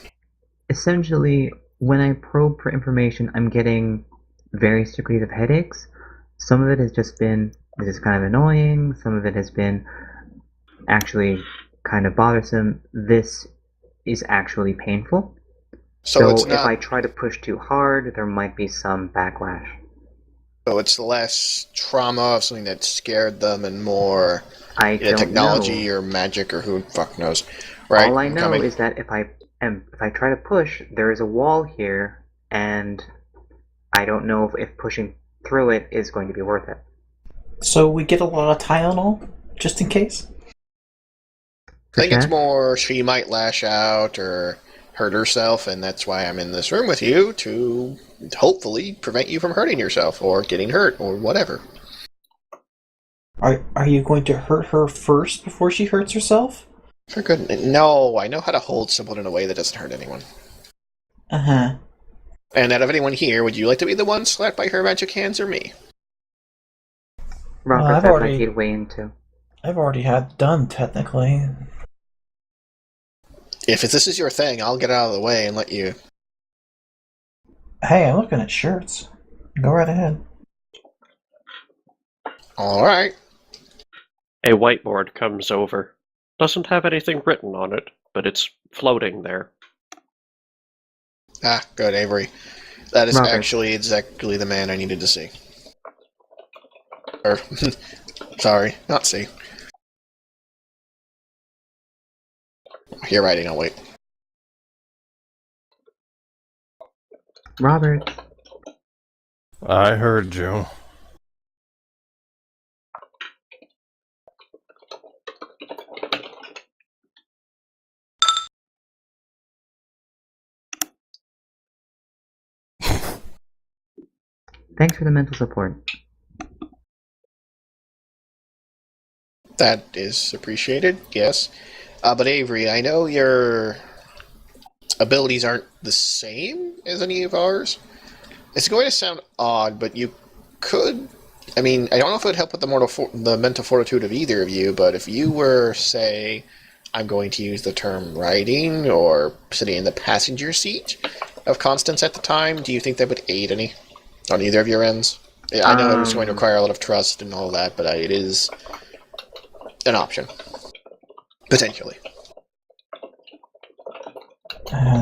Essentially, when I probe for information, I'm getting various degrees of headaches. Some of it has just been, this is kind of annoying. Some of it has been actually kind of bothersome. This is actually painful. So it's if not, I try to push too hard, there might be some backlash. so it's less trauma of something that scared them and more I don't technology know. or magic or who the fuck knows. Right? All I know Coming. is that if I try to push, there is a wall here, and I don't know if pushing through it is going to be worth it. So we get a lot of Tylenol, just in case? I think it's Sure. more she might lash out or hurt herself, and that's why I'm in this room with you, to hopefully prevent you from hurting yourself or getting hurt or whatever. Are you going to hurt her first before she hurts herself? For goodness, no, I know how to hold someone in a way that doesn't hurt anyone. Uh-huh. And out of anyone here, would you like to be the one slapped by her magic hands or me? Robert, I've that already- might be way into. I've already had done, technically. If this is your thing, I'll get out of the way and let you... Hey, I'm looking at shirts. Go right ahead. Alright. A whiteboard comes over. Doesn't have anything written on it, but it's floating there. Ah, good, Avery. That is Robert. actually exactly the man I needed to see. Or, sorry, not see. You're writing, I'll wait. Robert, I heard you. thanks for the mental support. That is appreciated, yes. But Avery, I know your abilities aren't the same as any of ours. It's going to sound odd, but you could... I mean, I don't know if it would help with the mental fortitude of either of you, but if you were, say, I'm going to use the term riding or sitting in the passenger seat of Constance at the time, do you think that would aid any on either of your ends? I know it's going to require a lot of trust and all that, but it is an option. Potentially.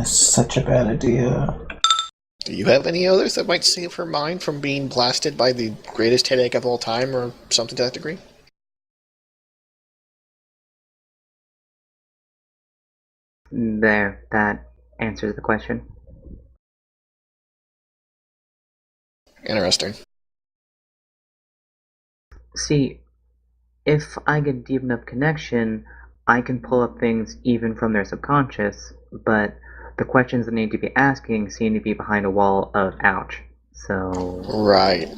Such a bad idea. Do you have any others that might save her mind from being blasted by the greatest headache of all time or something to that degree? There, that answers the question. Interesting. See, if I get deep enough connection, I can pull up things even from their subconscious, but the questions that need to be asking seem to be behind a wall of ouch. So... Right.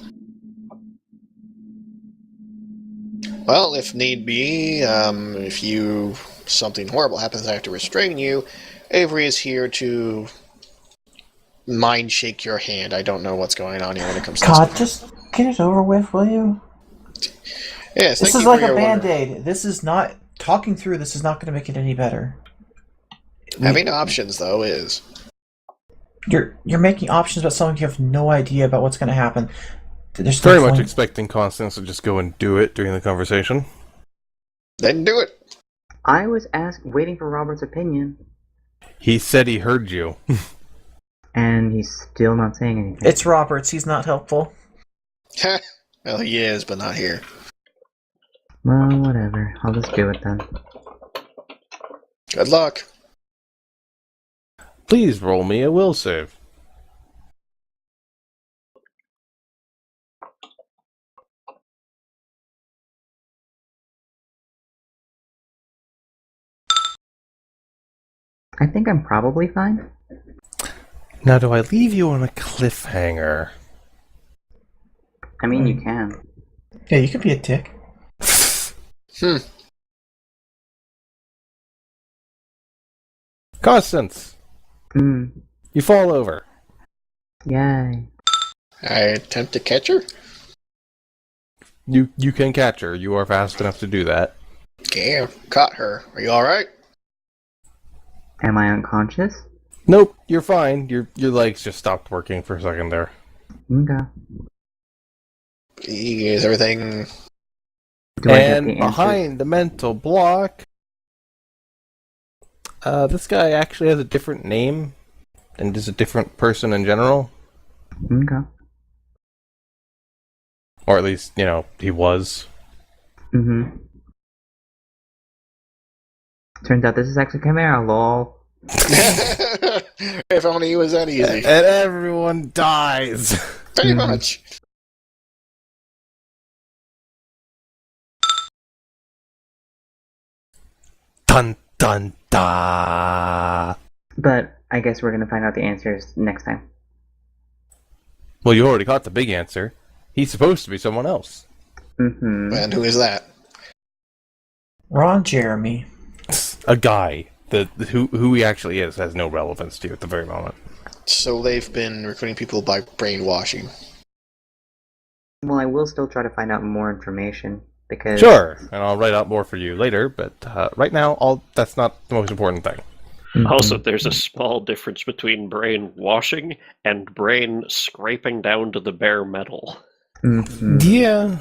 Well, if need be, if something horrible happens, I have to restrain you. Avery is here to mind shake your hand. I don't know what's going on here when it comes to God, this. just get it over with, will you? Yes, This thank is you like for a your wonder. band-aid. This is not... Talking through this is not going to make it any better. Having options, though, is. You're making options about something you have no idea about what's going to happen. There's Very no much point. expecting Constance to just go and do it during the conversation. Then do it. I was waiting for Robert's opinion, He said he heard you. and he's still not saying anything. It's Roberts. He's not helpful. Well, he is, but not here. Well, whatever. I'll just do it then. Good luck. Please roll me a will save. I think I'm probably fine. Now, do I leave you on a cliffhanger? I mean, you can. Yeah, you could be a dick. Constance, Hmm. you fall over. Yay. I attempt to catch her? You can catch her. You are fast enough to do that. Okay, caught her. Are you alright? Am I unconscious? Nope, you're fine. Your legs just stopped working for a second there. Okay. Is everything... Do I get And the answers? behind the mental block, this guy actually has a different name and is a different person in general. Okay. Or at least, he was. Mm-hmm. Turns out this is actually Chimera, lol. If only it was that easy. And everyone dies. Pretty much. Dun dun da. But I guess we're gonna find out the answers next time. Well, you already got the big answer. He's supposed to be someone else. Mm-hmm. And who is that? Ron Jeremy. A guy. Who he actually is has no relevance to you at the very moment. So they've been recruiting people by brainwashing. Well, I will still try to find out more information, because... Sure, and I'll write out more for you later, but right now, that's not the most important thing. Mhm. Also, there's a small difference between brain washing and brain scraping down to the bare metal. Mhm. Yeah.